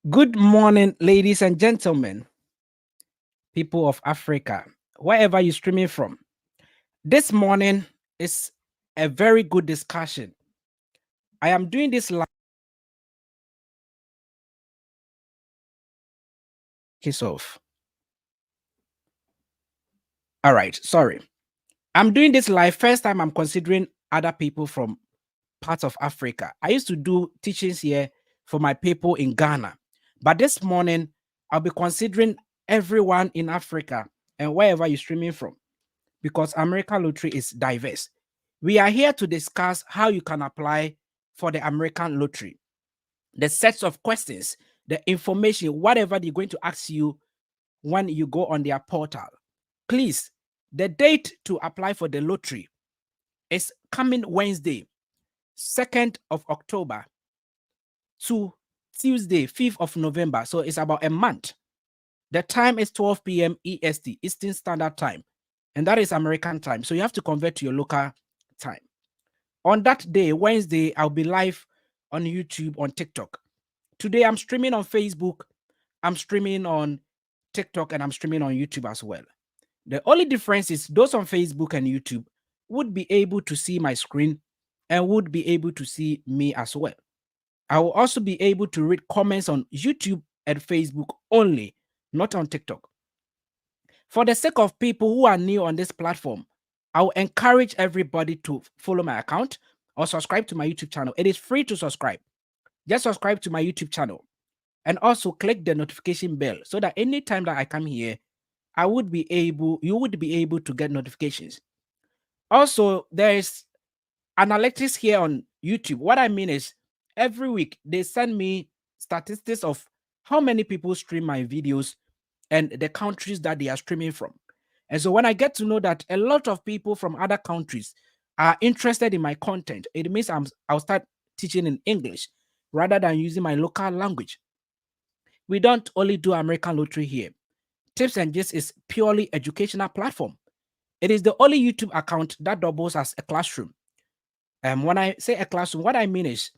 Good morning, ladies and gentlemen, people of Africa, wherever you're streaming from. This morning is a very good discussion. I am doing this live. Kiss off. All right, sorry. I'm doing this live. First time I'm considering other people from parts of Africa. I used to do teachings here for my people in Ghana. But this morning, I'll be considering everyone in Africa and wherever you're streaming from, because American Lottery is diverse. We are here to discuss how you can apply for the American Lottery, the sets of questions, the information, whatever they're going to ask you when you go on their portal. Please, the date to apply for the lottery is coming Wednesday, 2nd of October to Tuesday, 5th of November. So it's about a month. The time is 12 p.m. EST, Eastern Standard Time, and that is American time. So you have to convert to your local time. On that day, Wednesday, I'll be live on YouTube, on TikTok. Today, I'm streaming on Facebook, I'm streaming on TikTok, and I'm streaming on YouTube as well. The only difference is those on Facebook and YouTube would be able to see my screen and would be able to see me as well. I will also be able to read comments on YouTube and Facebook only, not on TikTok. For the sake of people who are new on this platform, I will encourage everybody to follow my account or subscribe to my YouTube channel. It is free to subscribe. Just subscribe to my YouTube channel and also click the notification bell so that anytime that I come here, you would be able to get notifications. Also, there is analytics here on YouTube. What I mean is every week they send me statistics of how many people stream my videos and the countries that they are streaming from. And so when I get to know that a lot of people from other countries are interested in my content, it means I'll start teaching in English rather than using my local language. We don't only do American Lottery here. Tips and Gist is purely educational platform. It is the only YouTube account that doubles as a classroom. When I say a classroom, what I mean is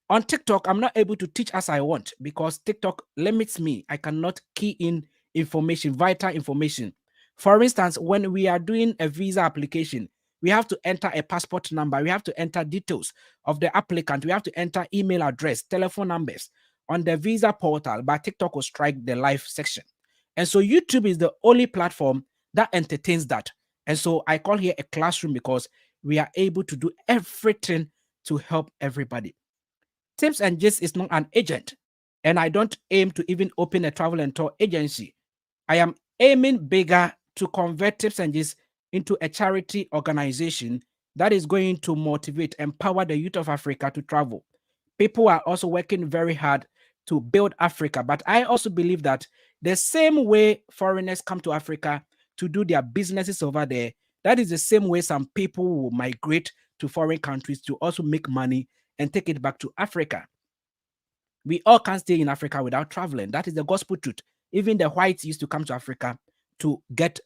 on TikTok, I'm not able to teach as I want because TikTok limits me. I cannot key in information, vital information. For instance, when we are doing a visa application, we have to enter a passport number. We have to enter details of the applicant. We have to enter email address, telephone numbers on the visa portal, but TikTok will strike the live section. And so YouTube is the only platform that entertains that. And so I call here a classroom because we are able to do everything to help everybody. Tips and Gist is not an agent, and I don't aim to even open a travel and tour agency. I am aiming bigger to convert Tips and Gist into a charity organization that is going to motivate, empower the youth of Africa to travel. People are also working very hard to build Africa, but I also believe that the same way foreigners come to Africa to do their businesses over there, that is the same way some people will migrate to foreign countries to also make money and take it back to Africa. We all can't stay in Africa without traveling. That is the gospel truth. Even the whites used to come to Africa to get,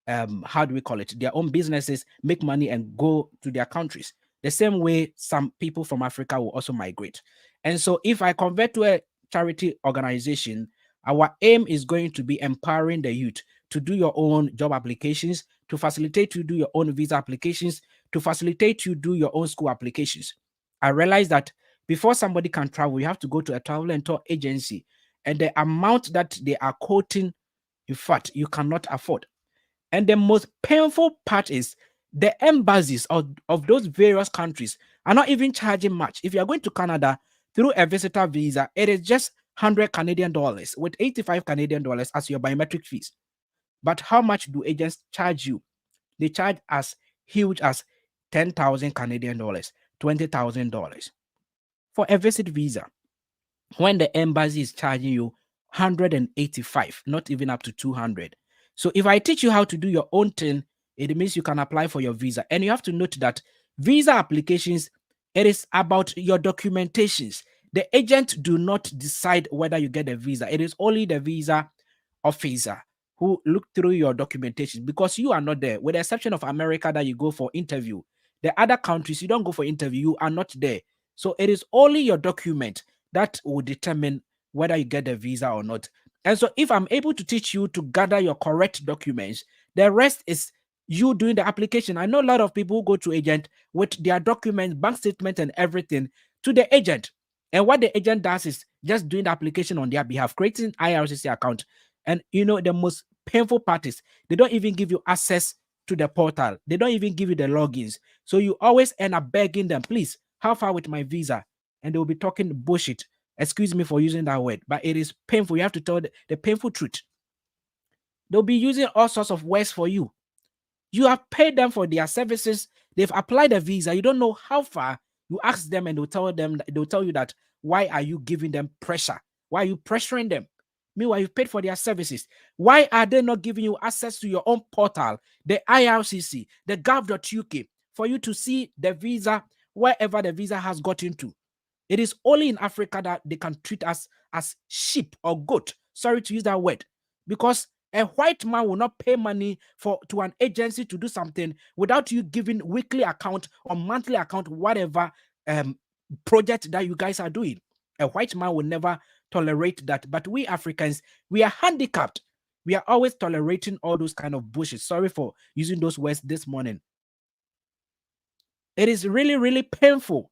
how do we call it, their own businesses, make money and go to their countries. The same way some people from Africa will also migrate. And so if I convert to a charity organization, our aim is going to be empowering the youth to do your own job applications, to facilitate you do your own visa applications, to facilitate you do your own school applications. I realize that before somebody can travel, you have to go to a travel and tour agency, and the amount that they are quoting, in fact, you cannot afford. And the most painful part is the embassies of those various countries are not even charging much. If you are going to Canada through a visitor visa, it is just 100 Canadian dollars with 85 Canadian dollars as your biometric fees. But how much do agents charge you? They charge as huge as 10,000 Canadian dollars, $20,000 for a visit visa, when the embassy is charging you 185, not even up to 200. So if I teach you how to do your own thing, it means you can apply for your visa. And you have to note that visa applications, it is about your documentations. The agent do not decide whether you get a visa. It is only the visa officer who look through your documentation because you are not there. With the exception of America that you go for interview, the other countries you don't go for interview, you are not there. So it is only your document that will determine whether you get the visa or not. And so if I'm able to teach you to gather your correct documents, the rest is you doing the application. I know a lot of people who go to agent with their documents, bank statement, and everything to the agent. And what the agent does is just doing the application on their behalf, creating IRCC account. And the most painful part is they don't even give you access to the portal. They don't even give you the logins. So you always end up begging them, please, how far with my visa? And they will be talking bullshit. Excuse me for using that word, but it is painful. You have to tell the painful truth. They'll be using all sorts of words for you. You have paid them for their services. They've applied a visa. You don't know how far. You ask them and they'll tell you that why are you giving them pressure? Why are you pressuring them? Meanwhile, you've paid for their services. Why are they not giving you access to your own portal, the IRCC, the gov.uk, for you to see the visa wherever the visa has gotten to? It is only in Africa that they can treat us as sheep or goat. Sorry to use that word. Because a white man will not pay money to an agency to do something without you giving weekly account or monthly account, whatever project that you guys are doing. A white man will never tolerate that. But we Africans, we are handicapped. We are always tolerating all those kind of bullshit. Sorry for using those words this morning. It is really, really painful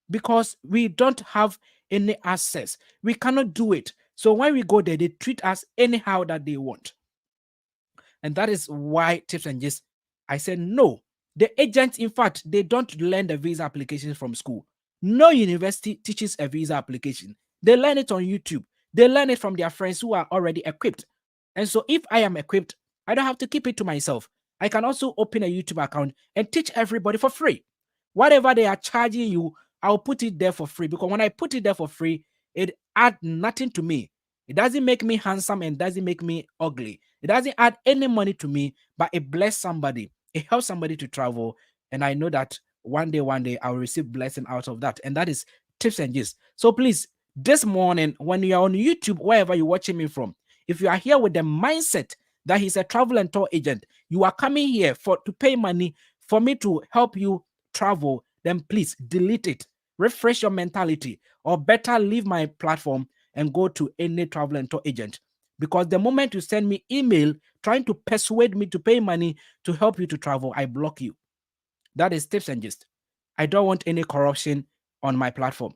because we don't have any access. We cannot do it. So when we go there, they treat us anyhow that they want. And that is why tips and just I said no. The agents, in fact, they don't learn the visa applications from school. No university teaches a visa application. They learn it on YouTube. They learn it from their friends who are already equipped. And so if I am equipped, I don't have to keep it to myself. I can also open a YouTube account and teach everybody for free. Whatever they are charging you, I'll put it there for free, because when I put it there for free, it adds nothing to me. It doesn't make me handsome and doesn't make me ugly. It doesn't add any money to me, but it bless somebody. It helps somebody to travel. And I know that one day, I'll receive blessing out of that. And that is tips and gist. So please, this morning, when you're on YouTube, wherever you're watching me from, if you are here with the mindset that he's a travel and tour agent, you are coming here to pay money for me to help you travel, then please delete it. Refresh your mentality, or better leave my platform and go to any travel and tour agent. Because the moment you send me email trying to persuade me to pay money to help you to travel, I block you. That is tips and gist. I don't want any corruption on my platform.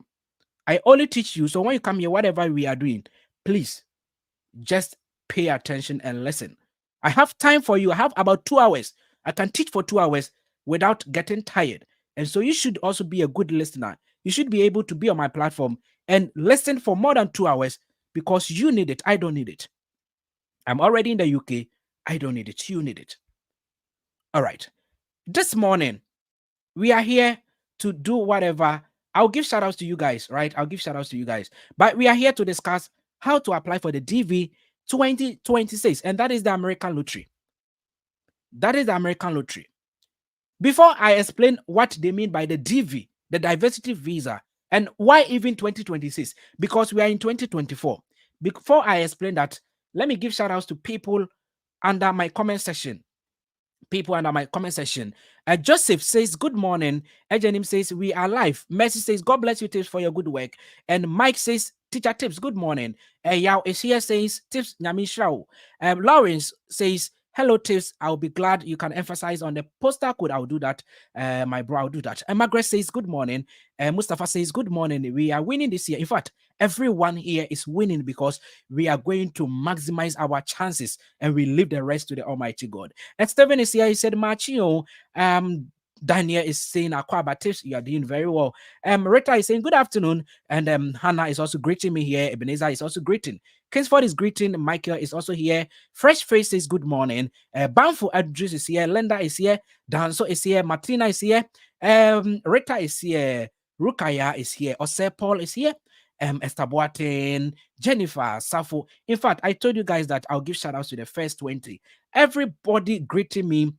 I only teach you. So when you come here, whatever we are doing, please just pay attention and listen. I have time for you. I have about 2 hours. I can teach for 2 hours without getting tired. And so you should also be a good listener. You should be able to be on my platform and listen for more than 2 hours, because you need it. I don't need it. I'm already in the UK. I don't need it. You need it. All right. This morning, we are here to do whatever. I'll give shout outs to you guys, right? I'll give shout outs to you guys. But we are here to discuss how to apply for the DV 2026. And that is the American lottery. That is the American lottery. Before I explain what they mean by the DV, the diversity visa, and why even 2026, because we are in 2024. Before I explain that, let me give shout outs to people under my comment section. Joseph says, good morning. Ejanim says, we are live. Mercy says, God bless you, Tips, for your good work. And Mike says, teacher Tips, good morning. Yao is here, says, Tips, Nyami Shao. Lawrence says, hello, Tips. I'll be glad you can emphasize on the postal code. I'll do that. My bro, I'll do that. And Margaret says, good morning. Mustafa says, good morning. We are winning this year. In fact, everyone here is winning because we are going to maximize our chances and we leave the rest to the Almighty God. And Stephen is here. He said, Machio, Daniel is saying, Aquaba Tips, you are doing very well. Rita is saying, good afternoon. And Hannah is also greeting me here. Ebenezer is also greeting. Kingsford is greeting. Michael is also here. Fresh Face says, good morning. Banfu Adris is here. Linda is here. Danso is here. Martina is here. Rita is here. Rukaya is here. Ose Paul is here. Esther Boateng, Jennifer, Safo. In fact, I told you guys that I'll give shout outs to the first 20. Everybody greeting me,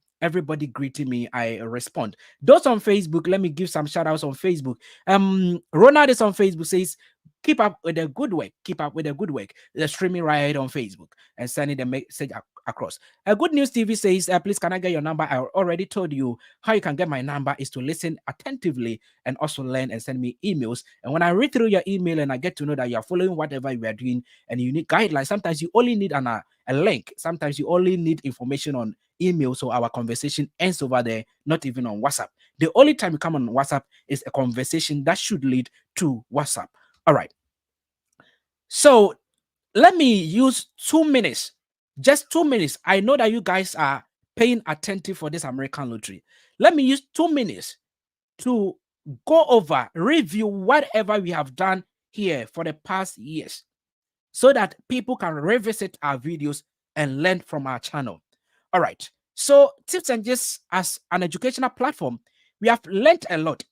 I respond. Those on Facebook, let me give some shout outs on Facebook. Ronald is on Facebook, says, keep up with the good work. Keep up with the good work. The streaming right on Facebook and sending the message across. Good News TV says, please, can I get your number? I already told you how you can get my number is to listen attentively and also learn and send me emails. And when I read through your email and I get to know that you are following whatever you are doing and you need guidelines, sometimes you only need a link. Sometimes you only need information on email, so our conversation ends over there, not even on WhatsApp. The only time you come on WhatsApp is a conversation that should lead to WhatsApp. All right. So let me use 2 minutes, just 2 minutes. I know that you guys are paying attentive for this American lottery. Let me use 2 minutes to go over, review whatever we have done here for the past years so that people can revisit our videos and learn from our channel. All right. So Tips and Just as an educational platform, we have learned a lot.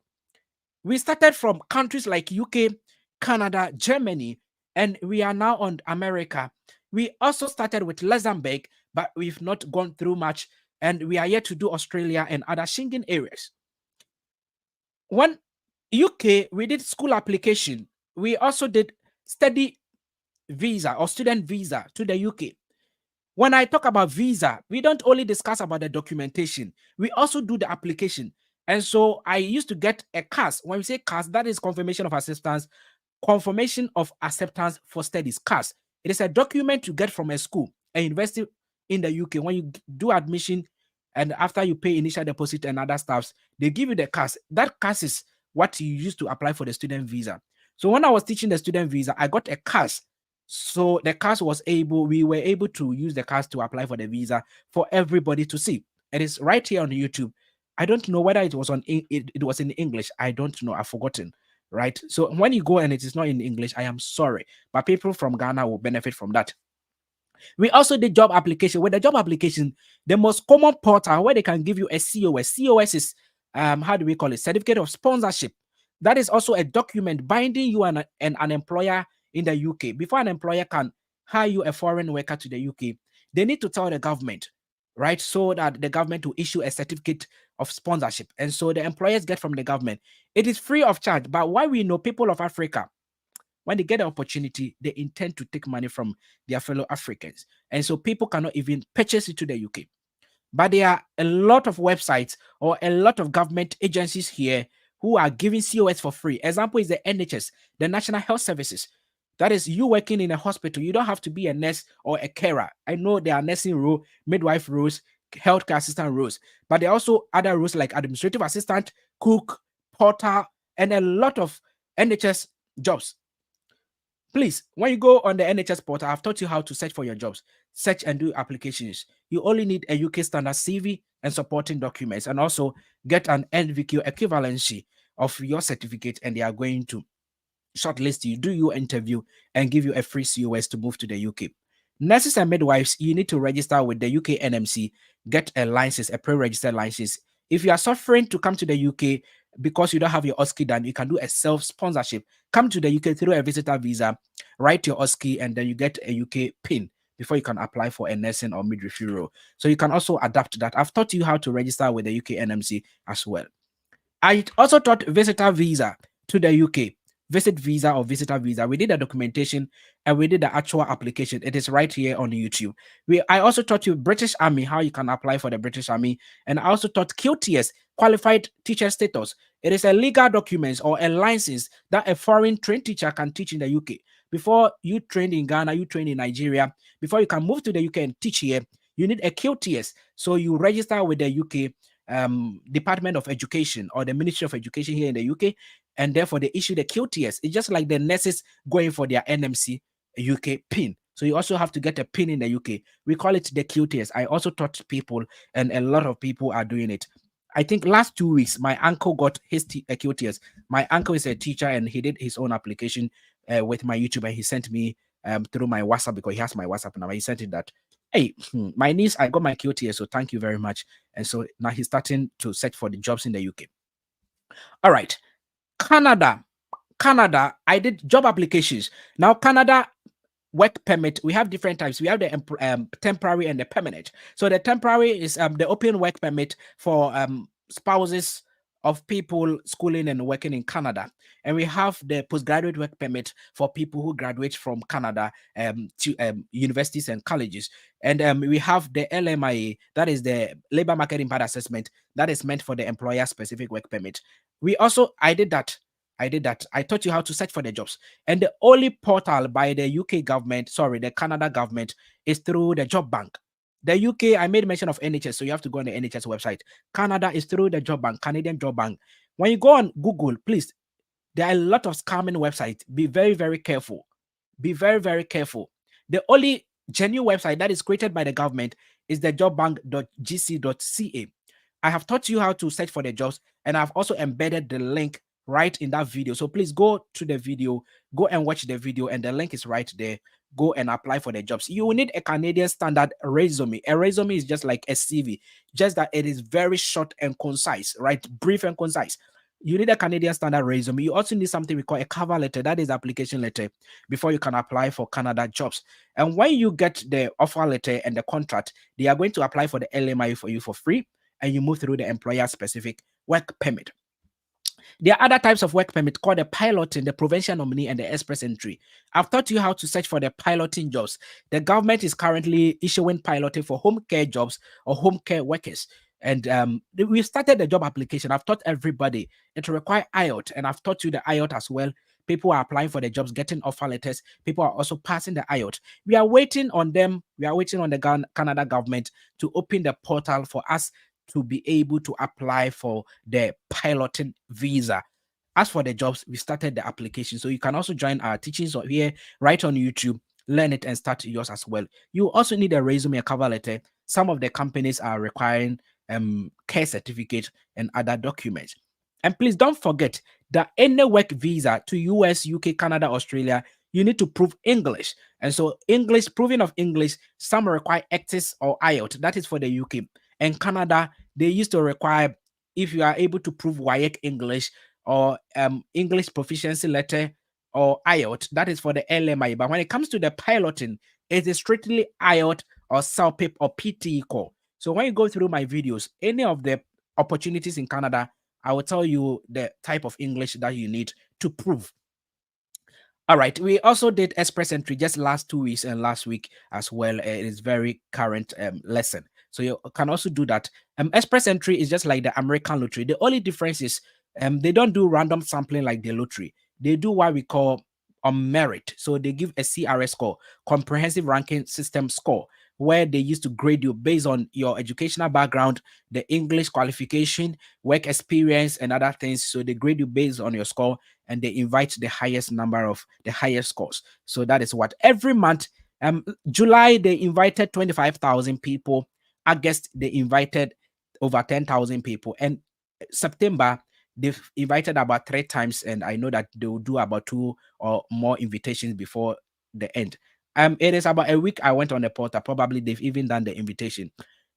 We started from countries like UK, Canada, Germany, and we are now on America. We also started with Luxembourg, but we've not gone through much, and we are yet to do Australia and other Schengen areas. When UK, we did school application. We also did study visa or student visa to the UK. When I talk about visa, we don't only discuss about the documentation, we also do the application. And so I used to get a CAS. When we say CAS, that is confirmation of acceptance, confirmation of acceptance for studies, CAS. It is a document you get from a school, a university in the UK. When you do admission and after you pay initial deposit and other stuffs, they give you the CAS. That CAS is what you use to apply for the student visa. So when I was teaching the student visa, I got a CAS. So the CAS we were able to use the CAS to apply for the visa for everybody to see. It is right here on YouTube. I don't know whether it was it was in English. I don't know. I've forgotten. Right. So when you go and it is not in English, I am sorry. But people from Ghana will benefit from that. We also did job application. With the job application, the most common portal where they can give you a COS. COS is how do we call it? Certificate of sponsorship. That is also a document binding you and an employer in the UK. Before an employer can hire you a foreign worker to the UK, they need to tell the government, right? So that the government will issue a certificate of sponsorship. And so the employers get from the government. It is free of charge. But why we know people of Africa, when they get the opportunity, they intend to take money from their fellow Africans. And so people cannot even purchase it to the UK. But there are a lot of websites or a lot of government agencies here who are giving COS for free. Example is the NHS, the National Health Services. That is you working in a hospital. You don't have to be a nurse or a carer. I know there are nursing roles, midwife roles, healthcare assistant roles, but there are also other roles like administrative assistant, cook, porter, and a lot of NHS jobs. Please, when you go on the NHS portal, I've taught you how to search for your jobs, search and do applications. You only need a UK standard CV and supporting documents, and also get an NVQ equivalency of your certificate, and they are going to shortlist you, do your interview, and give you a free COS to move to the UK. Nurses and midwives, you need to register with the UK NMC, get a license, a pre-registered license. If you are suffering to come to the UK because you don't have your OSCE done, you can do a self-sponsorship. Come to the UK through a visitor visa, write your OSCE, and then you get a UK PIN before you can apply for a nursing or midwifery role. So you can also adapt that. I've taught you how to register with the UK NMC as well. I also taught visitor visa to the UK. Visit visa or visitor visa. We did the documentation and we did the actual application. It is right here on YouTube. I also taught you British Army, how you can apply for the British Army. And I also taught QTS, qualified teacher status. It is a legal document or a license that a foreign trained teacher can teach in the UK. Before you trained in Ghana, you trained in Nigeria. Before you can move to the UK and teach here, you need a QTS. So you register with the UK Department of Education or the Ministry of Education here in the UK, and therefore they issue the QTS. It's just like the nurses going for their NMC UK PIN. So you also have to get a PIN in the UK. We call it the QTS. I also taught people, and a lot of people are doing it. I think last 2 weeks, my uncle got his QTS. My uncle is a teacher, and he did his own application with my YouTube, and he sent me through my WhatsApp, because he has my WhatsApp number. He sent it that, hey, my niece, I got my QTS, so thank you very much. And so now he's starting to search for the jobs in the UK. All right. Canada, I did job applications. Now, Canada work permit, we have different types. We have the temporary and the permanent. So the temporary is the open work permit for spouses of people schooling and working in Canada. And we have the postgraduate work permit for people who graduate from Canada to universities and colleges. And we have the LMIA, that is the labor market impact assessment, that is meant for the employer specific work permit. We also, I did that. I taught you how to search for the jobs. And the only portal by the UK government, sorry, the Canada government, is through the job bank. The UK, I made mention of NHS, so you have to go on the NHS website. Canada is through the job bank, Canadian job bank. When you go on Google, please, there are a lot of scamming websites. Be very, very careful. Be very, very careful. The only genuine website that is created by the government is the jobbank.gc.ca. I have taught you how to search for the jobs, and I've also embedded the link right in that video. So please go to the video, go and watch the video, and the link is right there. Go and apply for the jobs. You will need a Canadian standard resume. A resume is just like a CV, just that it is very short and concise, right? Brief and concise. You need a Canadian standard resume. You also need something we call a cover letter, that is application letter, before you can apply for Canada jobs. And when you get the offer letter and the contract, they are going to apply for the LMI for you for free, and you move through the employer specific work permit. There are other types of work permit called the piloting, the provincial nominee, and the express entry. I've taught you how to search for the piloting jobs. The government is currently issuing piloting for home care jobs or home care workers. And we started the job application. I've taught everybody it requires IELTS, and I've taught you the IELTS as well. People are applying for the jobs, getting offer letters. People are also passing the IELTS. We are waiting on them. We are waiting on the Canada government to open the portal for us to be able to apply for the piloting visa. As for the jobs, we started the application. So you can also join our teachings here, right on YouTube, learn it and start yours as well. You also need a resume, a cover letter. Some of the companies are requiring care certificate and other documents. And please don't forget that any work visa to US, UK, Canada, Australia, you need to prove English. And so English, proving of English, some require ECTS or IELTS. That is for the UK. And Canada, they used to require, if you are able to prove WIEC English or English proficiency letter or IELTS, that is for the LMI. But when it comes to the piloting, it is strictly IELTS or CELPIP or PTE core. So when you go through my videos, any of the opportunities in Canada, I will tell you the type of English that you need to prove. All right. We also did express entry just last 2 weeks and last week as well. It is very current lesson. So you can also do that. Express entry is just like the American lottery. The only difference is they don't do random sampling like the lottery. They do what we call merit. So they give a CRS score, comprehensive ranking system score, where they used to grade you based on your educational background, the English qualification, work experience, and other things. So they grade you based on your score, and they invite the highest number of the highest scores. So that is what every month. July they invited 25,000 people. August they invited over 10,000 people, and September they've invited about 3 times, and I know that they will do about 2 or more invitations before the end. It is about a week I went on the portal. Probably they've even done the invitation.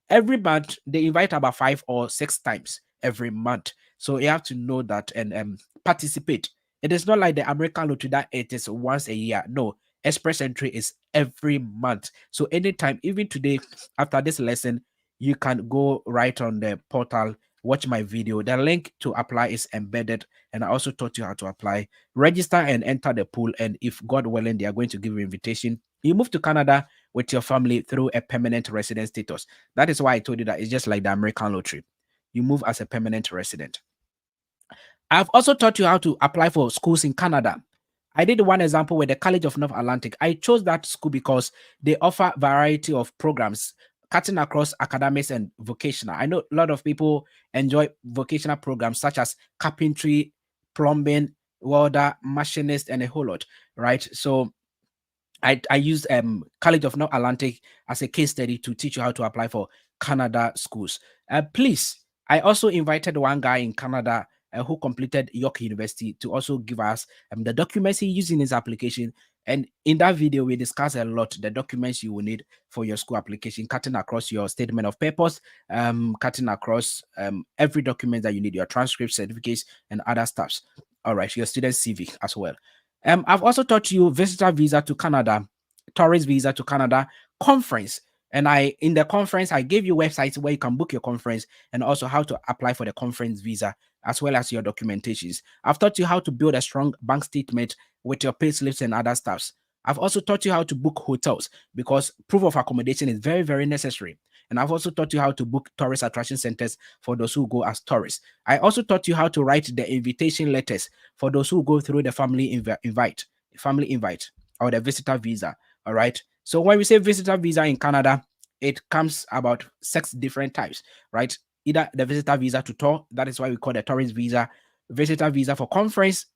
Every month they invite about 5 or 6 times every month. So you have to know that and participate. It is not like the American lottery that it is once a year. No, express entry is every month. So anytime, even today, after this lesson, you can go right on the portal, watch my video. The link to apply is embedded, and I also taught you how to apply. Register and enter the pool, and if God willing, they are going to give you an invitation. You move to Canada with your family through a permanent resident status. That is why I told you that it's just like the American lottery. You move as a permanent resident. I've also taught you how to apply for schools in Canada. I did one example with the College of North Atlantic. I chose that school because they offer variety of programs cutting across academics and vocational. I know a lot of people enjoy vocational programs such as carpentry, plumbing, welder, machinist, and a whole lot, right? So I used College of North Atlantic as a case study to teach you how to apply for Canada schools. Please, I also invited one guy in Canada who completed York University to also give us the documents he used in his application. And in that video, we discuss a lot the documents you will need for your school application, cutting across your statement of purpose, cutting across every document that you need, your transcript, certificates, and other stuffs. All right, your student CV as well. I've also taught you visitor visa to Canada, tourist visa to Canada, conference. And in the conference, I gave you websites where you can book your conference and also how to apply for the conference visa as well as your documentations. I've taught you how to build a strong bank statement with your pay slips and other stuffs. I've also taught you how to book hotels because proof of accommodation is very, very necessary. And I've also taught you how to book tourist attraction centers for those who go as tourists. I also taught you how to write the invitation letters for those who go through the family invite or the visitor visa. All right. So when we say visitor visa in Canada, it comes about 6 different types, right? Either the visitor visa to tour, that is why we call the tourist visa, visitor visa for conference,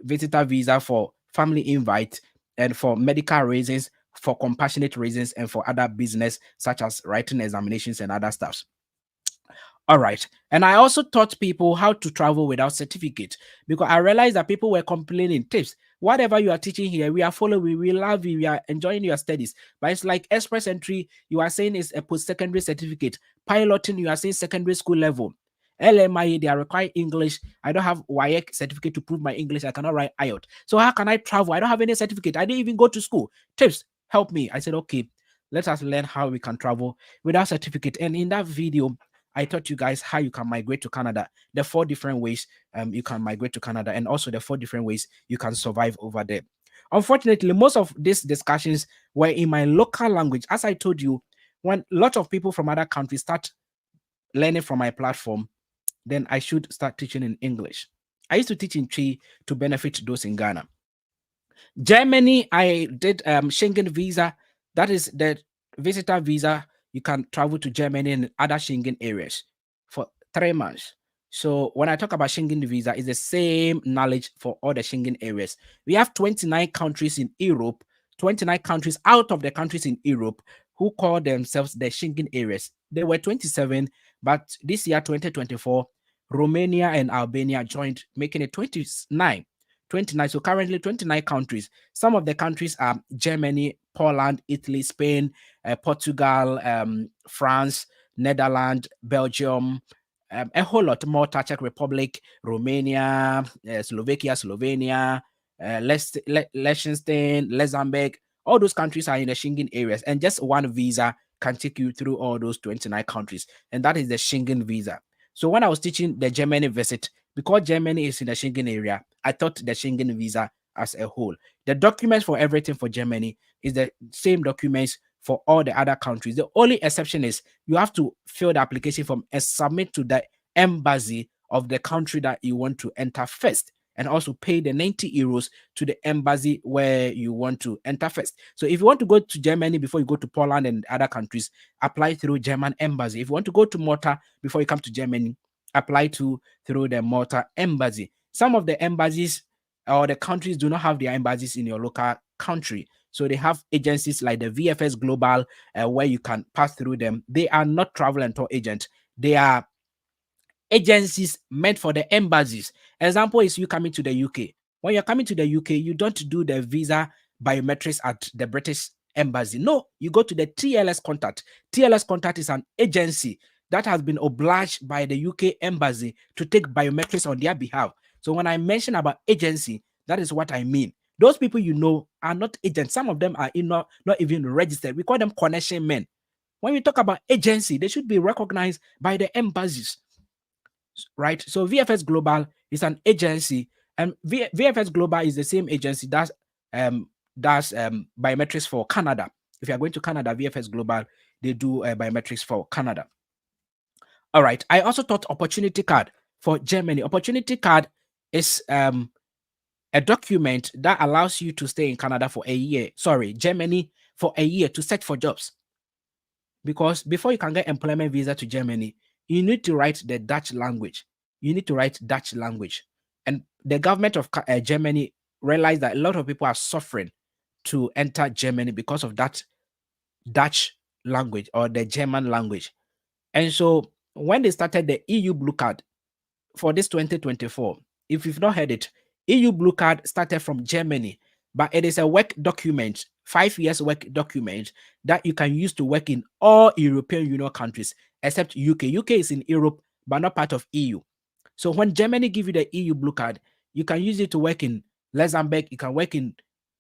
visitor visa for family invite, and for medical reasons, for compassionate reasons, and for other business such as writing examinations and other stuff. All right. And I also taught people how to travel without certificate because I realized that people were complaining, tips, whatever you are teaching here, we are following, we love you, we are enjoying your studies. But it's like express entry, you are saying is a post-secondary certificate. Piloting, you are saying secondary school level. LMIA, they are requiring English. I don't have WIEC certificate to prove my English. I cannot write IELTS. So how can I travel? I don't have any certificate. I didn't even go to school. Tips, help me. I said, okay, let us learn how we can travel without certificate. And in that video, I taught you guys how you can migrate to Canada, the 4 different ways you can migrate to Canada, and also the 4 different ways you can survive over there. Unfortunately, most of these discussions were in my local language. As I told you, when a lot of people from other countries start learning from my platform, then I should start teaching in English. I used to teach in Chi to benefit those in Ghana. Germany, I did Schengen visa. That is the visitor visa. You can travel to Germany and other Schengen areas for 3 months. So when I talk about Schengen visa, it's the same knowledge for all the Schengen areas. We have 29 countries in Europe, 29 countries out of the countries in Europe who call themselves the Schengen areas. There were 27, but this year, 2024, Romania and Albania joined, making it 29. 29. So currently 29 countries. Some of the countries are Germany, Poland, Italy, Spain, Portugal, France, Netherlands, Belgium, a whole lot more, Czech Republic, Romania, Slovakia, Slovenia, Liechtenstein, Luxembourg. All those countries are in the Schengen areas, and just one visa can take you through all those 29 countries, and that is the Schengen visa. So when I was teaching the Germany visit, because Germany is in the Schengen area, I taught the Schengen visa as a whole. The documents for everything for Germany is the same documents for all the other countries. The only exception is you have to fill the application form and submit to the embassy of the country that you want to enter first, and also pay the 90 euros to the embassy where you want to enter first. So if you want to go to Germany before you go to Poland and other countries, apply through German embassy. If you want to go to Malta before you come to Germany, apply through the Malta embassy. Some of the embassies or the countries do not have their embassies in your local country. So they have agencies like the VFS Global where you can pass through them. They are not travel and tour agents. They are agencies meant for the embassies. Example is you coming to the UK. When you're coming to the UK, you don't do the visa biometrics at the British embassy. No, you go to the TLS Contact. TLS Contact is an agency that has been obliged by the UK embassy to take biometrics on their behalf. So when I mention about agency, that is what I mean. Those people you know are not agents. Some of them are not even registered. We call them connection men. When we talk about agency, they should be recognized by the embassies, right? So VFS Global is an agency, and VFS Global is the same agency that does biometrics for Canada. If you are going to Canada, VFS Global, they do biometrics for Canada. All right. I also taught opportunity card for Germany. Opportunity card is a document that allows you to stay in Canada for a year. Sorry, Germany for a year to search for jobs. Because before you can get employment visa to Germany, you need to write the Dutch language. You need to write Dutch language. And the government of Germany realized that a lot of people are suffering to enter Germany because of that Dutch language or the German language. And so when they started the EU Blue Card for this 2024, if you've not heard it, EU Blue Card started from Germany, but it is a work document, 5 years work document that you can use to work in all European Union countries except UK. UK is in Europe, but not part of EU. So when Germany give you the EU Blue Card, you can use it to work in Luxembourg, you can work in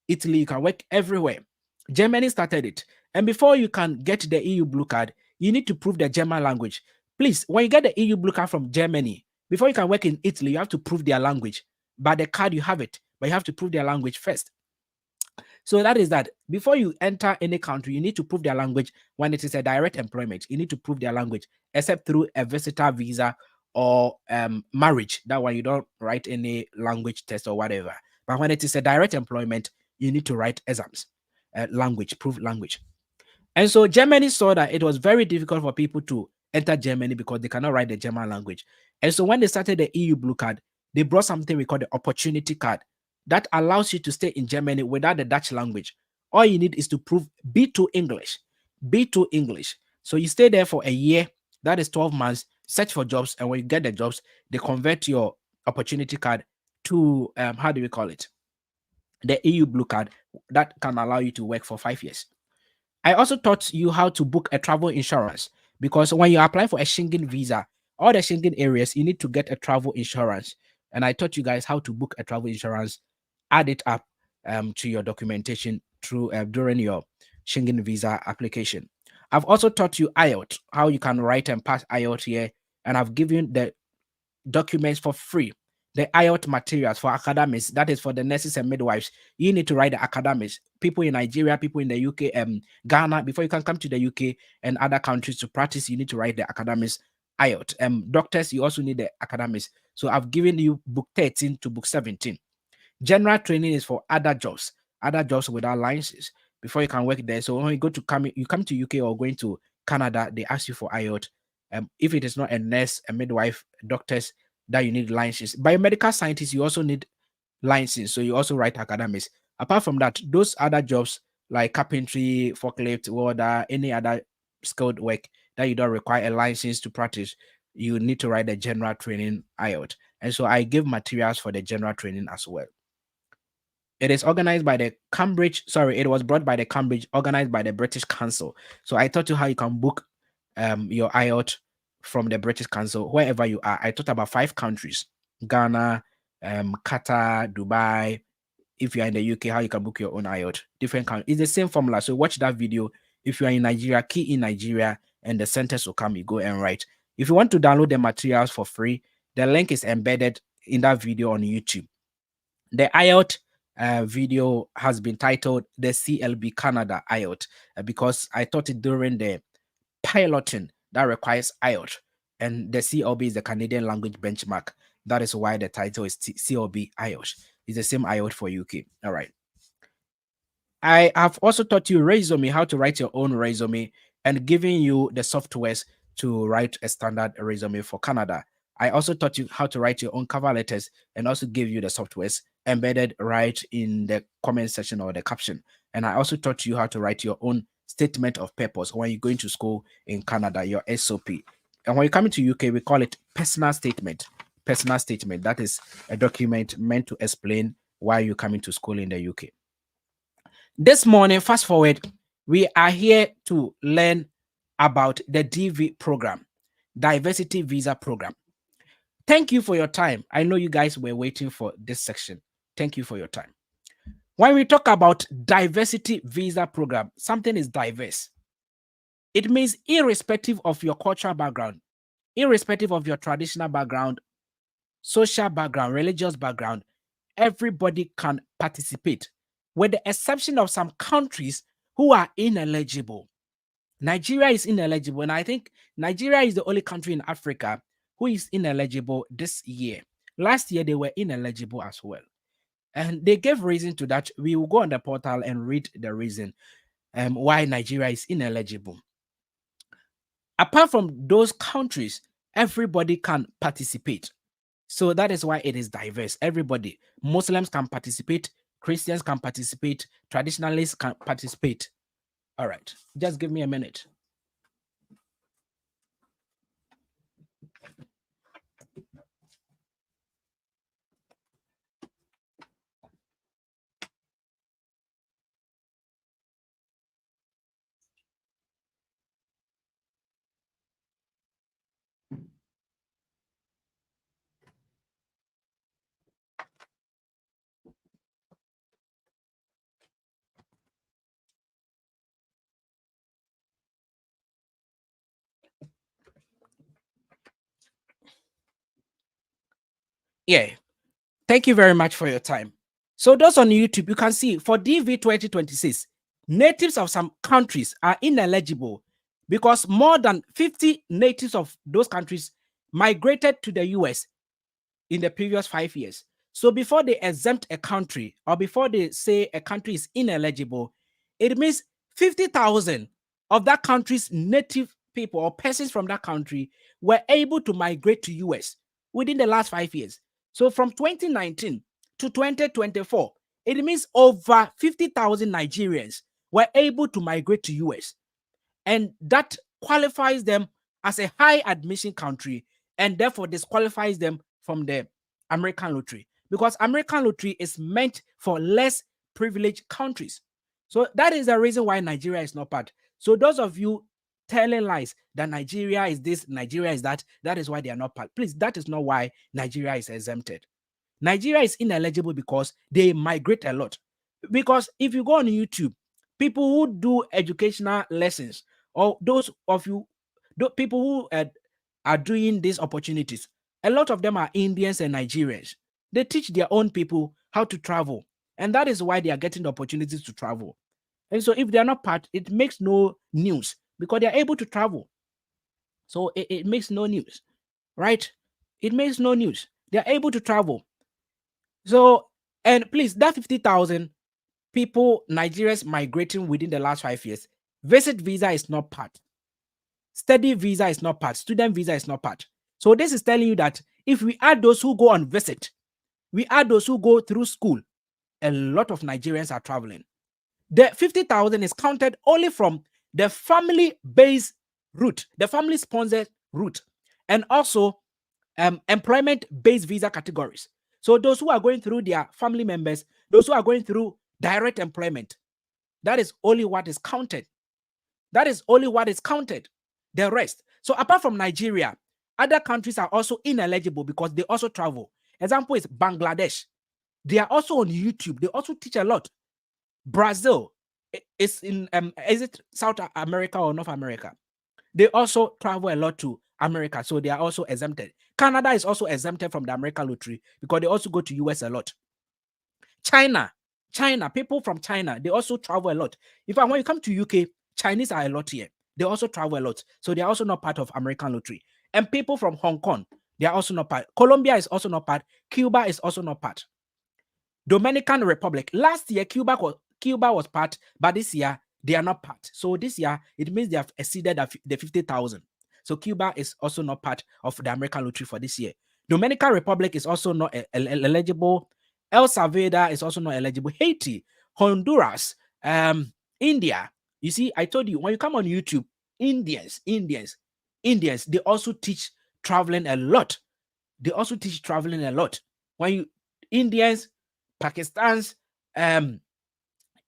Italy, you can work everywhere. Germany started it. And before you can get the EU Blue Card, you need to prove the German language. Please, when you get the EU Blue Card from Germany, Before you can work in Italy, you have to prove their language. By the card, you have it, but you have to prove their language first. So that is that. Before you enter any country, you need to prove their language. When it is a direct employment, you need to prove their language, except through a visitor visa or marriage. That one, you don't write any language test or whatever. But when it is a direct employment, you need to write exams, language, prove language. And so Germany saw that it was very difficult for people to enter Germany because they cannot write the German language. And so when they started the EU Blue Card, they brought something we call the Opportunity Card that allows you to stay in Germany without the Dutch language. All you need is to prove B2 English, B2 English. So you stay there for a year, that is 12 months, search for jobs, and when you get the jobs, they convert your Opportunity Card to, how do we call it? The EU Blue Card that can allow you to work for 5 years. I also taught you how to book a travel insurance because when you apply for a Schengen visa, all the Schengen areas, you need to get a travel insurance. And I taught you guys how to book a travel insurance, add it up to your documentation through during your Schengen visa application. I've also taught you IELTS, how you can write and pass IELTS here. And I've given the documents for free. The IELTS materials for academics, that is for the nurses and midwives. You need to write the academics. People in Nigeria, people in the UK, Ghana, before you can come to the UK and other countries to practice, you need to write the academics IELTS. Doctors, you also need the academics. So I've given you book 13 to book 17. General training is for other jobs without licenses before you can work there. So when you come to UK or going to Canada, they ask you for IELTS. If it is not a nurse, a midwife, doctors that you need licenses. Biomedical scientists, you also need licenses. So you also write academics. Apart from that, those other jobs like carpentry, forklift, welder, any other skilled work that you don't require a license to practice, you need to write the general training IELTS. And so I give materials for the general training as well. It is organized by the Cambridge, sorry, it was brought by the Cambridge, organized by the British Council. So I taught you how you can book your IELTS from the British Council, wherever you are. I taught about 5 countries: Ghana, Qatar, Dubai. If you are in the UK, how you can book your own IELTS. Different countries. It's the same formula. So watch that video. If you are in Nigeria, key in Nigeria, and the sentence will come. You go and write. If you want to download the materials for free, the link is embedded in that video on YouTube. The IELTS video has been titled the CLB Canada IELTS because I taught it during the piloting that requires IELTS, and the CLB is the Canadian language benchmark. That is why the title is CLB IELTS. It's the same IELTS for UK. All right. I have also taught you resume, how to write your own resume, and giving you the softwares to write a standard resume for Canada. I also taught you how to write your own cover letters and also give you the softwares embedded right in the comment section or the caption. And I also taught you how to write your own statement of purpose when you're going to school in Canada, your SOP. And when you come into UK, we call it personal statement. Personal statement. That is a document meant to explain why you're coming to school in the UK. This morning, fast forward, we are here to learn about the DV program, Diversity Visa Program. Thank you for your time. I know you guys were waiting for this section. Thank you for your time. When we talk about Diversity Visa Program, something is diverse. It means irrespective of your cultural background, irrespective of your traditional background, social background, religious background, everybody can participate, with the exception of some countries who are ineligible. Nigeria is ineligible, and I think Nigeria is the only country in Africa who is ineligible this year. Last year, they were ineligible as well. And they gave reason to that. We will go on the portal and read the reason why Nigeria is ineligible. Apart from those countries, everybody can participate. So that is why it is diverse. Everybody, Muslims can participate, Christians can participate, traditionalists can participate. All right, just give me a minute. Yeah. Thank you very much for your time. So those on YouTube, you can see for DV 2026, natives of some countries are ineligible because more than 50 natives of those countries migrated to the US in the previous 5 years. So before they exempt a country or before they say a country is ineligible, it means 50,000 of that country's native people or persons from that country were able to migrate to US within the last 5 years. So from 2019 to 2024, it means over 50,000 Nigerians were able to migrate to US, and that qualifies them as a high admission country and therefore disqualifies them from the American lottery, because American lottery is meant for less privileged countries. So that is the reason why Nigeria is not part. So those of you telling lies that Nigeria is this, Nigeria is that, that is why they are not part. Please, that is not why Nigeria is exempted. Nigeria is ineligible because they migrate a lot. Because if you go on YouTube, people who do educational lessons, or those of you, people who are doing these opportunities, a lot of them are Indians and Nigerians. They teach their own people how to travel, and that is why they are getting the opportunities to travel. And so if they are not part, it makes no news because they are able to travel. So it makes no news, right? It makes no news. They are able to travel. So, and please, that 50,000 people, Nigerians migrating within the last 5 years, visit visa is not part. Study visa is not part. Student visa is not part. So this is telling you that if we add those who go on visit, we add those who go through school, a lot of Nigerians are traveling. The 50,000 is counted only from the family-based route, the family-sponsored route, and also employment-based visa categories. So those who are going through their family members, those who are going through direct employment, that is only what is counted. That is only what is counted. The rest. So apart from Nigeria, other countries are also ineligible because they also travel. Example is Bangladesh. They are also on YouTube. They also teach a lot. Brazil is in is it South America or North America? They also travel a lot to America, so they are also exempted. Canada is also exempted from the American lottery because they also go to US a lot. China, people from China, they also travel a lot. In fact, when you come to UK, Chinese are a lot here. They also travel a lot, so they are also not part of American lottery. And people from Hong Kong, they are also not part. Colombia is also not part. Cuba is also not part. Dominican Republic. Last year, Cuba was part, but this year they are not part. So this year it means they have exceeded the 50,000. So Cuba is also not part of the American lottery for this year. Dominican Republic is also not eligible. El Salvador is also not eligible. Haiti, Honduras, India. You see, I told you when you come on YouTube, Indians, they also teach traveling a lot. They also teach traveling a lot. When you Indians, Pakistans,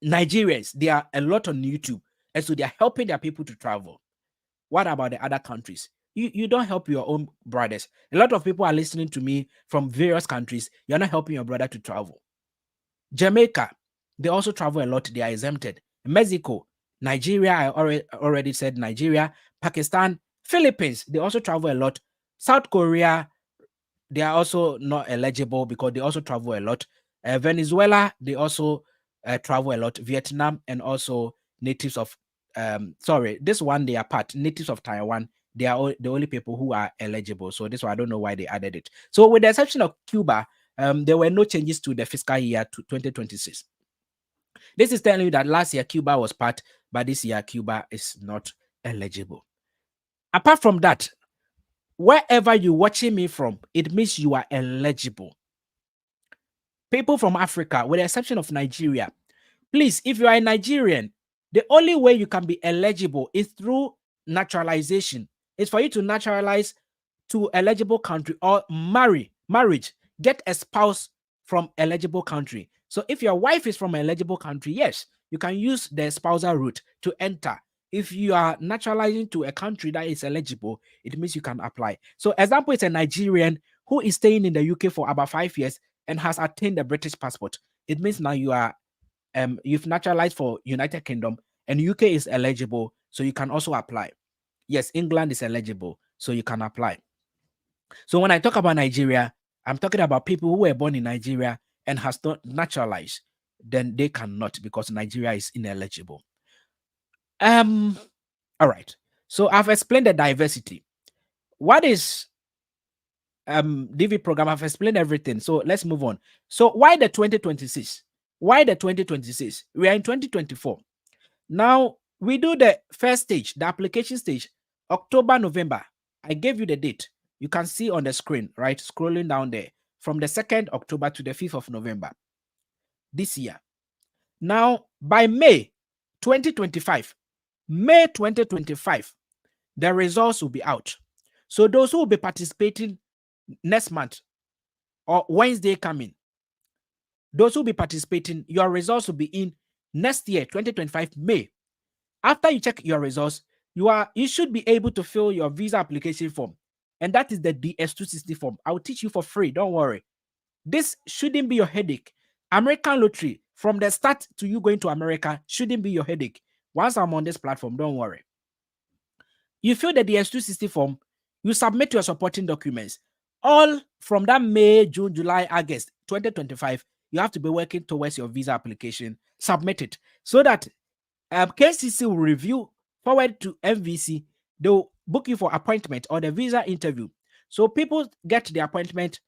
Nigerians, they are a lot on YouTube, and so they are helping their people to travel. What about the other countries? You don't help your own brothers. A lot of people are listening to me from various countries. You're not helping your brother to travel. Jamaica, they also travel a lot. They are exempted. Mexico, Nigeria, I already said Nigeria. Pakistan, Philippines, they also travel a lot. South Korea, they are also not eligible because they also travel a lot. Venezuela, they also travel a lot. Vietnam and also natives of, this one they are part. Natives of Taiwan, they are the only people who are eligible. So this one, I don't know why they added it. So with the exception of Cuba, there were no changes to the fiscal year to 2026. This is telling you that last year Cuba was part, but this year Cuba is not eligible. Apart from that, wherever you're watching me from, it means you are eligible. People from Africa, with the exception of Nigeria, please, if you are a Nigerian, the only way you can be eligible is through naturalization. It's for you to naturalize to eligible country or marriage, get a spouse from eligible country. So if your wife is from an eligible country, yes, you can use the spousal route to enter. If you are naturalizing to a country that is eligible, it means you can apply. So example is a Nigerian who is staying in the UK for about 5 years and has attained a British passport. It means now you've naturalized for United Kingdom and UK is eligible, so you can also apply. Yes, England is eligible, so you can apply. So when I talk about Nigeria, I'm talking about people who were born in Nigeria and has not naturalized, then they cannot because Nigeria is ineligible. All right. So I've explained the diversity. What is DV program? I've explained everything. So let's move on. So why the 2026? Why the 2026? We are in 2024. Now we do the first stage, the application stage, October, November. I gave you the date. You can see on the screen, right? Scrolling down there from the 2nd October to the 5th of November this year. Now, by May 2025, May 2025, the results will be out. So those who will be participating next month or Wednesday coming, those who will be participating, your results will be in next year, 2025, May. After you check your results, you should be able to fill your visa application form. And that is the DS260 form. I'll teach you for free. Don't worry. This shouldn't be your headache. American lottery, from the start to you going to America, shouldn't be your headache. Once I'm on this platform, don't worry. You fill the DS260 form, you submit your supporting documents. All from that May, June, July, August 2025, you have to be working towards your visa application. Submit it so that KCC will review, forward to MVC. They'll book you for appointment or the visa interview. So people get the appointment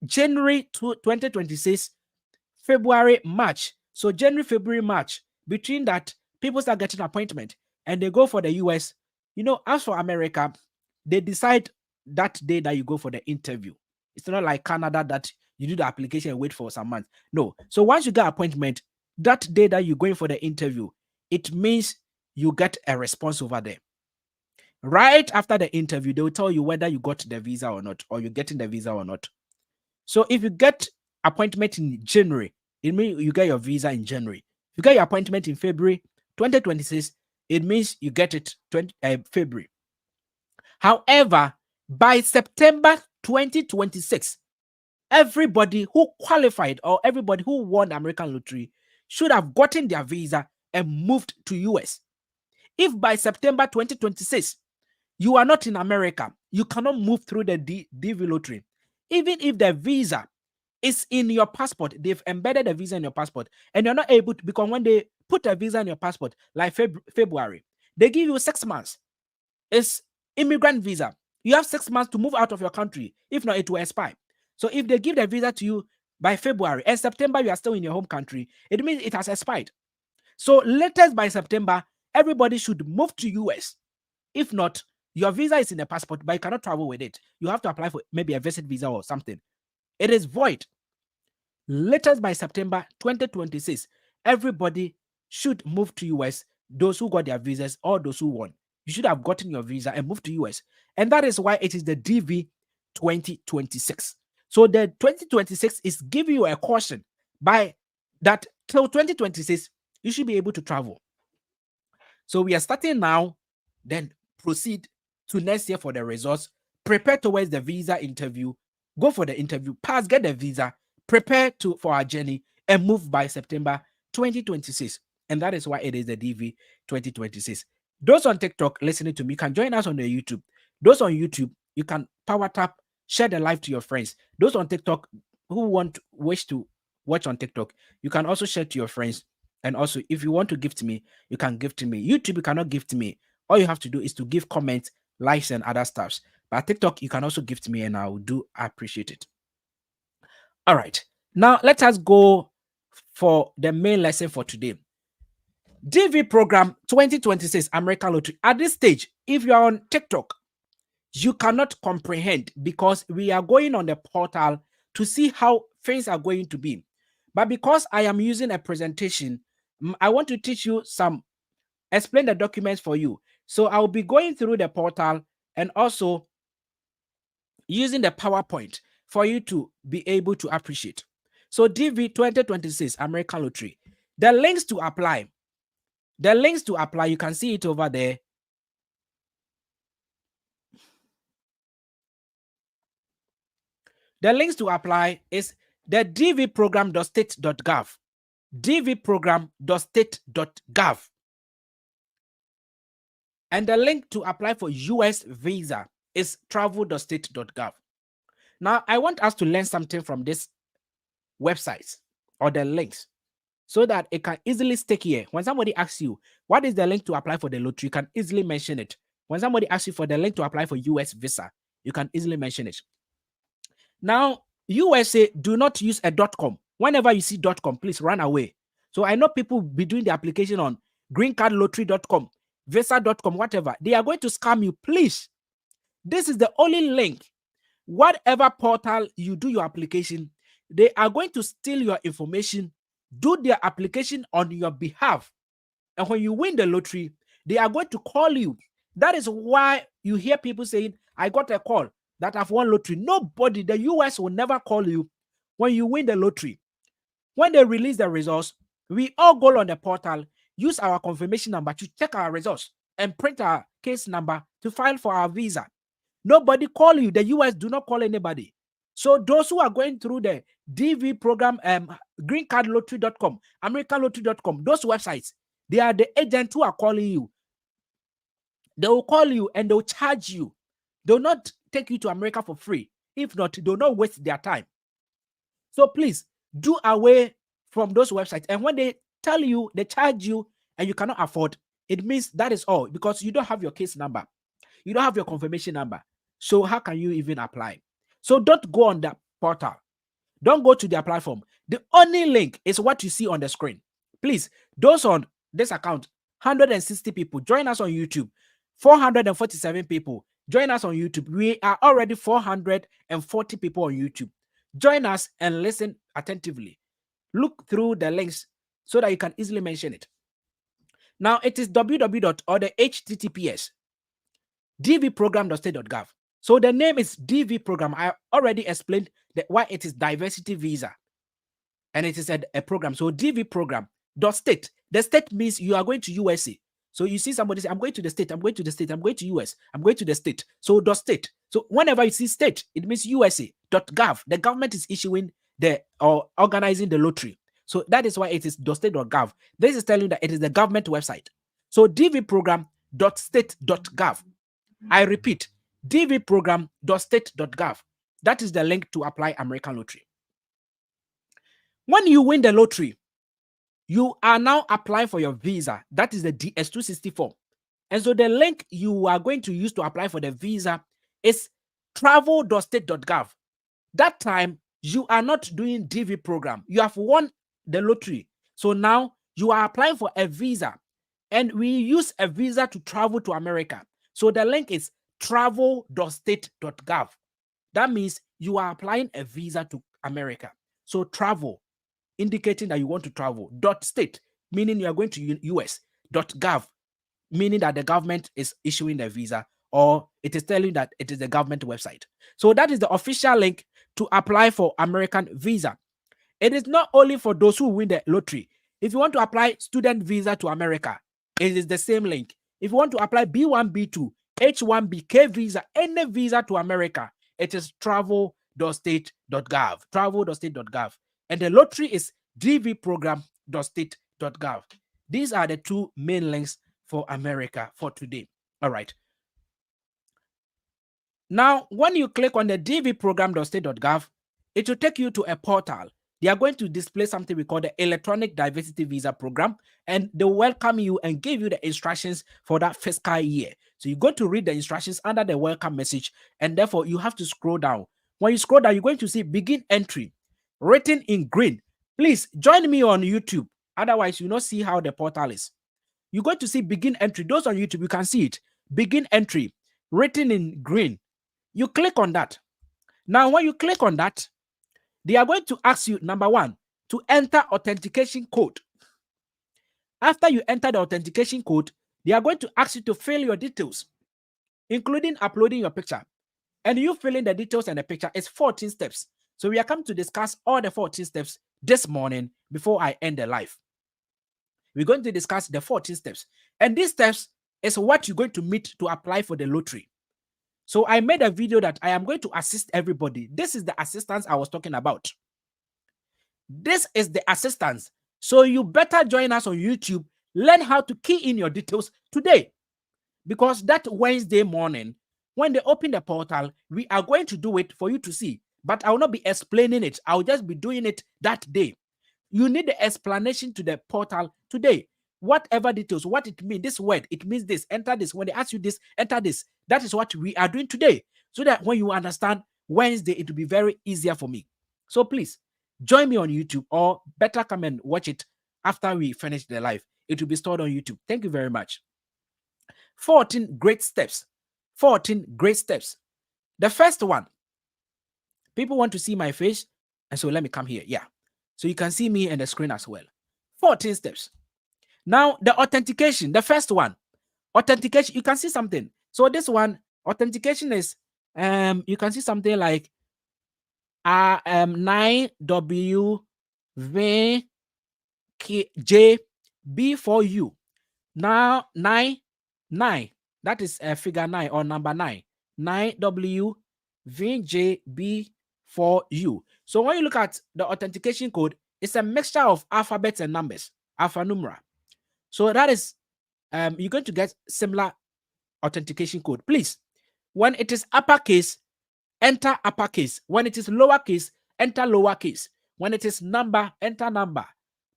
January 2026, February, March. So January, February, March. Between that, people start getting appointment and they go for the US. As for America, they decide that day that you go for the interview. It's not like Canada that you do the application and wait for some months. No. So once you get appointment, that day that you're going for the interview, it means you get a response over there. Right after the interview, they will tell you whether you got the visa or not, or you're getting the visa or not. So if you get appointment in January, it means you get your visa in January. If you get your appointment in February 2026, it means you get it February. However, by September 2026, everybody who qualified or everybody who won the American lottery should have gotten their visa and moved to US. If by September 2026, you are not in America, you cannot move through the DV lottery. Even if the visa is in your passport, they've embedded a visa in your passport, and you're not able to, because when they put a visa in your passport, like February, they give you 6 months. It's immigrant visa. You have 6 months to move out of your country. If not, it will expire. So if they give the visa to you by February and September, you are still in your home country, it means it has expired. So latest by September, everybody should move to US. If not, your visa is in a passport, but you cannot travel with it. You have to apply for maybe a visit visa or something. It is void. Latest by September 2026, everybody should move to US. Those who got their visas or those who won, you should have gotten your visa and moved to US. And that is why it is the DV 2026. So the 2026 is giving you a caution by that till 2026, you should be able to travel. So we are starting now, then proceed to next year for the results, prepare towards the visa interview, go for the interview, pass, get the visa, prepare for our journey, and move by September 2026. And that is why it is the DV 2026. Those on TikTok listening to me can join us on the YouTube. Those on YouTube, you can power tap, share the live to your friends. Those on TikTok who wish to watch on TikTok, you can also share to your friends. And also, if you want to gift me, you can gift me. YouTube, you cannot gift me. All you have to do is to give comments, likes, and other stuffs. But TikTok, you can also gift me, and I will appreciate it. All right. Now, let us go for the main lesson for today. DV program 2026 American Lottery. At this stage, if you are on TikTok, you cannot comprehend because we are going on the portal to see how things are going to be. But because I am using a presentation, I want to teach you explain the documents for you. So I'll be going through the portal and also using the PowerPoint for you to be able to appreciate. So DV 2026 American Lottery. The links to apply. You can see it over there. The links to apply is the dvprogram.state.gov. dvprogram.state.gov. And the link to apply for US visa is travel.state.gov. Now, I want us to learn something from this website or the links so that it can easily stick here. When somebody asks you, what is the link to apply for the lottery? You can easily mention it. When somebody asks you for the link to apply for US visa, you can easily mention it. Now, USA, do not use a .com. Whenever you see .com, please run away. So I know people be doing the application on greencardlottery.com, visa.com, whatever. They are going to scam you. Please, this is the only link. Whatever portal you do your application, they are going to steal your information, do their application on your behalf. And when you win the lottery, they are going to call you. That is why you hear people saying, I got a call that I've won lottery. Nobody, the US will never call you when you win the lottery. When they release the results, we all go on the portal, use our confirmation number to check our results and print our case number to file for our visa. Nobody call you. The US do not call anybody. So those who are going through the DV program, greencardlottery.com, americanlottery.com, those websites, they are the agents who are calling you. They will call you and they'll charge you. They'll not take you to America for free. If not, they'll not waste their time. So please do away from those websites. And when they tell you, they charge you and you cannot afford, it means that is all because you don't have your case number. You don't have your confirmation number. So how can you even apply? So don't go on the portal. Don't go to their platform. The only link is what you see on the screen. Please, those on this account, 160 people, join us on YouTube. 447 people, join us on YouTube. We are already 440 people on YouTube. Join us and listen attentively. Look through the links so that you can easily mention it. Now, it is www or the HTTPS dvprogram.state.gov. So the name is DV program. I already explained why it is diversity visa. And it is a program. So DV program.state. The state means you are going to USA. So you see somebody say, I'm going to the state, I'm going to the state, I'm going to US, I'm going to the state. So the state. So whenever you see state, it means USA.gov. The government is issuing or organizing the lottery. So that is why it is .state.gov. This is telling you that it is the government website. So dvprogram.state.gov. I repeat, dvprogram.state.gov. That is the link to apply American lottery. When you win the lottery, you are now applying for your visa. That is the DS-264. And so the link you are going to use to apply for the visa is travel.state.gov. That time, you are not doing DV program. You have won the lottery. So now you are applying for a visa. And we use a visa to travel to America. So the link is travel.state.gov. That means you are applying a visa to America. So travel, indicating that you want to travel. .state, meaning you are going to US. .gov, meaning that the government is issuing the visa, or it is telling that it is the government website. So that is the official link to apply for American visa. It is not only for those who win the lottery. If you want to apply student visa to America, it is the same link. If you want to apply B1, B2, H1B, K visa, any visa to America, it is travel.state.gov. Travel.state.gov. And the lottery is dvprogram.state.gov. These are the two main links for America for today. All right. Now, when you click on the dvprogram.state.gov, it will take you to a portal. They are going to display something we call the Electronic Diversity Visa Program, and they welcome you and give you the instructions for that fiscal year. So you go to read the instructions under the welcome message, and therefore you have to scroll down. When you scroll down, you're going to see begin entry written in green. Please join me on YouTube. Otherwise, you not see how the portal is. You're going to see begin entry. Those on YouTube, you can see it. Begin entry written in green. You click on that. Now, when you click on that, they are going to ask you, number one, to enter authentication code. After you enter the authentication code, they are going to ask you to fill your details, including uploading your picture. And you filling the details and the picture is 14 steps. So we are coming to discuss all the 14 steps this morning before I end the live. We're going to discuss the 14 steps. And these steps is what you're going to meet to apply for the lottery. So I made a video that I am going to assist everybody. This is the assistance I was talking about. This is the assistance. So you better join us on YouTube. Learn how to key in your details today. Because that Wednesday morning, when they open the portal, we are going to do it for you to see. but I will not be explaining it. I'll just be doing it that day. You need the explanation to the portal today. Whatever details, what it means, this word, it means this, enter this. When they ask you this, enter this. That is what we are doing today. So that when you understand Wednesday, it will be very easier for me. So please join me on YouTube, or better come and watch it after we finish the live. It will be stored on YouTube. Thank you very much. 14 great steps. 14 great steps. The first one, people want to see my face, and so let me come here. Yeah. So you can see me on the screen as well. 14 steps. Now, the authentication, the first one, authentication, you can see something. So this one, authentication is, you can see something like 9WVJB4U. Now, 9, that is figure 9 or number 9. 9WVJB4U. So when you look at the authentication code, it's a mixture of alphabets and numbers, alphanumeric. So that is, you're going to get similar authentication code. Please, when it is uppercase, enter uppercase. When it is lowercase, enter lowercase. When it is number, enter number.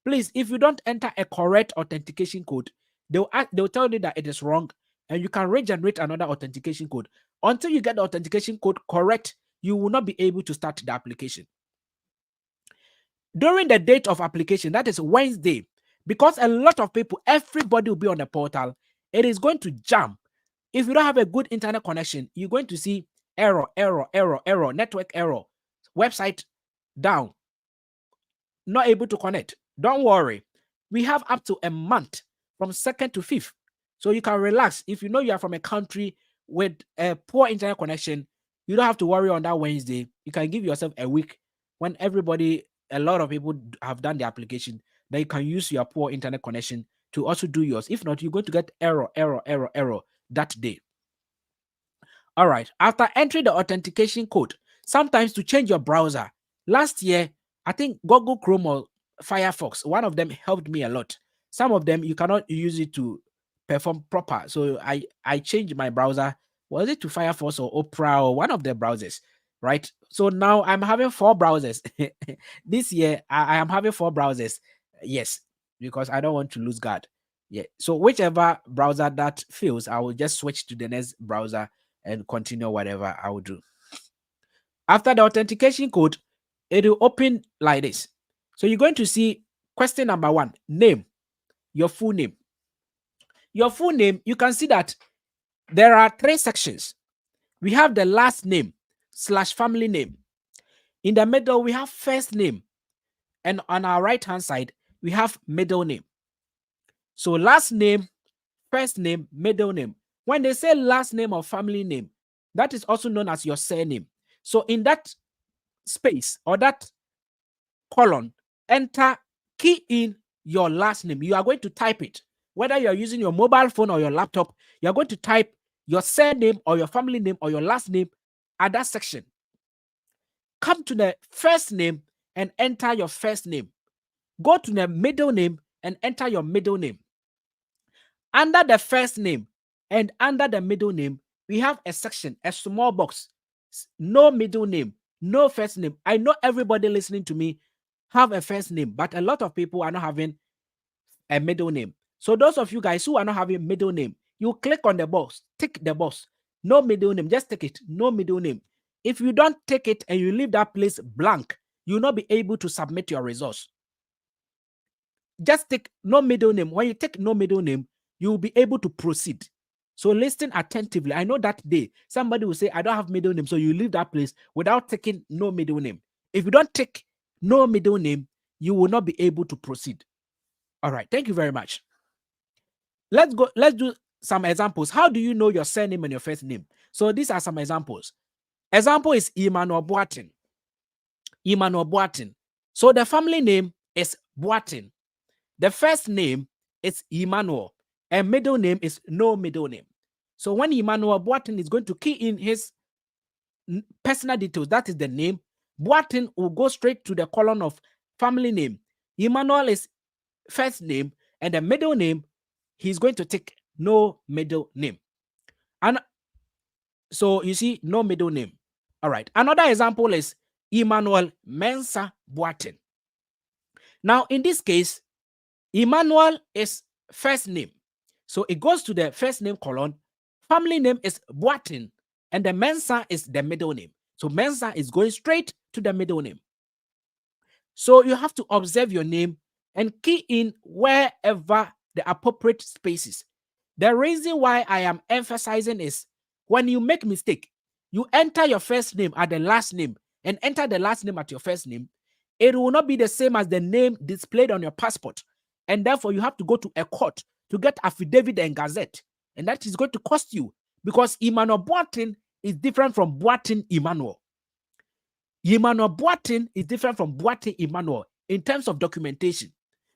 Please, if you don't enter a correct authentication code, they'll tell you that it is wrong, and you can regenerate another authentication code. Until you get the authentication code correct, you will not be able to start the application. During the date of application, that is Wednesday, because a lot of people, everybody will be on the portal, it is going to jam. If you don't have a good internet connection, you're going to see error, network error, website down, not able to connect. Don't worry. We have up to a month from 2nd to 5th. So you can relax. If you know you are from a country with a poor internet connection, you don't have to worry on that Wednesday. You can give yourself a week when a lot of people have done the application, then you can use your poor internet connection to also do yours. If not, you're going to get error that day. All right. After entering the authentication code, sometimes to change your browser. Last year, I think Google Chrome or Firefox, one of them helped me a lot. Some of them, you cannot use it to perform proper. So I changed my browser. Was it to Firefox or Opera or one of the browsers, right? So now I'm having 4 browsers. This year, I am having 4 browsers. Yes, because I don't want to lose guard. Yeah. So whichever browser that fails, I will just switch to the next browser and continue whatever I will do. After the authentication code, it will open like this. So you're going to see question number 1, name, your full name. Your full name, you can see that there are 3 sections. We have the last name / family name. In the middle, we have first name. And on our right-hand side, we have middle name. So last name, first name, middle name. When they say last name or family name, that is also known as your surname. So in that space or that column, key in your last name. You are going to type it. Whether you are using your mobile phone or your laptop, you are going to type your surname or your family name or your last name at that section. Come to the first name and enter your first name. Go to the middle name and enter your middle name. Under the first name and under the middle name, we have a section, a small box. No middle name, no first name. I know everybody listening to me have a first name, but a lot of people are not having a middle name. So those of you guys who are not having middle name, you click on the box, tick the box. No middle name, just take it. No middle name. If you don't take it and you leave that place blank, you will not be able to submit your results. Just take no middle name. When you take no middle name, you will be able to proceed. So listen attentively. I know that day somebody will say, I don't have middle name. So you leave that place without taking no middle name. If you don't take no middle name, you will not be able to proceed. All right. Thank you very much. Let's do some examples. How do you know your surname and your first name? So these are some examples. Example is Emmanuel Boatin. Emmanuel Boatin. So the family name is Boatin. The first name is Emmanuel, and middle name is no middle name. So when Emmanuel Boatin is going to key in his personal details, that is the name, Boatin will go straight to the column of family name. Emmanuel is first name, and the middle name, he's going to take no middle name. And so you see, no middle name. All right. Another example is Emmanuel Mensah Boateng. Now, in this case, Emmanuel is first name. So it goes to the first name column. Family name is Boateng, and the Mensah is the middle name. So Mensah is going straight to the middle name. So you have to observe your name and key in wherever the appropriate spaces. The reason why I am emphasizing is when you make mistake, you enter your first name at the last name and enter the last name at your first name. It will not be the same as the name displayed on your passport. And therefore, you have to go to a court to get affidavit and gazette. And that is going to cost you because Emmanuel Boateng is different from Boateng Emmanuel. Emmanuel Boateng is different from Boateng Emmanuel in terms of documentation.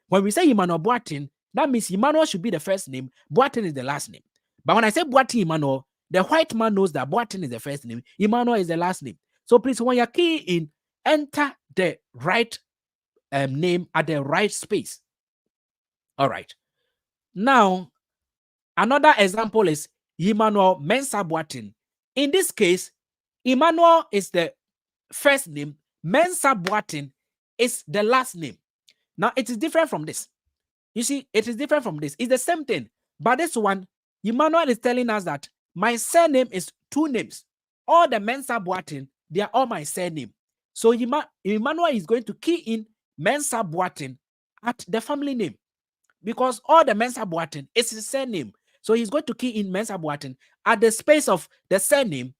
When we say Emmanuel Boateng, that means Emmanuel should be the first name, Boateng is the last name. But when I say Boateng Emmanuel, the white man knows that Boateng is the first name, Emmanuel is the last name. So please, when you're keying in, enter the right name at the right space. All right. Now, another example is Emmanuel Mensah Boateng. In this case, Emmanuel is the first name, Mensah Boateng is the last name. Now, it is different from this. You see, it is different from this. It's the same thing. But this one, Emmanuel is telling us that my surname is two names. All the Mensah Boateng, they are all my surname. So Emmanuel is going to key in Mensah Boateng at the family name because all the Mensah Boateng is his surname. So he's going to key in Mensah Boateng at the space of the surname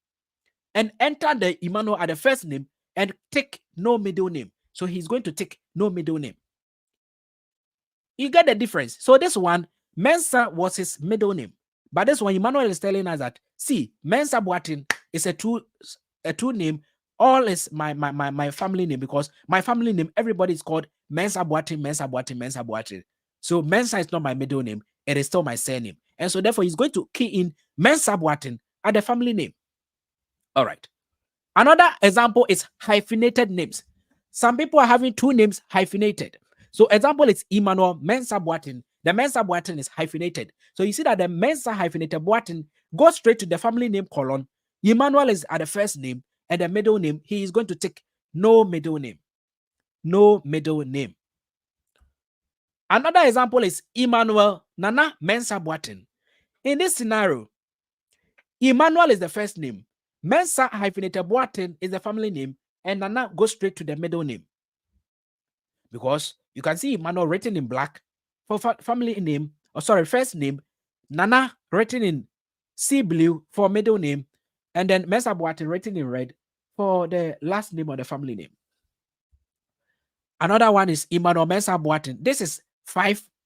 and enter the Emmanuel at the first name and take no middle name. So he's going to take no middle name. You get the difference. So this one, Mensah was his middle name. But this one, Emmanuel is telling us that, see, Mensah Boateng is a two name. All is my family name because my family name, everybody is called Mensah Boateng, Mensah Boateng, Mensah Boateng. So Mensah is not my middle name. It is still my surname. And so therefore, he's going to key in Mensah Boateng at the family name. All right. Another example is hyphenated names. Some people are having two names hyphenated. So example is Emmanuel Mensah Boateng. The Mensah Boateng is hyphenated. So you see that the Mensah hyphenated Boateng goes straight to the family name column. Emmanuel is at the first name and the middle name. He is going to take no middle name. No middle name. Another example is Emmanuel Nana Mensah Boateng. In this scenario, Emmanuel is the first name. Mensah hyphenated Boateng is the family name, and Nana goes straight to the middle name. Because you can see Emmanuel written in black for family name, first name, Nana written in sea blue for middle name, and then Mensah Boateng written in red for the last name of the family name. Another one is Emmanuel Mensah Boateng. This is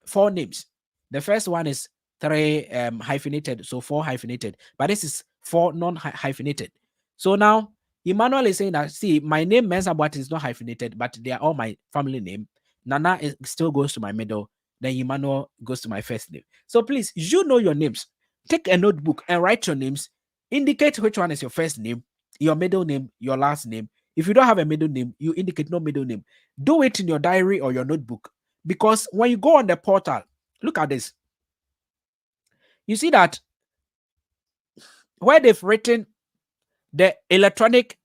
four names. The first one is 3 hyphenated, so 4 hyphenated, but this is 4 non-hyphenated. So now Emmanuel is saying that, see, my name Mensah Boateng is not hyphenated, but they are all my family name. Nana still goes to my middle, then Emmanuel goes to my first name. So please, you know your names. Take a notebook and write your names. Indicate which one is your first name, your middle name, your last name. If you don't have a middle name, you indicate no middle name. Do it in your diary or your notebook. Because when you go on the portal, look at this. You see that where they've written the electronic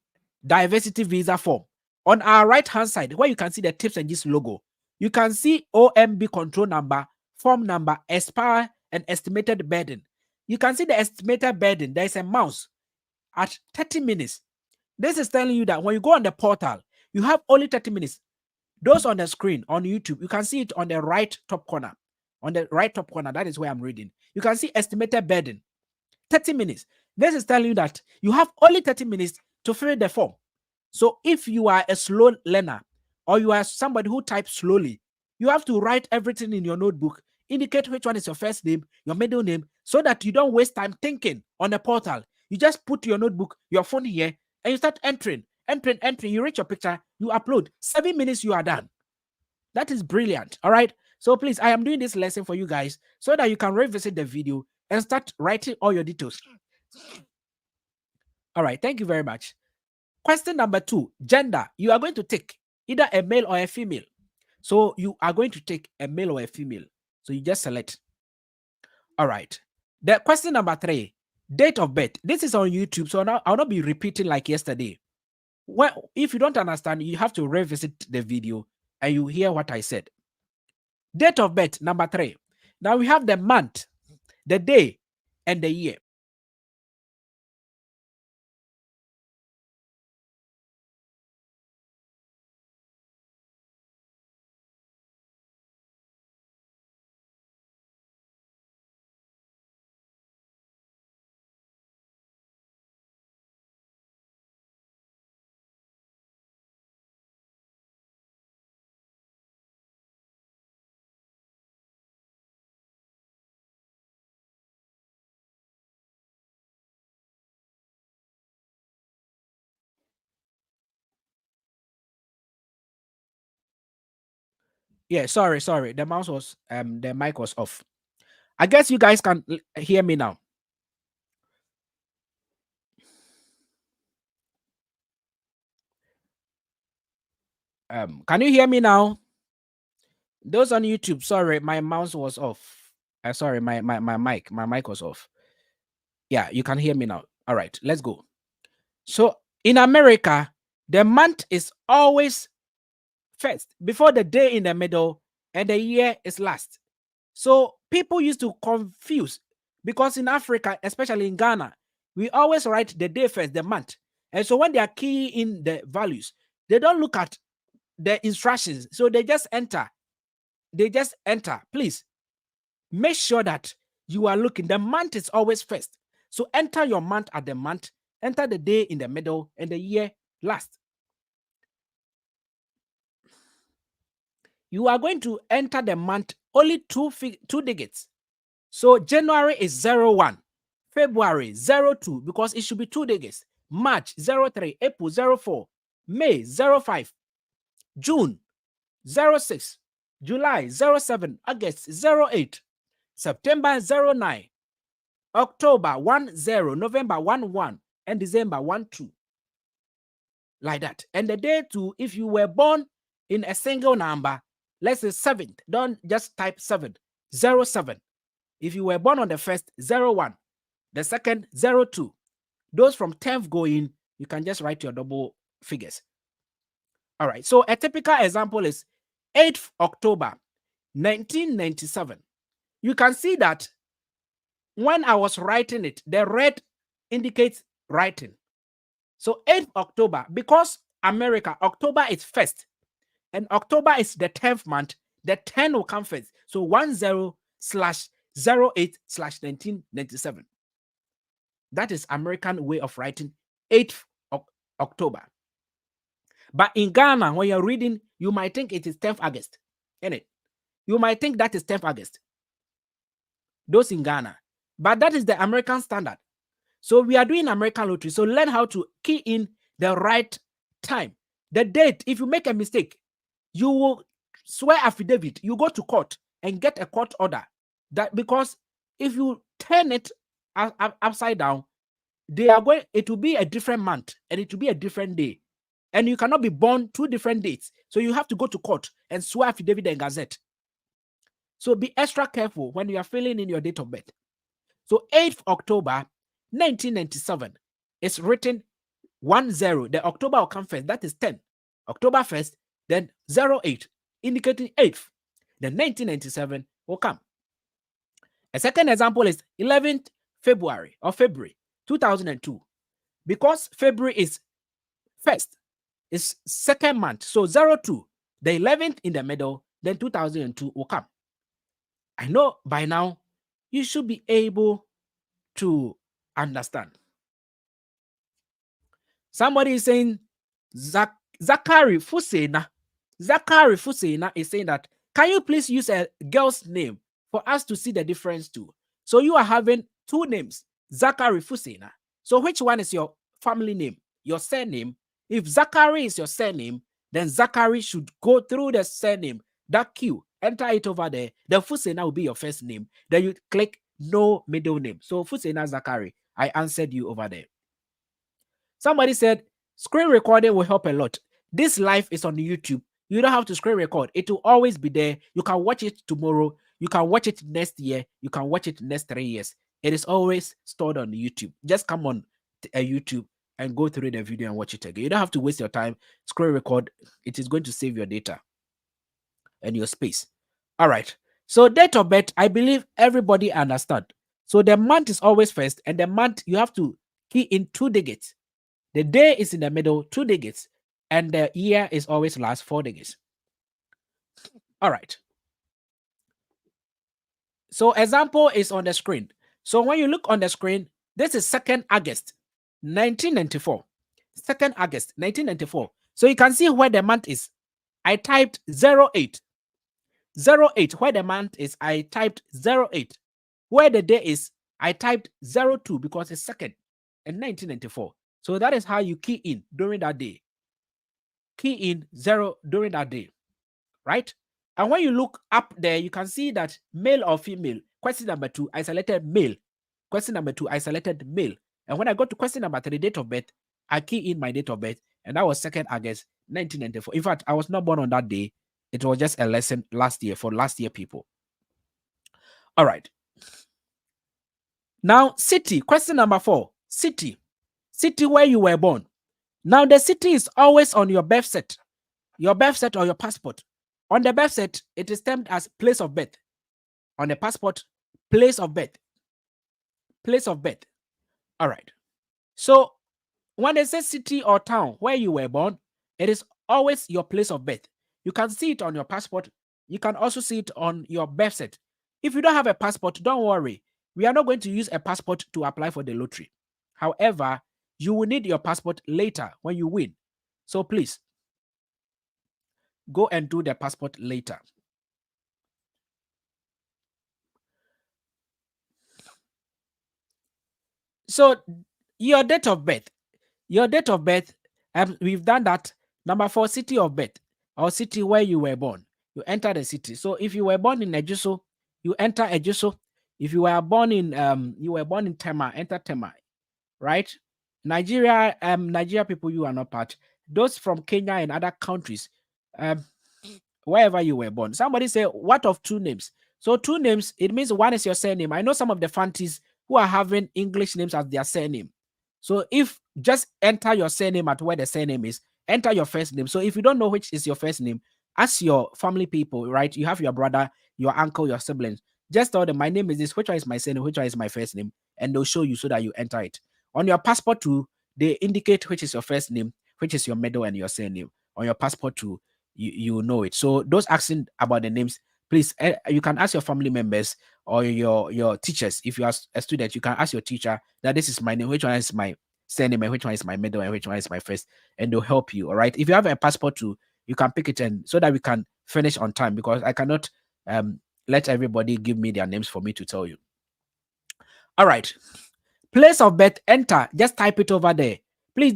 diversity visa form, on our right-hand side, where you can see the tips and gist logo, you can see OMB control number, form number, expire, and estimated burden. You can see the estimated burden. There is a mouse at 30 minutes. This is telling you that when you go on the portal, you have only 30 minutes. Those on the screen on YouTube, you can see it on the right top corner. On the right top corner, that is where I'm reading. You can see estimated burden, 30 minutes. This is telling you that you have only 30 minutes to fill the form. So if you are a slow learner or you are somebody who types slowly, you have to write everything in your notebook, indicate which one is your first name, your middle name, so that you don't waste time thinking on the portal. You just put your notebook, your phone here, and you start entering. You reach your picture, you upload. 7 minutes, you are done. That is brilliant. All right. So please, I am doing this lesson for you guys so that you can revisit the video and start writing all your details. All right. Thank you very much. Question number 2, gender. You are going to take either a male or a female. So you are going to take a male or a female. So you just select. All right. The question number 3, date of birth. This is on YouTube, so now I'll not be repeating like yesterday. Well, if you don't understand, you have to revisit the video and you hear what I said. Date of birth, number 3. Now we have the month, the day, and the year. Yeah, sorry. The mouse was the mic was off. I guess you guys can hear me now. Can you hear me now? Those on YouTube, sorry, my mouse was off. Sorry, my mic was off. Yeah, you can hear me now. All right, let's go. So in America, the month is always first, before the day in the middle, and the year is last. So people used to confuse, because in Africa, especially in Ghana, we always write the day first, the month. And so when they are keying in the values, they don't look at the instructions. So they just enter. Please make sure that you are looking. The month is always first. So enter your month at the month, enter the day in the middle, and the year last. You are going to enter the month only two digits. So January is 01, February 02, because it should be 2 digits. March 03, April 04, May 05, June 06, July 07, August 08, September 09, October 10, November 11, and December 12. Like that. And the day too, if you were born in a single number, let's say 7th, don't just type 7, 07. If you were born on the first, 01, the second, 02. Those from 10th going, you can just write your double figures. All right. So a typical example is 8th October, 1997. You can see that when I was writing it, the red indicates writing. So 8th October, because America, October is first, and October is the 10th month, the 10 will come first. So 10/08/1997. That is American way of writing 8th October. But in Ghana, when you're reading, you might think it is 10th August. Innit? You might think that is 10th August. Those in Ghana. But that is the American standard. So we are doing American lottery. So learn how to key in the right time. The date, if you make a mistake, you will swear affidavit. You go to court and get a court order. That because if you turn it upside down, it will be a different month and it will be a different day. And you cannot be born 2 different dates. So you have to go to court and swear affidavit and gazette. So be extra careful when you are filling in your date of birth. So 8th October, 1997 is written 10. The October will come first. That is 10. October 1st, then 08, indicating 8th. Then 1997 will come. A second example is 11th February 2002. Because February is first, it's second month. So 02, the 11th in the middle, then 2002 will come. I know by now you should be able to understand. Somebody is saying Zachary Fusena. Zachary Fusena is saying that, can you please use a girl's name for us to see the difference too? So you are having 2 names, Zachary Fusena. So which one is your family name, your surname? If Zachary is your surname, then Zachary should go through the surname, that Q, enter it over there. The Fusena will be your first name. Then you click no middle name. So Fusena Zachary, I answered you over there. Somebody said screen recording will help a lot. This live is on YouTube. You don't have to screen record. It will always be there. You can watch it tomorrow. You can watch it next year. You can watch it next 3 years. It is always stored on YouTube. Just come on YouTube, and go through the video and watch it again. You don't have to waste your time. Screen record. It is going to save your data and your space. All right. So date of birth, I believe everybody understand. So the month is always first, and the month you have to key in 2 digits. The day is in the middle, 2 digits, and the year is always last, 4 digits. All right. So example is on the screen. So when you look on the screen, this is 2nd August 1994. 2nd August 1994. So you can see where the month is. I typed 08. 08. Where the month is, I typed 08. Where the day is, I typed 02 because it's 2nd in 1994. So that is how you key in during that day. Key in 0 during that day, right? And when you look up there, you can see that male or female. Question number 2, I selected male. Question number 2, I selected male. And when I go to question number 3, date of birth, I key in my date of birth, and that was 2nd August 1994. In fact, I was not born on that day. It was just a lesson last year for last year people. All right. Now, city. Question number 4, city. City where you were born. Now, the city is always on your birth cert or your passport. On the birth cert, it is termed as place of birth. On the passport, place of birth. Place of birth. All right. So when they say city or town where you were born, it is always your place of birth. You can see it on your passport. You can also see it on your birth cert. If you don't have a passport, don't worry. We are not going to use a passport to apply for the lottery. However, you will need your passport later when you win. So please go and do the passport later. So your date of birth, we've done that. Number 4, city of birth or city where you were born. You enter the city. So if you were born in Ejuso, you enter Ejuso. If you were born in Tema, enter Tema, right? Nigeria people, you are not part. Those from Kenya and other countries, wherever you were born. Somebody say, what of 2 names? So 2 names, it means one is your surname. I know some of the fancies who are having English names as their surname. So if just enter your surname at where the surname is, enter your first name. So if you don't know which is your first name, ask your family people, right? You have your brother, your uncle, your siblings. Just tell them, my name is this, which one is my surname, which one is my first name, and they'll show you so that you enter it. On your passport too, they indicate which is your first name, which is your middle, and your surname. On your passport too, you know it. So those asking about the names, please, you can ask your family members or your teachers. If you are a student, you can ask your teacher that this is my name, which one is my surname, and which one is my middle, and which one is my first, and they'll help you. All right. If you have a passport too, you can pick it and so that we can finish on time, because I cannot let everybody give me their names for me to tell you. All right. Place of birth, enter. Just type it over there. Please,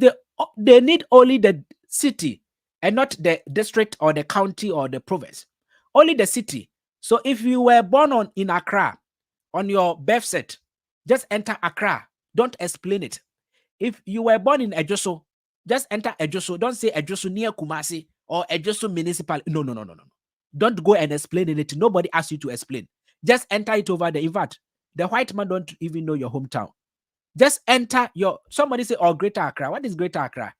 they need only the city and not the district or the county or the province. Only the city. So if you were born in Accra, on your birth cert, just enter Accra. Don't explain it. If you were born in Ejoso, just enter Ejoso. Don't say Ejoso near Kumasi or Ejoso municipal. No. Don't go and explain it. Nobody asks you to explain. Just enter it over there. In fact, the white man don't even know your hometown. Just enter somebody say, oh, Greater Accra. What is Greater Accra?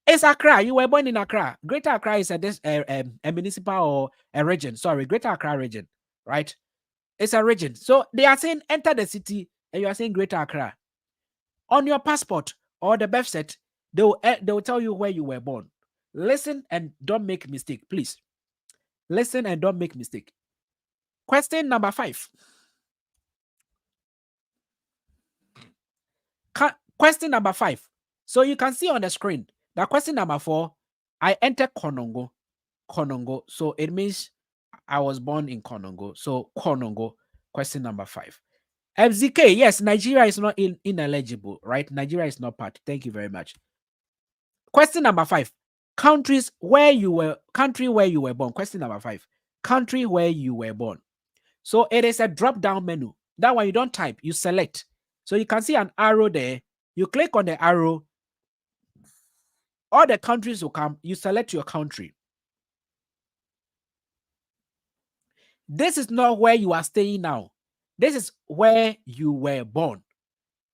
It's Accra. You were born in Accra. Greater Accra is a municipal or a region. Sorry, Greater Accra region, right? It's a region. So they are saying enter the city, and you are saying Greater Accra. On your passport or the birth cert, they will tell you where you were born. Listen and don't make mistake, please. Listen and don't make mistake. Question number 5. Question number 5. So you can see on the screen that question number 4, I entered Konongo. So it means I was born in Konongo. So Konongo, question number 5. FZK, yes, Nigeria is not ineligible, right? Nigeria is not part. Thank you very much. Question number 5. Country where you were born. Question number 5. Country where you were born. So it is a drop-down menu. That one you don't type, you select. So you can see an arrow there. You click on the arrow. All the countries will come. You select your country. This is not where you are staying now. This is where you were born.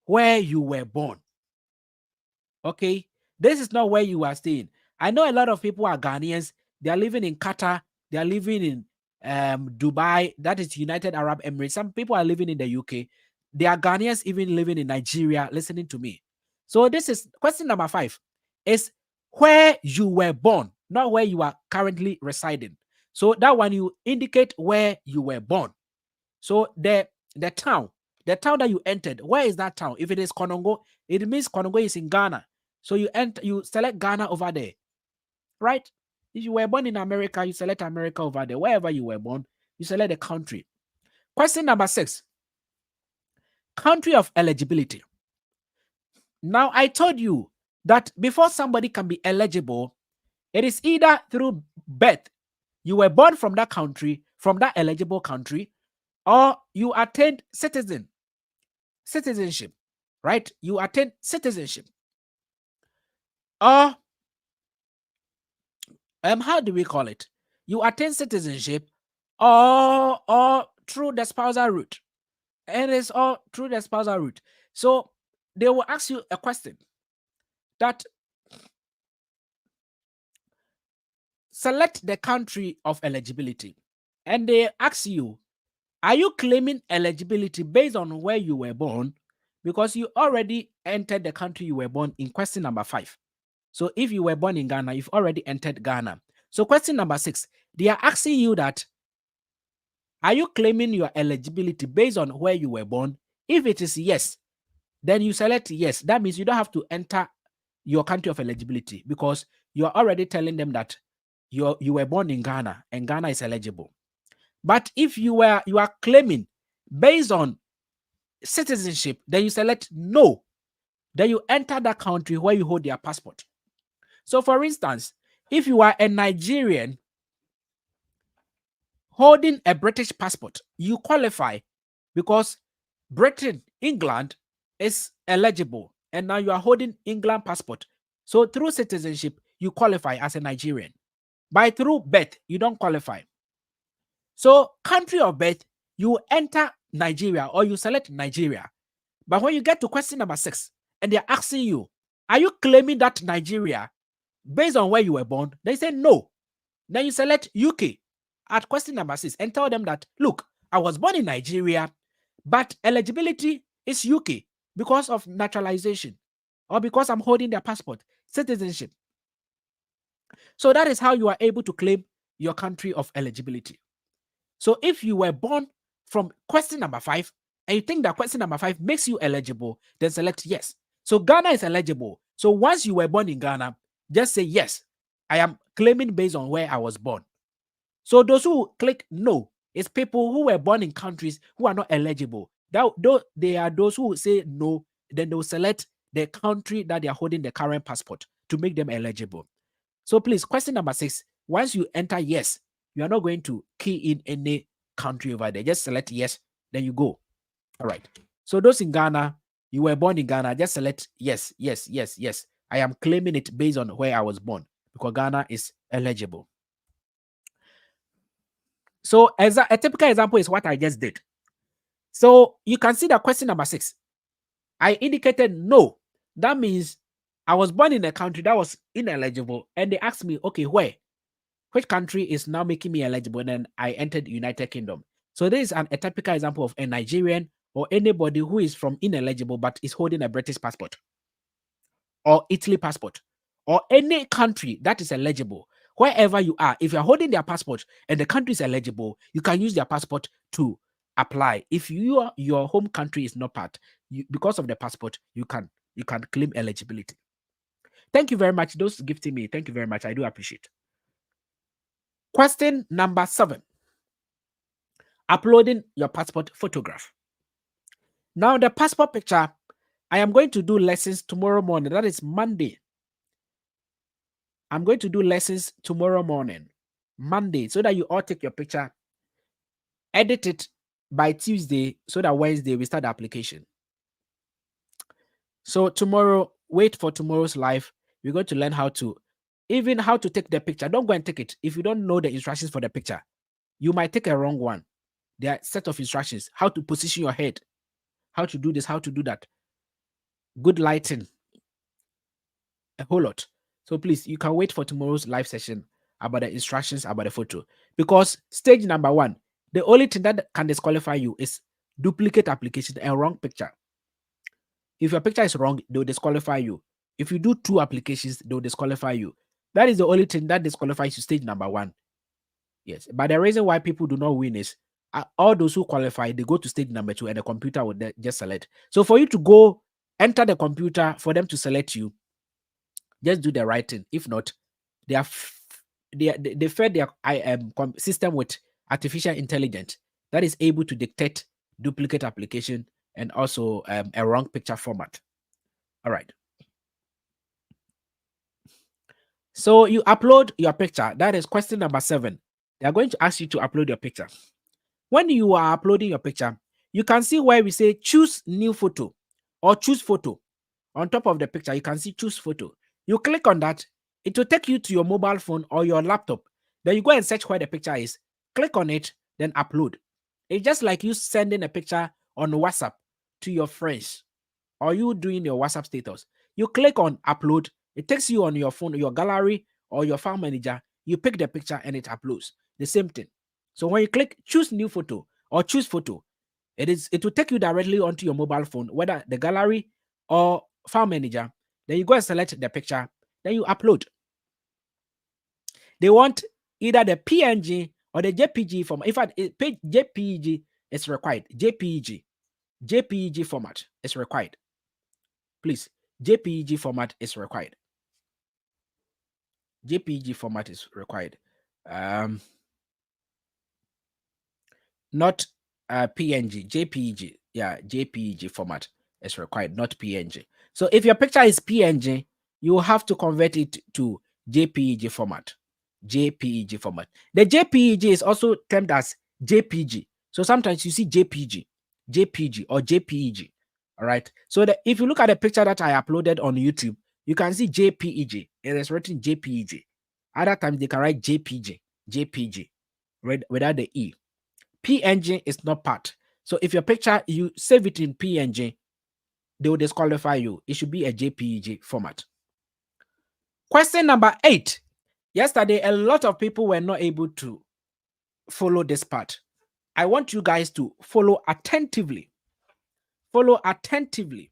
Where you were born. Okay, this is not where you are staying. I know a lot of people are Ghanaians. They are living in Qatar. They are living in Dubai. That is United Arab Emirates. Some people are living in the UK. There are Ghanaians even living in Nigeria listening to me. So this is question number 5. Is where you were born, not where you are currently residing. So that one you indicate where you were born. So the town that you entered, where is that town? If it is Konongo, it means Konongo is in Ghana. So you select Ghana over there, right? If you were born in America, you select America over there. Wherever you were born, you select the country. Question number 6. Country of eligibility. Now, I told you that before somebody can be eligible, it is either through birth, you were born from that country, from that eligible country, or you attained citizenship, right? You attain citizenship. Or how do we call it? You attain citizenship or through the spousal route. It is all through the spousal route. So they will ask you a question that select the country of eligibility. And they ask you, are you claiming eligibility based on where you were born? Because you already entered the country you were born in question number 5. So if you were born in Ghana, you've already entered Ghana. So question number 6, they are asking you that, are you claiming your eligibility based on where you were born? If it is yes, then you select yes. That means you don't have to enter your country of eligibility because you're already telling them that you were born in Ghana and Ghana is eligible. But if you are claiming based on citizenship, then you select no. Then you enter that country where you hold their passport. So for instance, if you are a Nigerian holding a British passport, you qualify because Britain, England is eligible, and now you are holding England passport. So through citizenship, you qualify as a Nigerian. By through birth, you don't qualify. So country of birth, you enter Nigeria or you select Nigeria. But when you get to question number 6, and they're asking you, are you claiming that Nigeria based on where you were born? They say no. Then you select UK at question number 6 and tell them that, look, I was born in Nigeria, but eligibility is UK because of naturalization or because I'm holding their passport, citizenship. So that is how you are able to claim your country of eligibility. So if you were born from question number 5 and you think that question number 5 makes you eligible, then select yes. So Ghana is eligible. So once you were born in Ghana, just say yes, I am claiming based on where I was born. So those who click no is people who were born in countries who are not eligible. They are those who say no, then they'll select the country that they are holding the current passport to make them eligible. So please, question number 6, once you enter yes, you are not going to key in any country over there. Just select yes, then you go. All right. So those in Ghana, you were born in Ghana, just select yes, yes, yes, yes. I am claiming it based on where I was born because Ghana is eligible. So as a typical example is what I just did. So you can see that question number 6, I indicated no. That means I was born in a country that was ineligible, and they asked me, okay, where? Which country is now making me eligible? And then I entered the United Kingdom. So this is a typical example of a Nigerian or anybody who is from ineligible but is holding a British passport or Italy passport or any country that is eligible. Wherever you are, if you're holding their passport and the country is eligible, you can use their passport to apply. If your home country is not part, because of the passport, you can claim eligibility. Thank you very much. Those gifting me, thank you very much. I do appreciate. Question number 7. Uploading your passport photograph. Now, the passport picture, I am going to do lessons tomorrow morning. That is Monday. I'm going to do lessons tomorrow morning, Monday, so that you all take your picture, edit it by Tuesday, so that Wednesday we start the application. So tomorrow, wait for tomorrow's live. We're going to learn how to take the picture. Don't go and take it. If you don't know the instructions for the picture, you might take a wrong one. There are a set of instructions, how to position your head, how to do this, how to do that. Good lighting. a whole lot. So please, you can wait for tomorrow's live session about the instructions about the photo. Because stage number 1, the only thing that can disqualify you is duplicate application and wrong picture. If your picture is wrong, they'll disqualify you. If you do 2 applications, they'll disqualify you. That is the only thing that disqualifies you, stage number 1. Yes. But the reason why people do not win is all those who qualify, they go to stage number 2 and the computer will just select. So for you to go enter the computer for them to select you, just do the right thing. If not, they fed their system with artificial intelligence that is able to detect duplicate application and also a wrong picture format. All right. So you upload your picture. That is question number 7. They are going to ask you to upload your picture. When you are uploading your picture, you can see where we say choose new photo or choose photo. On top of the picture, you can see choose photo. You click on that. It will take you to your mobile phone or your laptop. Then you go and search where the picture is. Click on it, then upload. It's just like you sending a picture on WhatsApp to your friends or you doing your WhatsApp status. You click on upload. It takes you on your phone, your gallery or your file manager. You pick the picture and it uploads. The same thing. So when you click choose new photo or choose photo, it will take you directly onto your mobile phone, whether the gallery or file manager. Then you go and select the picture. Then you upload. They want either the PNG or the JPG format. In fact, JPG is required. JPG format is required. Please, JPG format is required. JPG format is required. Not PNG, JPG. Yeah, JPG format is required, not PNG. So if your picture is PNG, you will have to convert it to JPG format. JPG format. The JPG is also termed as JPG. So sometimes you see JPG or JPG. All right. So if you look at the picture that I uploaded on YouTube, you can see JPG. It is written JPG. Other times they can write JPG, without the E. PNG is not part. So if your picture, you save it in PNG, they will disqualify you. It should be a JPG format. Question number 8. Yesterday, a lot of people were not able to follow this part. I want you guys to follow attentively. Follow attentively.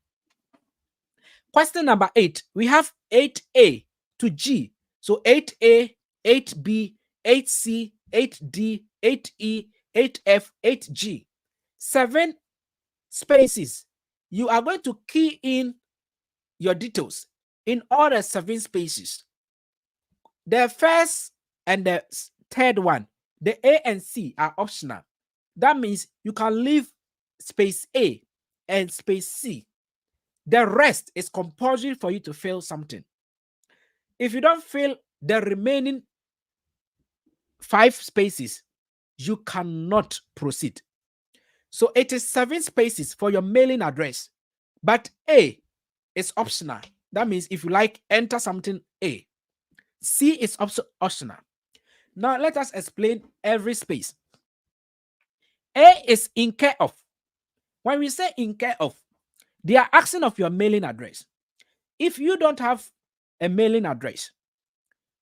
Question number 8. We have 8A to G. So 8A, 8B, 8C, 8D, 8E, 8F, 8G. 7 spaces. You are going to key in your details in all the 7 spaces. The first and the third one, the A and C are optional. That means you can leave space A and space C. The rest is compulsory for you to fill something. If you don't fill the remaining 5 spaces, you cannot proceed. So it is 7 spaces for your mailing address, but A is optional. That means if you like, enter something A. C is also optional. Now let us explain every space. A is in care of. When we say in care of, they are asking of your mailing address. If you don't have a mailing address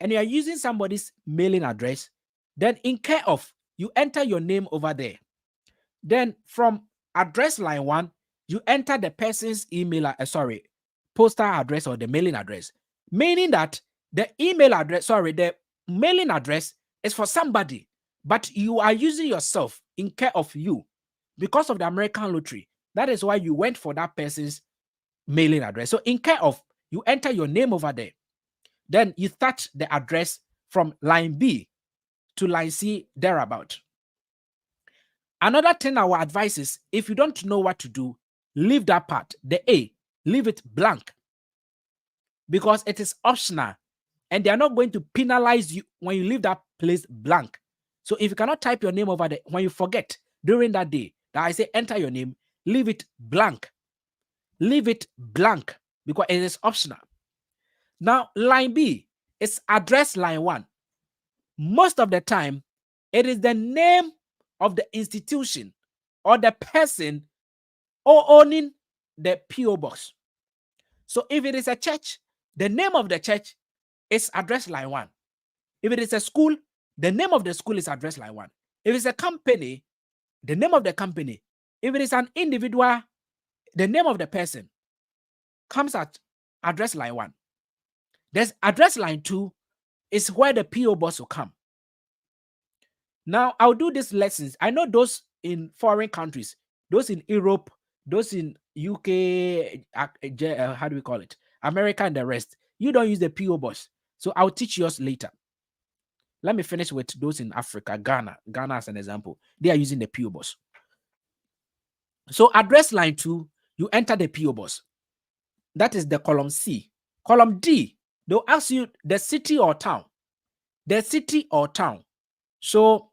and you are using somebody's mailing address, then in care of, you enter your name over there. Then from address line 1, you enter the person's postal address or the mailing address, meaning that the mailing address is for somebody, but you are using yourself in care of you because of the American lottery. That is why you went for that person's mailing address. So in care of, you enter your name over there. Then you start the address from line B to line C thereabout. Another thing I will advise is, if you don't know what to do, leave that part, the A, leave it blank, because it is optional and they are not going to penalize you when you leave that place blank. So if you cannot type your name over there, when you forget during that day that I say enter your name, leave it blank. Leave it blank because it is optional. Now, line B is address line 1. Most of the time, it is the name of the institution or the person owning the PO box. So if it is a church, The name of the church is address line 1. If it is a school, the name of the school is address line 1. If it's a company, the name of the company. If it is an individual, the name of the person comes at address line 1. There's address line 2 is where the PO box will come. Now, I'll do these lessons. I know those in foreign countries, those in Europe, those in UK, how do we call it? America and the rest. You don't use the PO box. So I'll teach yours later. Let me finish with those in Africa, Ghana. Ghana as an example. They are using the PO box. So address line 2, you enter the PO box. That is the column C. Column D, they'll ask you the city or town. The city or town. So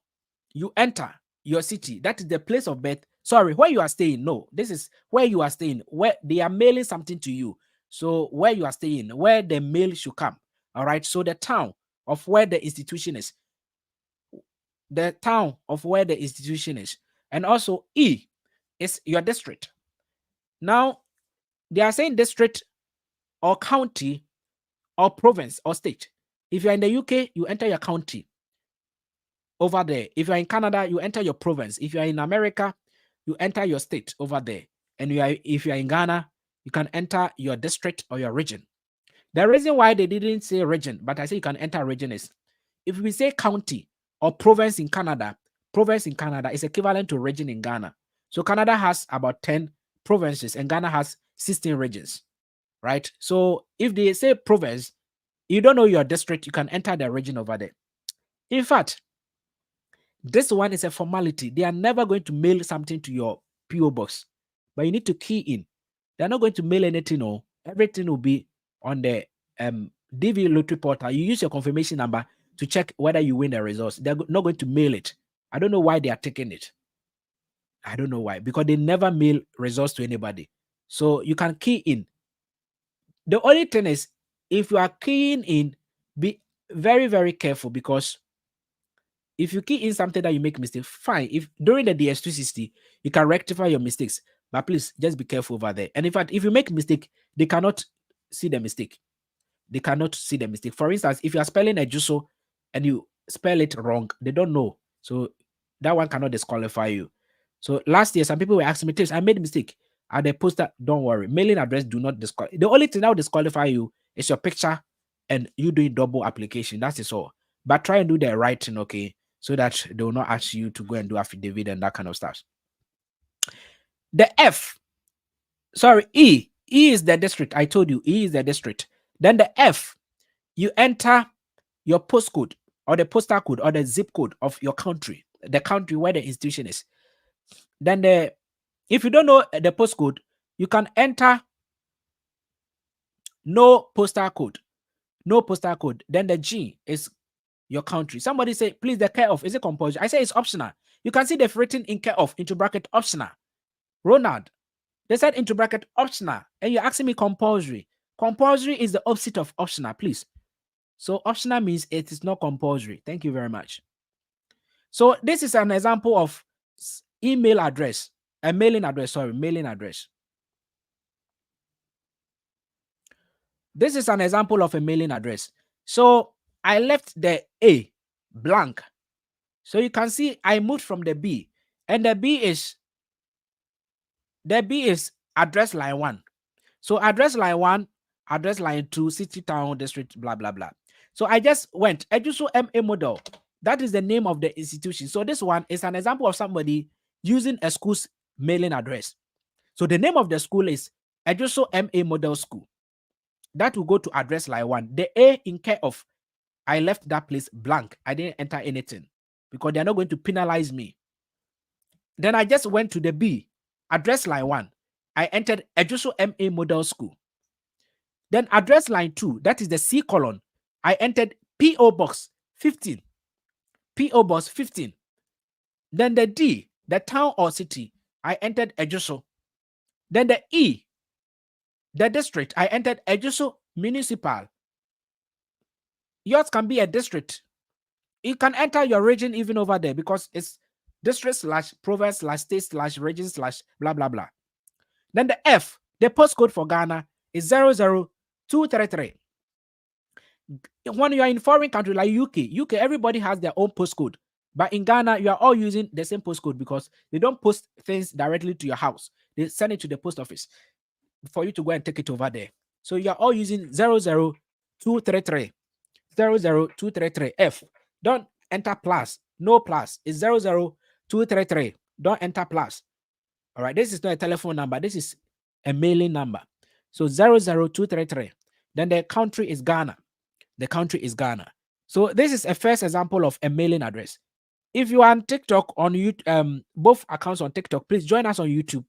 you enter your city. That is the place of birth. Sorry, where you are staying. No, this is where you are staying, where they are mailing something to you. So where you are staying, where the mail should come. All right. So the town of where the institution is. The town of where the institution is. And also E is your district. Now, they are saying district or county or province or state. If you're in the UK, you enter your county over there. If you're in Canada, you enter your province. If you're in America, you enter your state over there. And if you're in Ghana, you can enter your district or your region. The reason why they didn't say region, but I say you can enter region is, if we say county or province in Canada is equivalent to region in Ghana. So Canada has about 10 provinces and Ghana has 16 regions, right? So if they say province, you don't know your district, you can enter the region over there. In fact, this one is a formality. They are never going to mail something to your PO box, but you need to key in. They're not going to mail anything. No, everything will be on the DV lottery portal. You use your confirmation number to check whether you win the results. They're not going to mail it. I don't know why they are taking it. I don't know why, because they never mail results to anybody. So you can key in. The only thing is, if you are keying in, be very, very careful, because if you key in something that you make mistake, fine. If during the DS260, you can rectify your mistakes, but please just be careful over there. And in fact, if you make mistake, they cannot see the mistake. They cannot see the mistake. For instance, if you are spelling a juso and you spell it wrong, they don't know. So that one cannot disqualify you. So last year, some people were asking me, "Tips, I made a mistake at the poster." Don't worry. Mailing address do not disqualify. The only thing that will disqualify you is your picture and you doing double application. That is all. But try and do the right thing, okay? So that they will not ask you to go and do affidavit and that kind of stuff. The F, sorry, E is the district. I told you, E is the district. Then the F, you enter your postcode or the postal code or the zip code of your country, the country where the institution is. Then if you don't know the postcode, you can enter no postal code. No postal code. Then the G is your country. Somebody say, please, the care of, is it compulsory? I say it's optional. You can see they've written in care of into bracket optional. Ronald, they said into bracket optional, and you're asking me compulsory. Compulsory is the opposite of optional, please. So optional means it is not compulsory. Thank you very much. So this is an example of email address, a mailing address, sorry, mailing address. This is an example of a mailing address. So I left the A blank. So you can see I moved from the B, and the B is address line 1. So address line 1, address line 2, city, town, district, blah, blah, blah. So I just went, Ejuso MA model. That is the name of the institution. So this one is an example of somebody using a school's mailing address. So the name of the school is Ejuso MA Model School. That will go to address line 1. The A in care of, I left that place blank. I didn't enter anything because they're not going to penalize me. Then I just went to the B, address line 1. I entered Ejuso MA Model School. Then address line 2, that is the C column. I entered PO Box 15. PO Box 15. Then the D, the town or city, I entered Ejuso. Then the E, the district, I entered Ejuso Municipal. Yours can be a district. You can enter your region even over there because it's district / province / state / region / blah, blah, blah. Then the F, the postcode for Ghana is 00233. When you are in foreign country like UK, everybody has their own postcode. But in Ghana, you are all using the same postcode because they don't post things directly to your house. They send it to the post office for you to go and take it over there. So you are all using 00233. 00233 F. Don't enter plus. No plus. It's 00233. Don't enter plus. All right. This is not a telephone number. This is a mailing number. So 00233. Then the country is Ghana. The country is Ghana. So this is a first example of a mailing address. If you are on TikTok, on YouTube, both accounts on TikTok, please join us on YouTube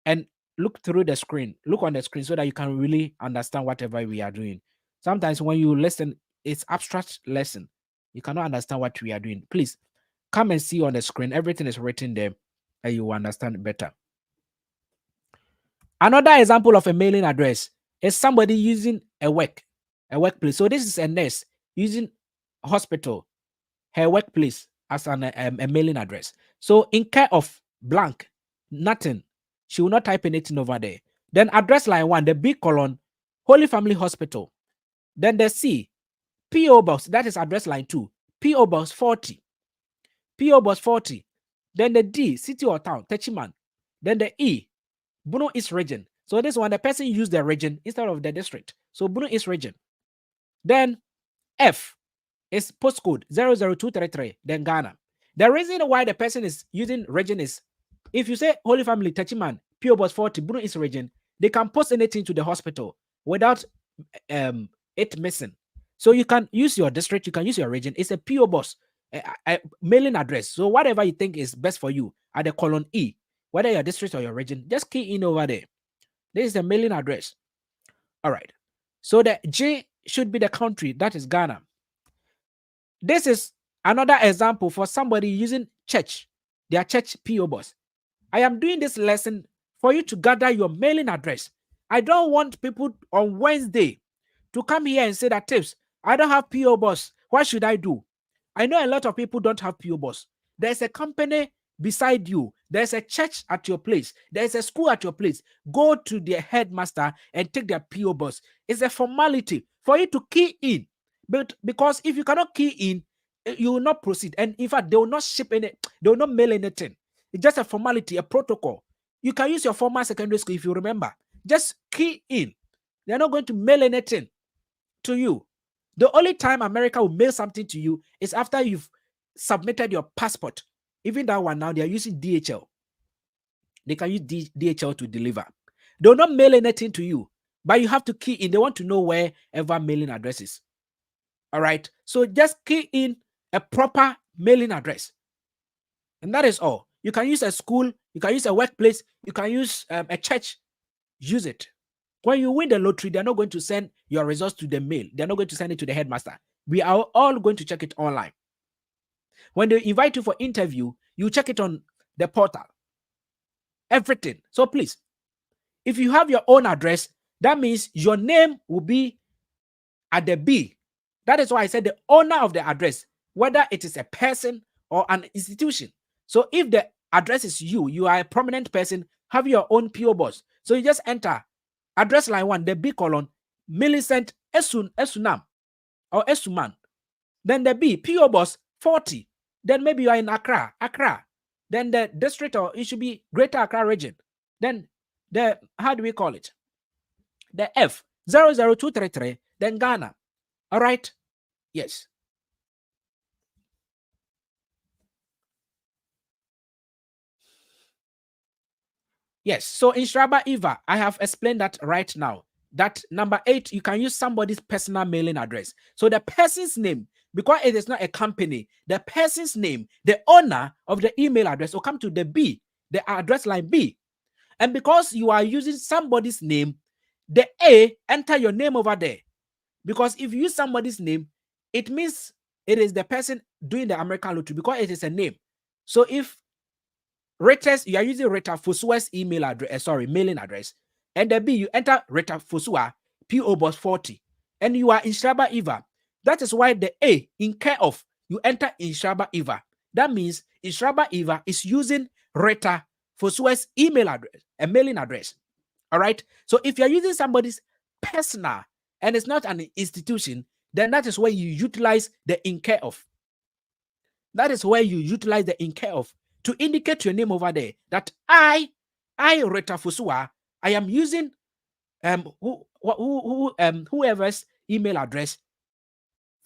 and look through the screen. Look on the screen so that you can really understand whatever we are doing. Sometimes when you listen, it's abstract lesson. You cannot understand what we are doing. Please come and see on the screen. Everything is written there and you will understand better. Another example of a mailing address is somebody using a workplace. So this is a nurse using hospital, her workplace as a mailing address. So in care of blank, nothing. She will not type anything over there. Then address line 1, the B colon, Holy Family Hospital. Then the C, PO Box, that is address line 2, PO Box 40. PO Box 40. Then the D, city or town, Techiman. Then the E, Bruno East region. So this one, the person used the region instead of the district. So Bruno East region. Then F is postcode 00233, then Ghana. The reason why the person is using region is, if you say Holy Family, Techiman, PO Box 40, Bruno East region, they can post anything to the hospital without it missing. So you can use your district, you can use your region. It's a PO Box, a mailing address. So whatever you think is best for you at the colon E, whether your district or your region, just key in over there. This is the mailing address. All right. So the J should be the country, that is Ghana. This is another example for somebody using church, their church PO Box. I am doing this lesson for you to gather your mailing address. I don't want people on Wednesday to come here and say that, Tips, I don't have PO Box. What should I do? I know a lot of people don't have PO Box. There's a company beside you. There's a church at your place. There's a school at your place. Go to their headmaster and take their PO Box. It's a formality for you to key in. But because if you cannot key in, you will not proceed. And in fact, they will not ship any, they will not mail anything. It's just a formality, a protocol. You can use your former secondary school if you remember. Just key in. They're not going to mail anything to you. The only time America will mail something to you is after you've submitted your passport. Even that one now, they are using DHL. They can use DHL to deliver. They will not mail anything to you, but you have to key in. They want to know wherever mailing address is. All right. So just key in a proper mailing address. And that is all. You can use a school, you can use a workplace, you can use a church. Use it. When you win the lottery, they're not going to send your results to the mail. They're not going to send it to the headmaster. We are all going to check it online. When they invite you for interview, you check it on the portal. Everything. So please, if you have your own address, that means your name will be at the B. That is why I said the owner of the address, whether it is a person or an institution. So if the address is you are a prominent person, have your own PO Box. So you just enter address line 1, the B colon, Millicent Esunam or Esuman. Then the B, PO Box 40. Then maybe you are in Accra. Then the district, or it should be Greater Accra region. Then the, how do we call it? The F, 00233, then Ghana. All right? Yes. Yes. So in Shraba Eva, I have explained that right now. That number 8, you can use somebody's personal mailing address. So the person's name, because it is not a company, the person's name, the owner of the email address will come to the B, the address line B. And because you are using somebody's name, the A, enter your name over there. Because if you use somebody's name, it means it is the person doing the American lottery because it is a name. So if Reuters, you are using Rita Fosua's email address, mailing address, and the B, you enter Rita Fosua, PO Box 40, and you are in Shraba Eva. That is why the A, in care of, you enter in Shraba Eva. That means in Shraba Eva is using Rita Fosua's email address, a mailing address. All right. So if you're using somebody's personal and it's not an institution, then that is where you utilize the in care of. That is where you utilize the in care of to indicate your name over there that I, Rita Fusua, I am using whoever's email address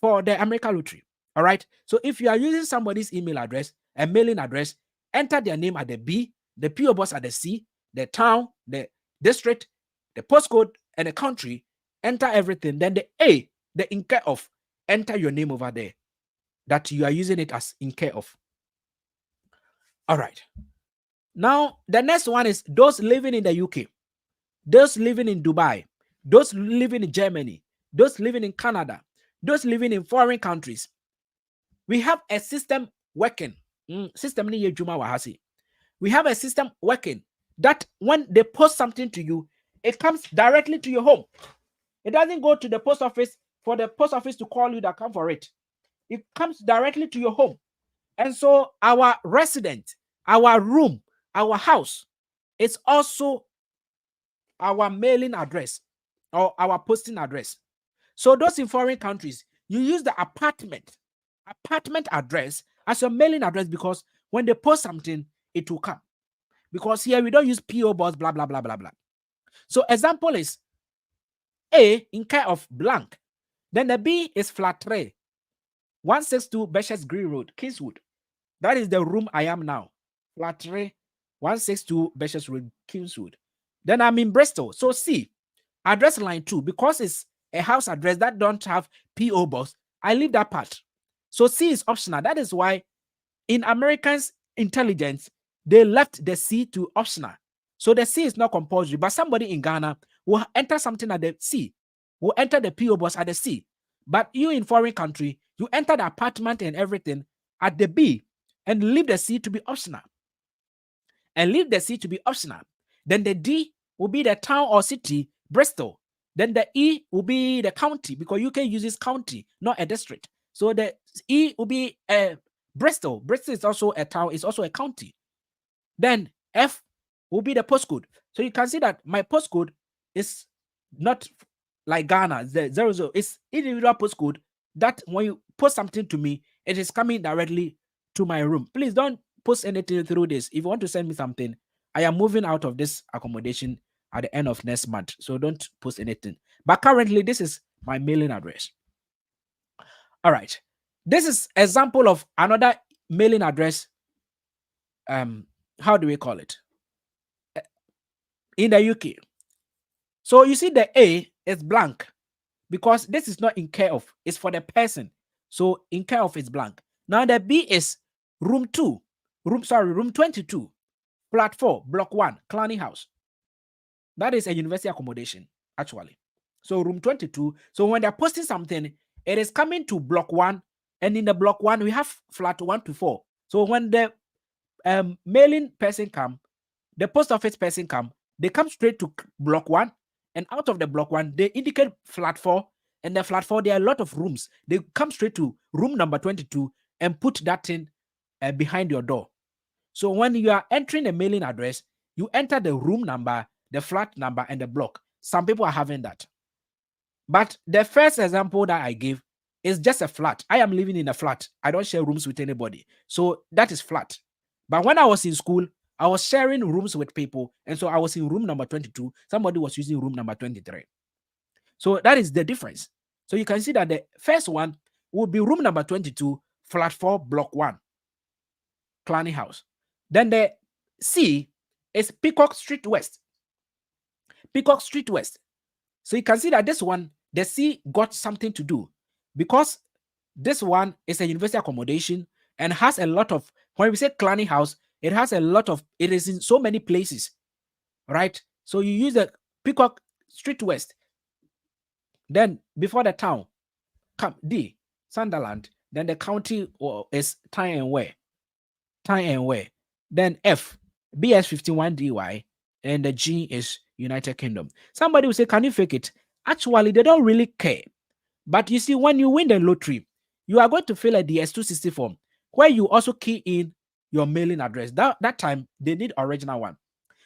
for the American lottery. All right. So if you are using somebody's email address, a mailing address, enter their name at the B, the PO box at the C, the town, the district, the postcode, and the country. Enter everything. Then the A, the in care of, enter your name over there that you are using it as in care of. All right. Now, the next one is those living in the UK, those living in Dubai, those living in Germany, those living in Canada, those living in foreign countries. We have a system working. We have a system working that when they post something to you, it comes directly to your home. It doesn't go to the post office for the post office to call you that come for it. It comes directly to your home. And so our resident, our room, our house, it's also our mailing address or our posting address. So those in foreign countries, you use the apartment address as your mailing address because when they post something, it will come. Because here we don't use PO box, blah, blah, blah, blah, blah. So example is A, in care of blank. Then the B is flat tray, 162 Bishop's Green Road, Kingswood. That is the room I am now. Flat tray, 162 Bishop's Road, Kingswood. Then I'm in Bristol. So C, address line 2, because it's a house address that don't have PO box, I leave that part. So C is optional. That is why in Americans' intelligence, they left the C to optional. So the C is not compulsory, but somebody in Ghana will enter something at the C, will enter the PO box at the C. But you in foreign country, you enter the apartment and everything at the B and leave the C to be optional. And leave the C to be optional. Then the D will be the town or city, Bristol. Then the E will be the county because UK uses county, not a district. So the E will be Bristol. Bristol is also a town, it's also a county. Then F will be the postcode. So you can see that my postcode is not like Ghana, the 00. It's individual postcode that when you post something to me, it is coming directly to my room. Please don't post anything through this. If you want to send me something, I am moving out of this accommodation at the end of next month. So don't post anything. But currently, this is my mailing address. All right. This is example of another mailing address. How do we call it? In the UK. So you see the A is blank because this is not in care of. It's for the person. So in care of is blank. Now the B is room 22, flat 4, block 1, Clanny House. That is a university accommodation, actually. So room 22. So when they're posting something, it is coming to block 1. And in the block 1, we have flat 1 to 4. So when the mailing person come, the post office person come, they come straight to block 1. And out of the block 1, they indicate flat 4. And the flat 4, there are a lot of rooms. They come straight to room number 22 and put that thing behind your door. So when you are entering a mailing address, you enter the room number, the flat number, and the block. Some people are having that. But the first example that I gave is just a flat. I am living in a flat. I don't share rooms with anybody. So that is flat. But when I was in school, I was sharing rooms with people. And so I was in room number 22. Somebody was using room number 23. So that is the difference. So you can see that the first one will be room number 22, flat 4, block 1, Clanny House. Then the C is Peacock Street West. Peacock Street West. So you can see that this one, the C got something to do because this one is a university accommodation and has a lot of, when we say Clanny House, it has a lot of, it is in so many places, right? So you use the Peacock Street West. Then before the town, come D, Sunderland. Then the county is Tyne and Wear. Then F, BS51DY. And the G is United Kingdom. Somebody will say, can you fake it? Actually, they don't really care. But you see, when you win the lottery, you are going to fill a DS260 form where you also key in your mailing address. That time, they need original one.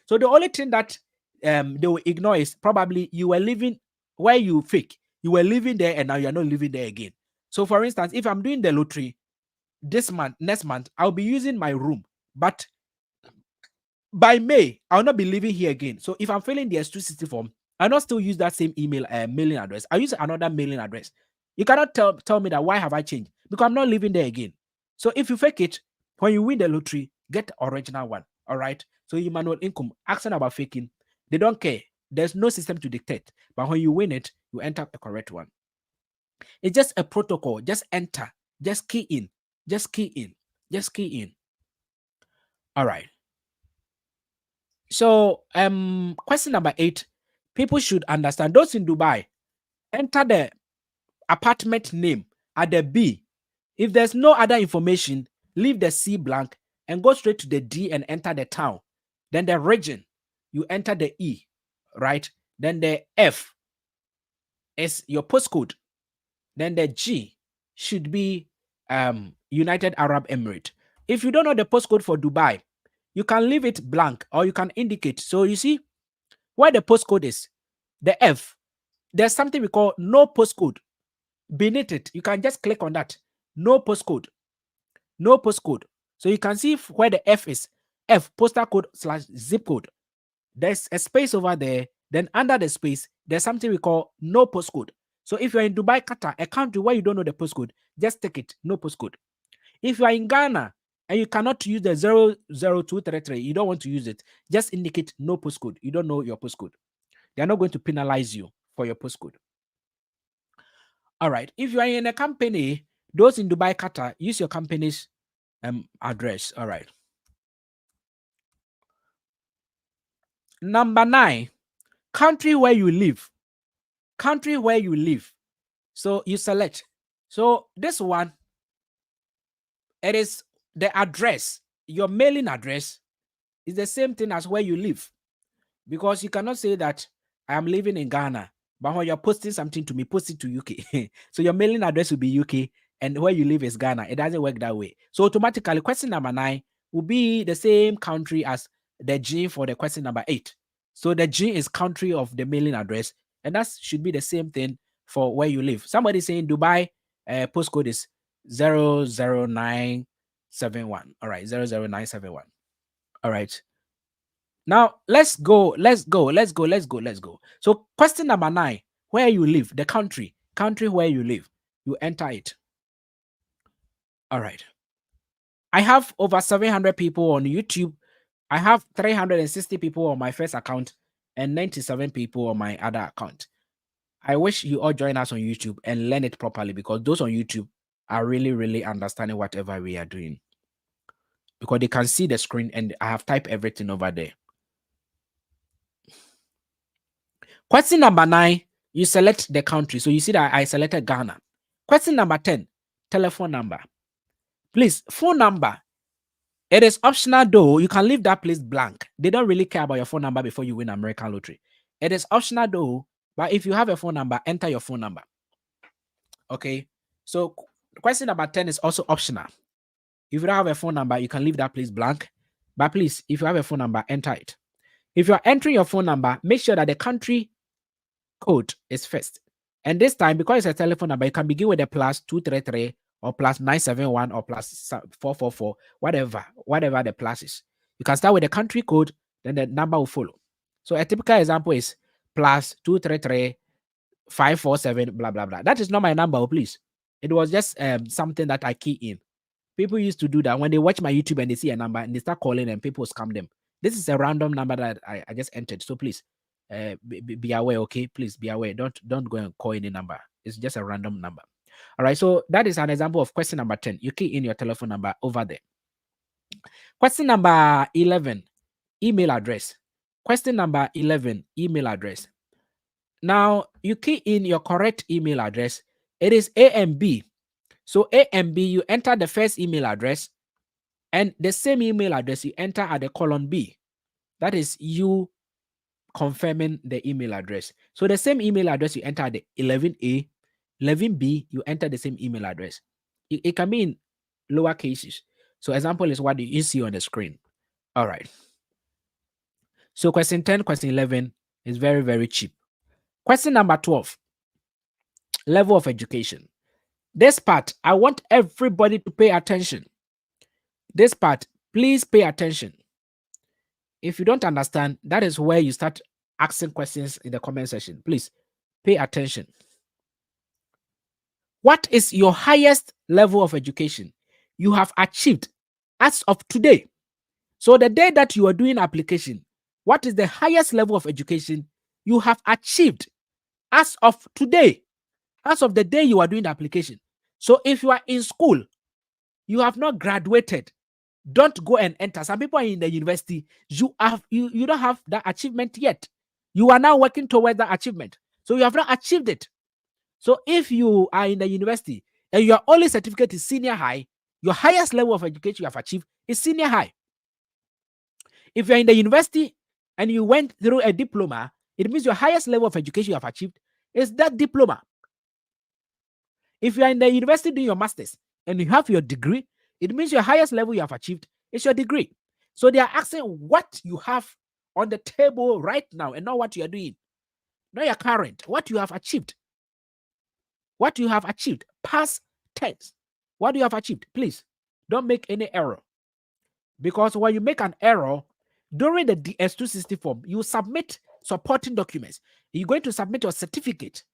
So the only thing that they will ignore is probably you were living where you fake. you were living there and now you're not living there again. So, for instance, if I'm doing the lottery this month, next month, I'll be using my room, but by May, I'll not be living here again. So, if I'm filling the S260 form, I'll not still use that same email mailing address. I use another mailing address. You cannot tell me that why have I changed? Because I'm not living there again. So, if you fake it, when you win the lottery, get the original one. All right. So, Emmanuel Income, asking about faking, they don't care. There's no system to dictate. But when you win it, you enter a correct one. It's just a protocol. Just enter. Just key in. Just key in. Just key in. All right. So, question number 8. People should understand. Those in Dubai, enter the apartment name at the B. If there's no other information, leave the C blank and go straight to the D and enter the town. Then the region, you enter the E, right? Then the F is your postcode. Then the G should be United Arab Emirates. If you don't know the postcode for Dubai, you can leave it blank or you can indicate. So you see where the postcode is, the F, there's something we call no postcode. Beneath it, you can just click on that. No postcode. No postcode. So you can see where the F is. F, postal code / zip code. There's a space over there. Then under the space, there's something we call no postcode. So if you're in Dubai, Qatar, a country where you don't know the postcode, just take it, no postcode. If you are in Ghana and you cannot use the 00233, you don't want to use it, just indicate no postcode. You don't know your postcode. They're not going to penalize you for your postcode. All right. If you are in a company, those in Dubai, Qatar, use your company's address. All right. Number 9, country where you live. Country where you live. So you select. So this one, it is the address. Your mailing address is the same thing as where you live. Because you cannot say that I am living in Ghana, but when you're posting something to me, post it to UK. So your mailing address will be UK and where you live is Ghana. It doesn't work that way. So automatically, question number 9 will be the same country as the G for the question number 8. So the G is country of the mailing address, and that should be the same thing for where you live. Somebody saying Dubai postcode is 00971. All right, 00971. All right. Now let's go. So question number 9, where you live, the country where you live, you enter it. All right. I have over 700 people on YouTube. I have 360 people on my first account and 97 people on my other account. I wish you all join us on YouTube and learn it properly, because those on YouTube are really, really understanding whatever we are doing, because they can see the screen and I have typed everything over there. Question number 9, you select the country. So you see that I selected Ghana. Question number 10, telephone number. Please, phone number. It is optional though. You can leave that place blank. They don't really care about your phone number before you win American lottery. It is optional though, but if you have a phone number, enter your phone number. Okay. So question number 10 is also optional. If you don't have a phone number, you can leave that place blank. But please, if you have a phone number, enter it. If you are entering your phone number, make sure that the country code is first. And this time, because it's a telephone number, you can begin with a +233 or +971 or +444, whatever the plus is. You can start with the country code, then the number will follow. So a typical example is +233 547 blah blah blah. That is not my number, please. It was just something that I key in. People used to do that when they watch my YouTube and they see a number and they start calling and people scam them. This is a random number that I just entered. So please be aware, okay? Please be aware. Don't go and call any number. It's just a random number. All right. So that is an example of question number 10. You key in your telephone number over there. Question number 11, email address. Question number 11, email address. Now you key in your correct email address. It is A and B. So A and B, you enter the first email address, and the same email address you enter at the column B. That is you confirming the email address. So the same email address you enter at the 11A, 11B, you enter the same email address. It can be in lower cases. So example is what you see on the screen. All right. So question 10, question 11 is very, very cheap. Question number 12. level of education. This part, I want everybody to pay attention. This part, please pay attention. If you don't understand, that is where you start asking questions in the comment section. Please pay attention. What is your highest level of education you have achieved as of today? So the day that you are doing application, what is the highest level of education you have achieved as of today, as of the day you are doing the application? So if you are in school, you have not graduated, don't go and enter. Some people are in the university, you don't have that achievement yet. You are now working towards that achievement. So you have not achieved it. So if you are in the university and your only certificate is senior high, your highest level of education you have achieved is senior high. If you're in the university and you went through a diploma, it means your highest level of education you have achieved is that diploma. If you are in the university doing your master's and you have your degree, it means your highest level you have achieved is your degree. So they are asking what you have on the table right now and not what you are doing, not your current, what you have achieved. What you have achieved, past tense. What you have achieved, please don't make any error. Because when you make an error, during the DS260 form, you submit supporting documents. You're going to submit your certificate,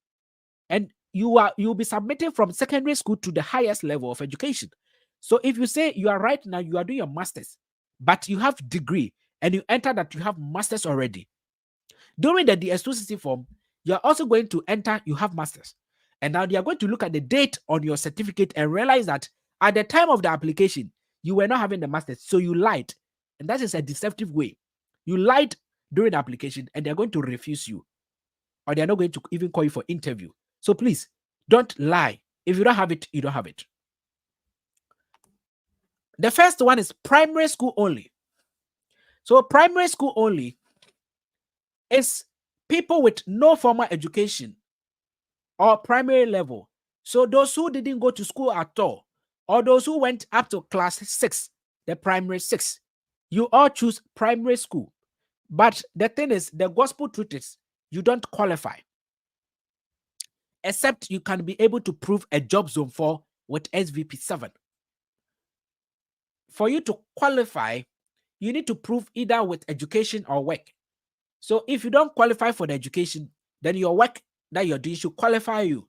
and you'll be submitting from secondary school to the highest level of education. So if you say you are right now, you are doing your master's, but you have degree, and you enter that you have master's already. During the DS260 form, you're also going to enter you have master's. And now they are going to look at the date on your certificate and realize that at the time of the application, you were not having the master's. So you lied. And that is a deceptive way. You lied during the application and they're going to refuse you. Or they're not going to even call you for interview. So please, don't lie. If you don't have it, you don't have it. The first one is primary school only. So primary school only is people with no formal education or primary level. So those who didn't go to school at all, or those who went up to class 6, the primary 6, you all choose primary school. But the thing is, the gospel truth is, you don't qualify. Except you can be able to prove a job zone 4 with SVP 7. For you to qualify, you need to prove either with education or work. So if you don't qualify for the education, then your work that you're doing should qualify you.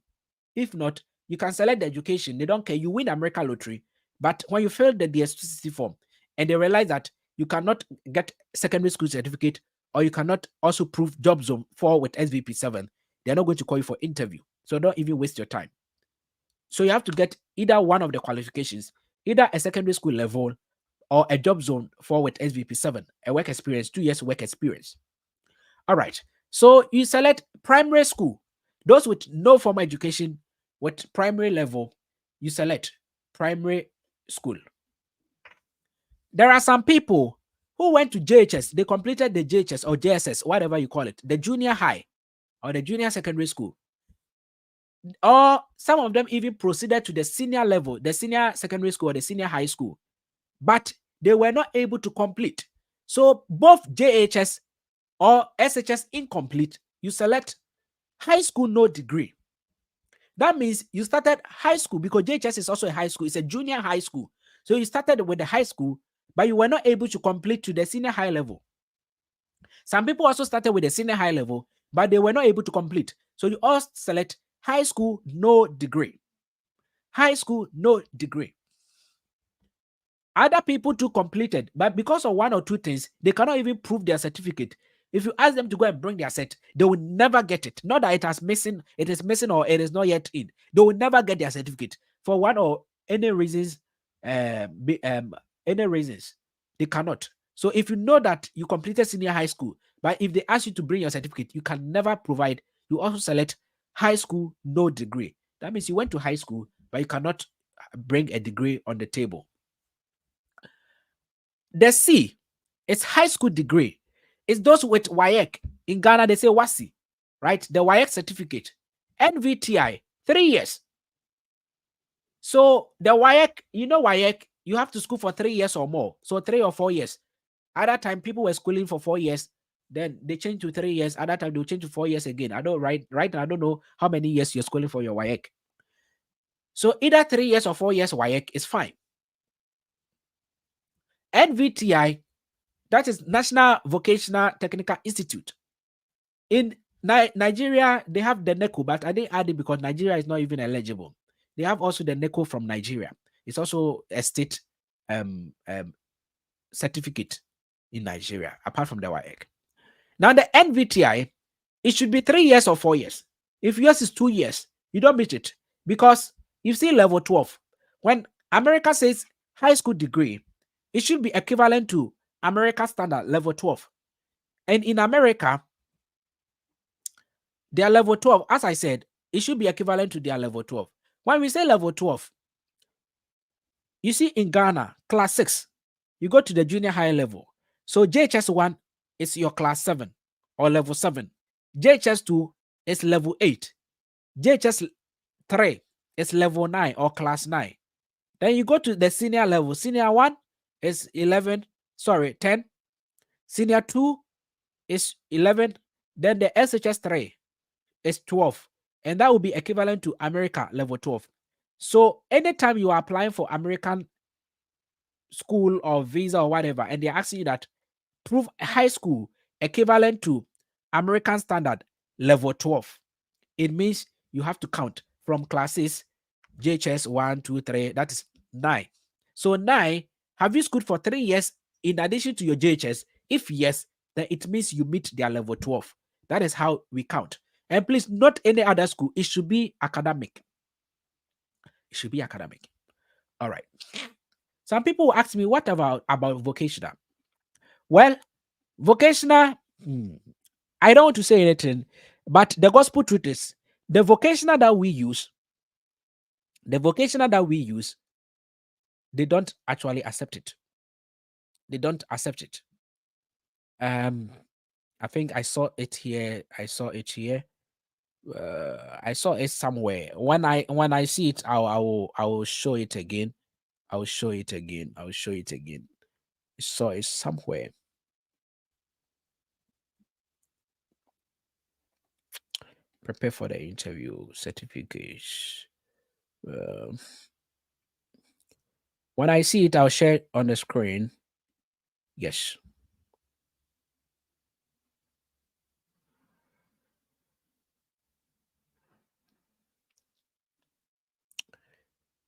If not, you can select the education. They don't care. You win America lottery. But when you fill the DS260 form and they realize that you cannot get secondary school certificate or you cannot also prove job zone 4 with SVP 7, they're not going to call you for interview. So don't even waste your time. So you have to get either one of the qualifications, either a secondary school level or a job zone 4 with SVP 7, a work experience, 2 years work experience. All right. So you select primary school. Those with no formal education with primary level, you select primary school. There are some people who went to JHS. They completed the JHS or JSS, whatever you call it, the junior high or the junior secondary school. Or some of them even proceeded to the senior level, the senior secondary school or the senior high school, but they were not able to complete. So both JHS or SHS incomplete, you select high school no degree. That means you started high school because JHS is also a high school. It's a junior high school. So you started with the high school, but you were not able to complete to the senior high level. Some people also started with the senior high level, but they were not able to complete. So you all select high school no degree. High school no degree. Other people too completed, but because of one or two things, they cannot even prove their certificate. If you ask them to go and bring their set, they will never get it. Not that it is missing or it is not yet in. They will never get their certificate for one or any reasons. Any reasons they cannot. So if you know that you completed senior high school, but if they ask you to bring your certificate, you can never provide. You also select high school no degree. That means you went to high school, but you cannot bring a degree on the table. The C is high school degree. It's those with WAEC. In Ghana, they say WASI, right? The WAEC certificate. NVTI, 3 years. So the WAEC, WAEC, you have to school for 3 years or more. So 3 or 4 years. At that time, people were schooling for 4 years, Then they change to 3 years. At that time, they'll change to 4 years again. I don't right now, I don't know how many years you're schooling for your WAEC. So either 3 years or 4 years WAEC is fine. NVTI, that is National Vocational Technical Institute. In Nigeria, they have the NECO, but I didn't add it because Nigeria is not even eligible. They have also the NECO from Nigeria. It's also a state certificate in Nigeria, apart from the WAEC. Now, the NVTI, it should be 3 years or 4 years. If yours is 2 years, you don't meet it because you see level 12. When America says high school degree, it should be equivalent to America standard level 12. And in America, their level 12, as I said, it should be equivalent to their level 12. When we say level 12, you see in Ghana, class 6, you go to the junior high level. So JHS 1 is your class 7 or level 7. JHS 2 is level 8. JHS 3 is level 9 or class 9. Then you go to the senior level. Senior 1 is 10. Senior 2 is 11. Then the SHS 3 is 12. And that will be equivalent to America level 12. So anytime you are applying for American school or visa or whatever, and they're asking you that prove high school equivalent to American standard level 12, it means you have to count from classes JHS 1, 2, 3, that is 9. So 9, have you schooled for 3 years in addition to your JHS? If yes, then it means you meet their level 12. That is how we count. And please, not any other school. It should be academic. It should be academic. All right. Some people ask me, what about vocational? Well, vocational, I don't want to say anything, but the gospel truth is the vocational that we use, they don't actually accept it. They don't accept it. I think I saw it here. I saw it somewhere. When I see it, I will show it again. I will show it again. I saw it somewhere. Prepare for the interview certificates. When I see it, I'll share it on the screen. Yes.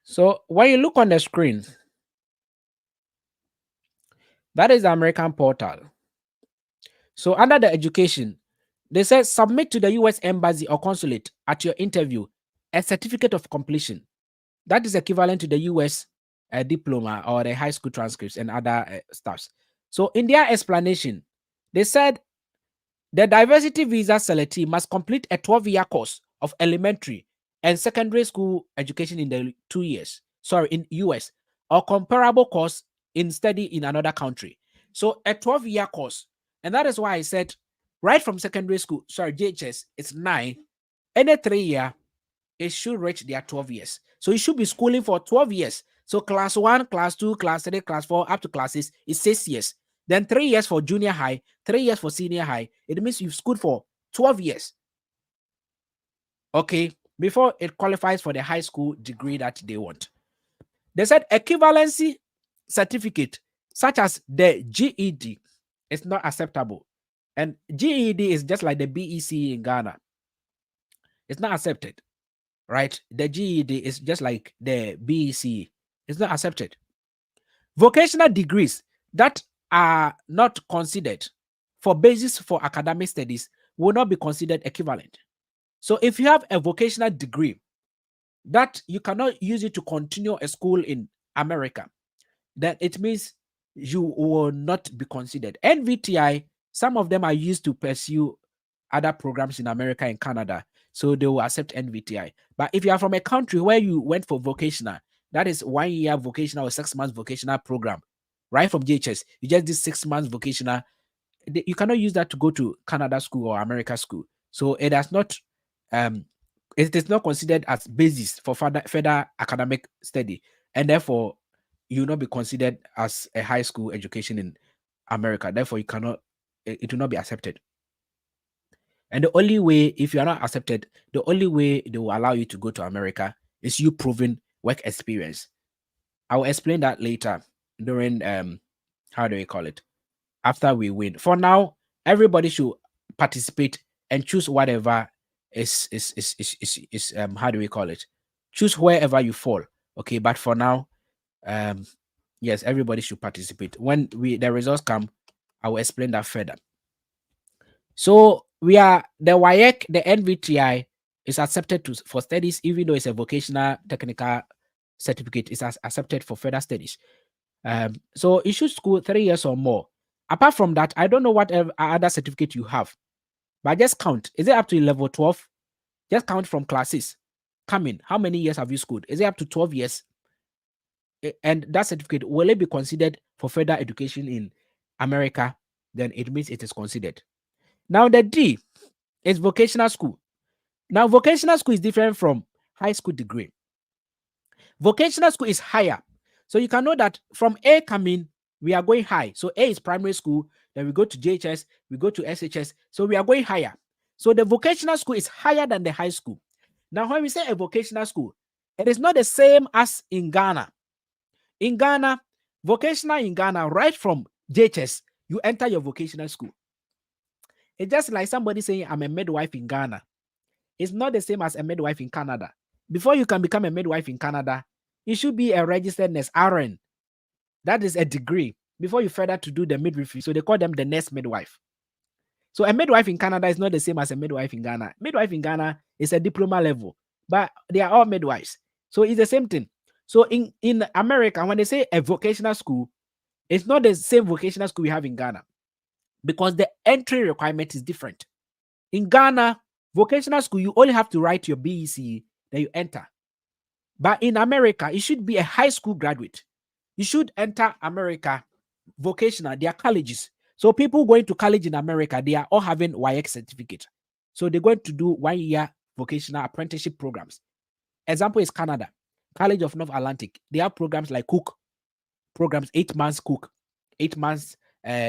So when you look on the screen, that is the American portal. So under the education, they said submit to the U.S. Embassy or consulate at your interview a certificate of completion. That is equivalent to the U.S. Diploma or the high school transcripts and other stuffs. So in their explanation, they said the diversity visa selectee must complete a 12-year course of elementary and secondary school education in the 2 years, in US, or comparable course in study in another country. So a 12-year course. And that is why I said right from secondary school, JHS, it's 9. Any 3 year, it should reach their 12 years. So you should be schooling for 12 years. So class 1, class 2, class 3, class 4, up to classes is 6 years. Then 3 years for junior high, 3 years for senior high. It means you've schooled for 12 years. Okay, before it qualifies for the high school degree that they want. They said equivalency certificate, such as the GED, is not acceptable. And GED is just like the BEC in Ghana. It's not accepted, right? The GED is just like the BEC. It's not accepted. Vocational degrees that are not considered for basis for academic studies will not be considered equivalent. So if you have a vocational degree that you cannot use it to continue a school in America, then it means you will not be considered. NVTI, some of them are used to pursue other programs in America and Canada, so they will accept NVTI. But if you are from a country where you went for vocational, that is 1 year vocational or 6 months vocational program, right from JHS, you just did 6 months vocational, you cannot use that to go to Canada school or America school. So it does not, it is not considered as basis for further academic study, and therefore you will not be considered as a high school education in America. Therefore, you cannot, it will not be accepted. And the only way, if you are not accepted, the only way they will allow you to go to America is you proving work experience. I will explain that later during how do we call it? After we win. For now, everybody should participate and choose whatever is how do we call it? Choose wherever you fall. Okay, but for now, um yes, everybody should participate. When the results come, I will explain that further. So we are the WAEC, the NVTI is accepted for studies, even though it's a vocational technical certificate, is accepted for further studies. So you should school 3 years or more. Apart from that, I don't know what other certificate you have, but just count. Is it up to level 12? Just count from classes coming. How many years have you schooled? Is it up to 12 years? And that certificate, will it be considered for further education in America? Then it means it is considered. Now the D is vocational school. Now vocational school is different from high school degree. Vocational school is higher. So you can know that from A coming, we are going high. So A is primary school, then we go to JHS, we go to SHS. So we are going higher. So the vocational school is higher than the high school. Now, when we say a vocational school, it is not the same as in Ghana. In Ghana, vocational in Ghana, right from JHS, you enter your vocational school. It's just like somebody saying, I'm a midwife in Ghana. It's not the same as a midwife in Canada. Before you can become a midwife in Canada, you should be a registered nurse, RN. That is a degree before you further to do the midwifery. So they call them the nurse midwife. So a midwife in Canada is not the same as a midwife in Ghana. Midwife in Ghana is a diploma level, but they are all midwives. So it's the same thing. So in America, when they say a vocational school, it's not the same vocational school we have in Ghana because the entry requirement is different. In Ghana, vocational school, you only have to write your BEC, then you enter. But in America, you should be a high school graduate. You should enter America vocational. They are colleges. So people going to college in America, they are all having WAEC certificate. So they're going to do 1 year vocational apprenticeship programs. Example is Canada, College of North Atlantic. They have programs like cook programs, 8 months cook, 8 months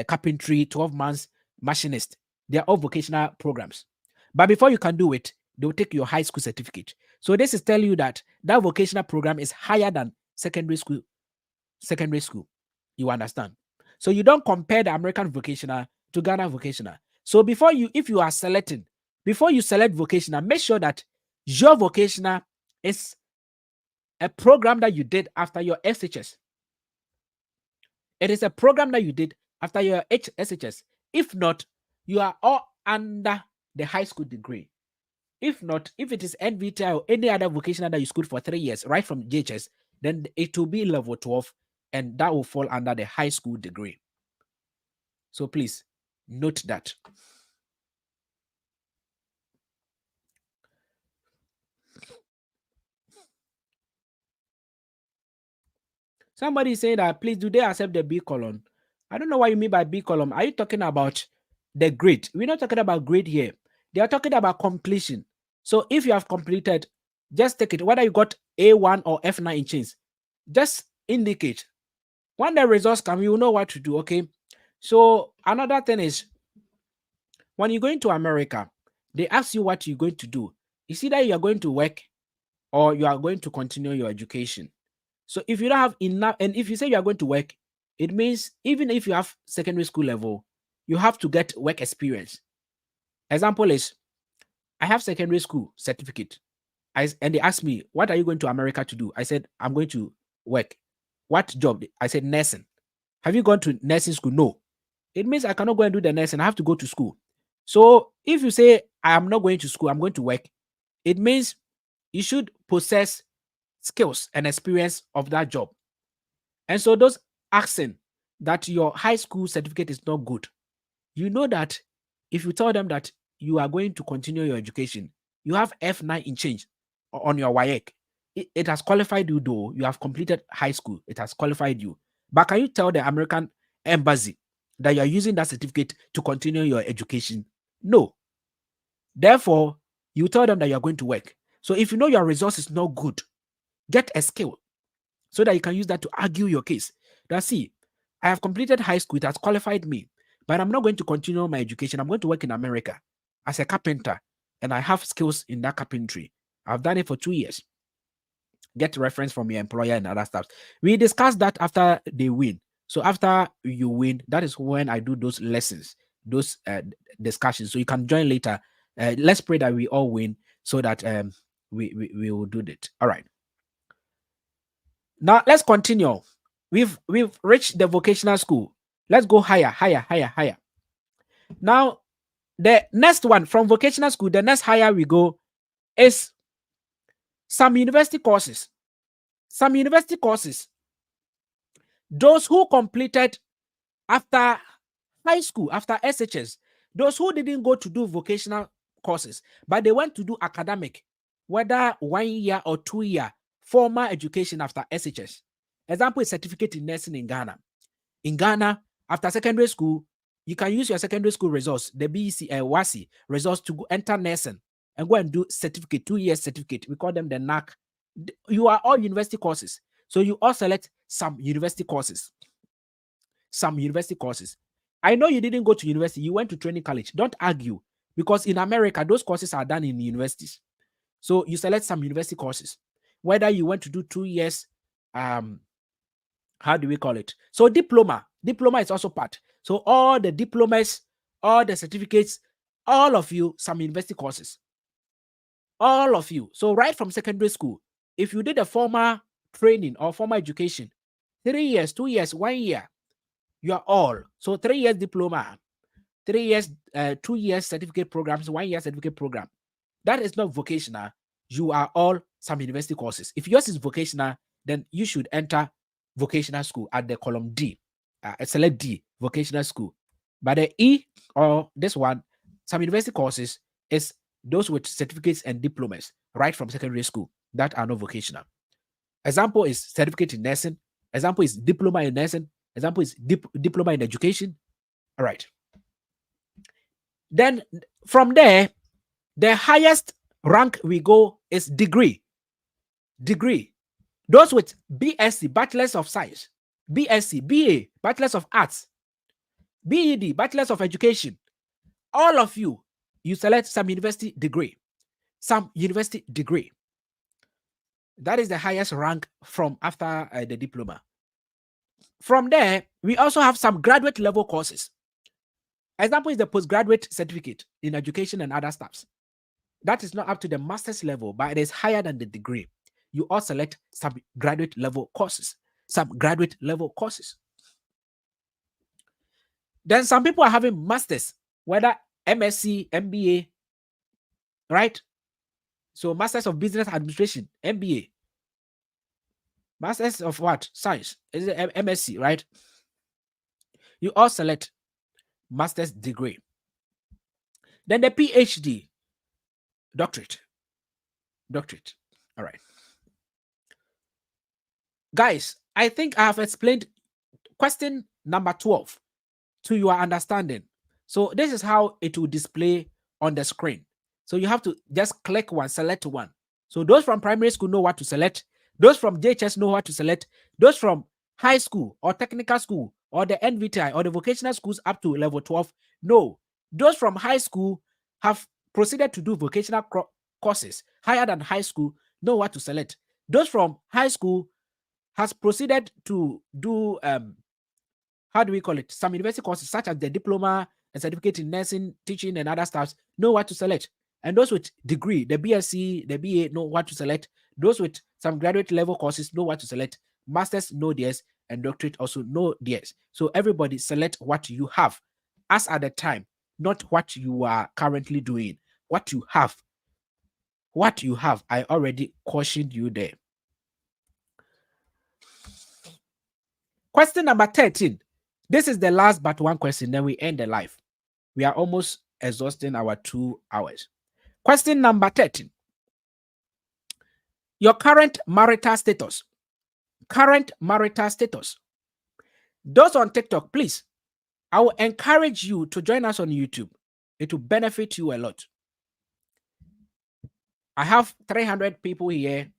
carpentry, 12 months machinist. They are all vocational programs. But before you can do it, they'll take your high school certificate. So this is telling you that that vocational program is higher than secondary school. You understand? So you don't compare the American vocational to Ghana vocational. So if you are selecting, before you select vocational, make sure that your vocational is a program that you did after your SHS. It is a program that you did after your SHS. If not, you are all under the high school degree. If not, if it is NVTI or any other vocational that you schooled for 3 years, right from JHS, then it will be level 12 and that will fall under the high school degree. So please note that. Somebody is saying that, please, do they accept the B column? I don't know what you mean by B column. Are you talking about the grade? We're not talking about grade here. They are talking about completion. So if you have completed, just take it. Whether you got A1 or F9 in chains, just indicate. When the results come, you will know what to do, okay? So another thing is, when you're going to America, they ask you what you're going to do. It's either you are going to work or you are going to continue your education. So if you don't have enough, and if you say you are going to work, it means even if you have secondary school level, you have to get work experience. Example is, I have secondary school certificate. And they asked me, what are you going to America to do? I said, I'm going to work. What job? I said, nursing. Have you gone to nursing school? No. It means I cannot go and do the nursing. I have to go to school. So if you say, I am not going to school, I'm going to work, it means you should possess skills and experience of that job. And so those asking that your high school certificate is not good, you know that if you tell them that you are going to continue your education, you have F9 in change on your WAEC. It has qualified you, though you have completed high school. It has qualified you. But can you tell the American embassy that you are using that certificate to continue your education? No. Therefore, you tell them that you are going to work. So if you know your results is not good, get a skill so that you can use that to argue your case. That, see, I have completed high school. It has qualified me. but I'm not going to continue my education. I'm going to work in America as a carpenter, and I have skills in that carpentry. I've done it for 2 years. Get reference from your employer and other stuff. We discussed that after they win. So after you win, that is when I do those lessons, those discussions. So you can join later. Let's pray that we all win so that we will do that. All right. Now let's continue. We've reached the vocational school. Let's go higher. Now, the next one from vocational school, the next higher we go is some university courses. Some university courses. Those who completed after high school, after SHS, those who didn't go to do vocational courses, but they went to do academic, whether 1 year or 2 year formal education after SHS. Example is certificate in nursing in Ghana. In Ghana, after secondary school, you can use your secondary school results, the BEC WASI results, to go enter nursing and go and do certificate, 2 years certificate. We call them the NAC. You are all university courses. So you all select some university courses. Some university courses. I know you didn't go to university, you went to training college. Don't argue, because in America, those courses are done in universities. So you select some university courses. Whether you want to do 2 years, how do we call it? So diploma is also part. So all the diplomas, all the certificates, all of you, some university courses. All of you. So right from secondary school, if you did a formal training or formal education, 3 years, 2 years, 1 year, you are all. So 3 years diploma, 3 years, 2 years certificate programs, 1 year certificate program. That is not vocational. You are all some university courses. If yours is vocational, then you should enter vocational school at the column D, select D, vocational school. But the E, or this one, some university courses, is those with certificates and diplomas right from secondary school that are not vocational. Example is certificate in nursing. Example is diploma in nursing. Example is diploma in education. All right. Then from there, the highest rank we go is degree. Degree. Those with BSc, Bachelors of Science, BSc, BA, Bachelors of Arts, BEd, Bachelors of Education. All of you, you select some university degree. Some university degree. That is the highest rank from after the diploma. From there, we also have some graduate level courses. Example is the postgraduate certificate in education and other stuffs. That is not up to the master's level, but it is higher than the degree. You all select some graduate level courses. Some graduate level courses. Then some people are having masters, whether MSc, MBA, right? So Masters of Business Administration, MBA. Masters of what? Science. Is it MSc, right? You all select master's degree. Then the PhD, doctorate. All right. Guys, I think I have explained question number 12 to your understanding. So this is how it will display on the screen. So you have to just click one, select one. So those from primary school know what to select. Those from JHS know what to select. Those from high school or technical school or the NVTI or the vocational schools up to level 12 know. Those from high school have proceeded to do vocational courses higher than high school know what to select. Those from high school has proceeded to do how do we call it? Some university courses such as the diploma and certificate in nursing, teaching, and other stuff know what to select. And those with degree, the BSc, the BA know what to select. Those with some graduate level courses know what to select. Masters know theirs, and doctorate also know theirs. So everybody select what you have as at the time, not what you are currently doing. What you have. What you have. I already cautioned you there. Question number 13. This is the last but one question, then we end the live. We are almost exhausting our 2 hours. Question number 13. Your current marital status. Current marital status. Those on TikTok, please, I will encourage you to join us on YouTube. It will benefit you a lot. I have 300 people here,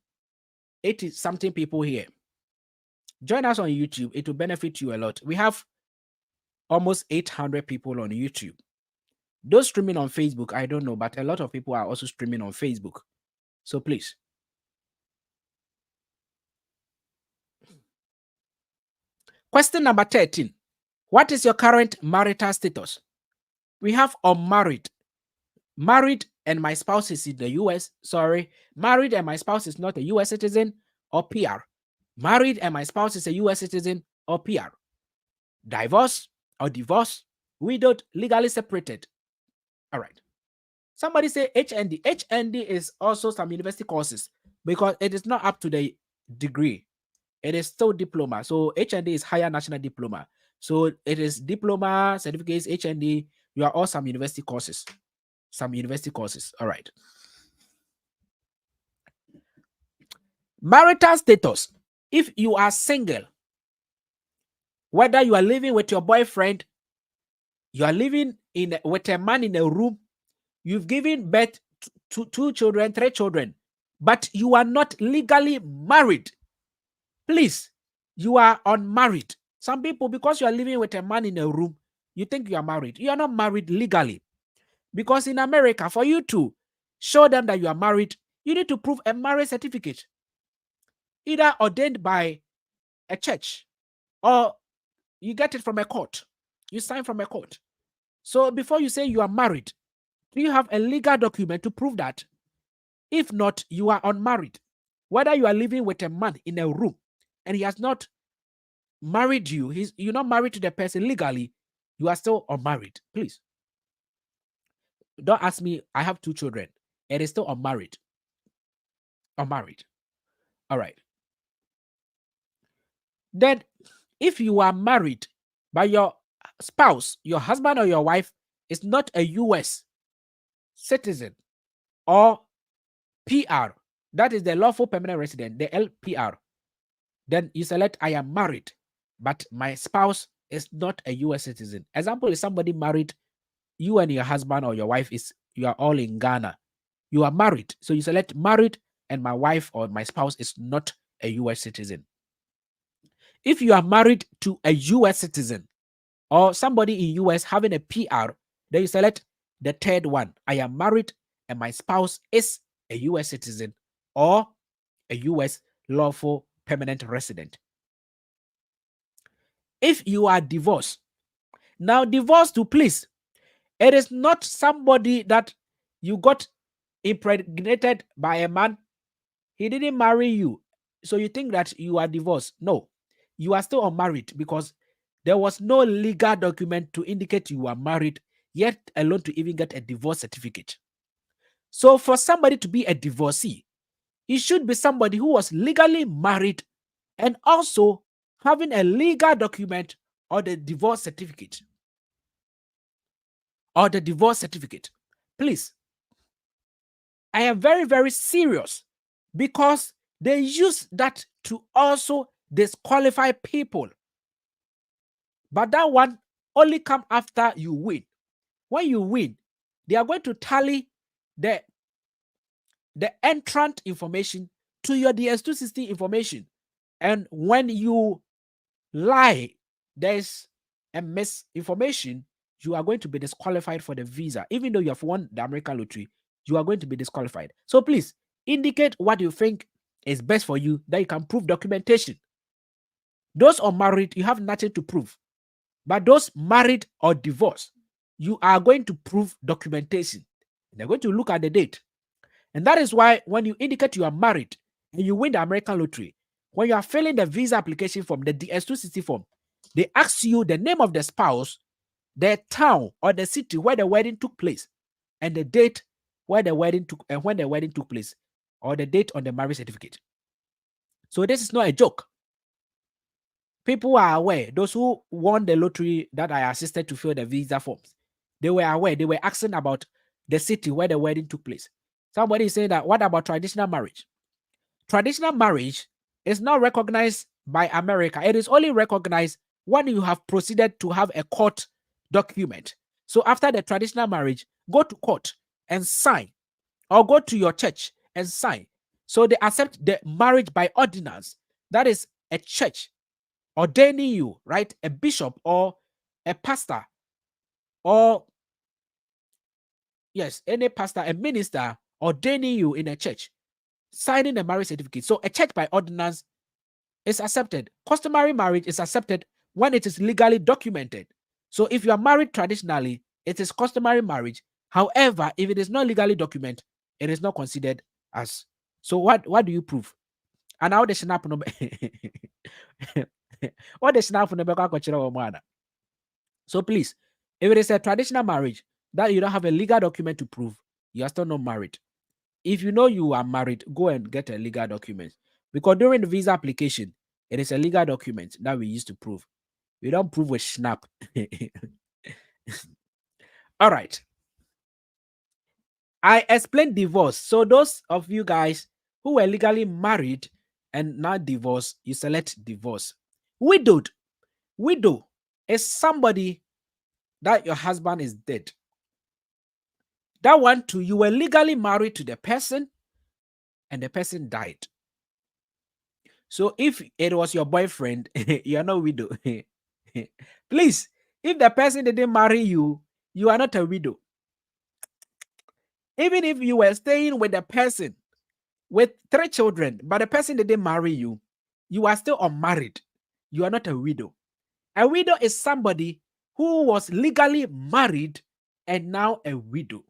80 something people here. Join us on YouTube. It will benefit you a lot. We have almost 800 people on YouTube. Those streaming on Facebook, I don't know, but a lot of people are also streaming on Facebook. So please. Question number 13. What is your current marital status? We have unmarried. Married and my spouse is in the US. Sorry. Married and my spouse is not a US citizen or PR. Married and my spouse is a US citizen or PR. Divorce or divorce. Widowed, legally separated. All right. Somebody say HND. HND is also some university courses because it is not up to the degree. It is still diploma. So HND is higher national diploma. So it is diploma, certificates, HND. You are all some university courses. Some university courses. All right. Marital status. If you are single, whether you are living with your boyfriend, you are living with a man in a room, you've given birth to 2 children, 3 children, but you are not legally married. Please, you are unmarried. Some people, because you are living with a man in a room, you think you are married. You are not married legally. Because in America, for you to show them that you are married, you need to prove a marriage certificate, either ordained by a church or you get it from a court. You sign from a court. So before you say you are married, do you have a legal document to prove that? If not, you are unmarried. Whether you are living with a man in a room and he has not married you, you're not married to the person legally, you are still unmarried. Please. Don't ask me, I have 2 children. It is still unmarried. Unmarried. All right. Then, if you are married, but your spouse, your husband or your wife is not a US citizen or PR, that is the lawful permanent resident, the LPR, then you select I am married, but my spouse is not a US citizen. Example is somebody married, you and your husband or your wife you are all in Ghana. You are married. So you select married and my wife or my spouse is not a US citizen. If you are married to a US citizen or somebody in US having a PR, then you select the third one. I am married and my spouse is a US citizen or a US lawful permanent resident. If you are divorced, now divorce to please, it is not somebody that you got impregnated by a man. He didn't marry you. So you think that you are divorced. No, you are still unmarried because there was no legal document to indicate you are married, yet alone to even get a divorce certificate. So for somebody to be a divorcee, it should be somebody who was legally married and also having a legal document or the divorce certificate. Or the divorce certificate. Please. I am very, very serious because they use that to also disqualify people. But that one only come after you win. When you win, they are going to tally the entrant information to your DS260 information. And when you lie, there's a misinformation, you are going to be disqualified for the visa. Even though you have won the American lottery, you are going to be disqualified. So please indicate what you think is best for you, that you can prove documentation. Those unmarried, you have nothing to prove. But those married or divorced, you are going to prove documentation. They're going to look at the date. And that is why when you indicate you are married and you win the American lottery, when you are filling the visa application form, the DS260 form, they ask you the name of the spouse, the town or the city where the wedding took place, and the date where the wedding took and when the wedding took place, or the date on the marriage certificate. So this is not a joke. People are aware. Those who won the lottery that I assisted to fill the visa forms, they were aware. They were asking about the city where the wedding took place. Somebody is saying that, what about traditional marriage? Traditional marriage is not recognized by America. It is only recognized when you have proceeded to have a court document. So after the traditional marriage, go to court and sign, or go to your church and sign. So they accept the marriage by ordinance. That is a church ordaining you, right? A bishop or a pastor, or yes, any pastor, a minister ordaining you in a church, signing a marriage certificate. So a church by ordinance is accepted. Customary marriage is accepted when it is legally documented. So if you are married traditionally, it is customary marriage. However, if it is not legally documented, it is not considered as. So what do you prove? And how the snap number what the snap number. So please, if it is a traditional marriage that you don't have a legal document to prove, you are still not married. If you know you are married, go and get a legal document. Because during the visa application, it is a legal document that we use to prove. We don't prove with snap. All right. I explained divorce. So those of you guys who were legally married and now divorced, you select divorce. Widowed. Widow is somebody that your husband is dead. That one too, you were legally married to the person and the person died. So if it was your boyfriend, you are not widow. Please, if the person didn't marry you, you are not a widow. Even if you were staying with the person with 3 children, but the person didn't marry you, you are still unmarried. You are not a widow. A widow is somebody who was legally married and now a widow.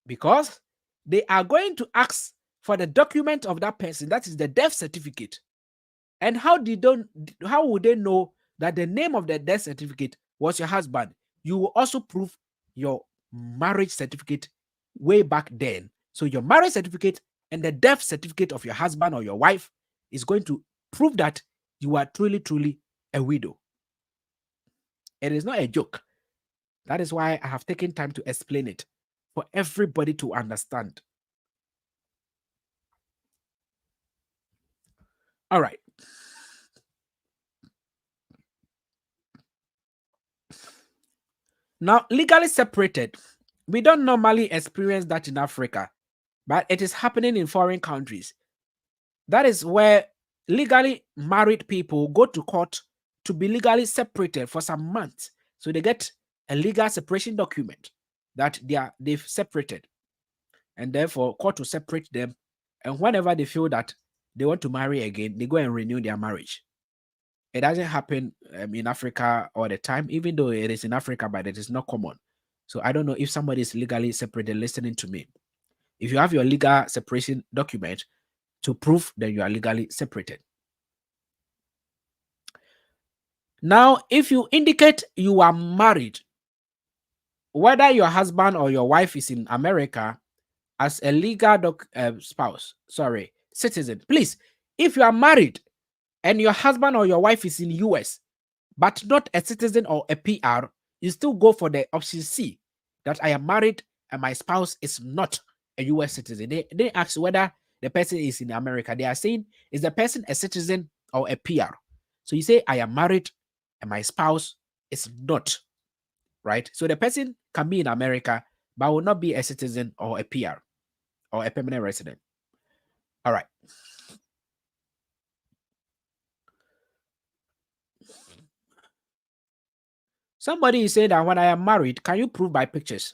Because they are going to ask for the document of that person, that is the death certificate. And how would they know that the name of the death certificate was your husband? You will also prove your marriage certificate way back then. So your marriage certificate and the death certificate of your husband or your wife is going to prove that you are truly, truly a widow. It is not a joke. That is why I have taken time to explain it for everybody to understand. All right. Now, legally separated, we don't normally experience that in Africa, but it is happening in foreign countries. That is where legally married people go to court to be legally separated for some months. So they get a legal separation document that they've separated, and therefore court to separate them. And whenever they feel that they want to marry again, they go and renew their marriage. It doesn't happen in Africa all the time, even though it is in Africa, but it is not common. So I don't know if somebody is legally separated listening to me. If you have your legal separation document to prove that you are legally separated. Now, if you indicate you are married, whether your husband or your wife is in America as a legal citizen, please, if you are married and your husband or your wife is in US, but not a citizen or a PR, you still go for the option C, that I am married and my spouse is not a US citizen. They ask whether the person is in America. They are saying, is the person a citizen or a PR? So you say, I am married and my spouse is not, right? So the person can be in America, but will not be a citizen or a PR or a permanent resident. All right. Somebody is saying that when I am married, can you prove by pictures?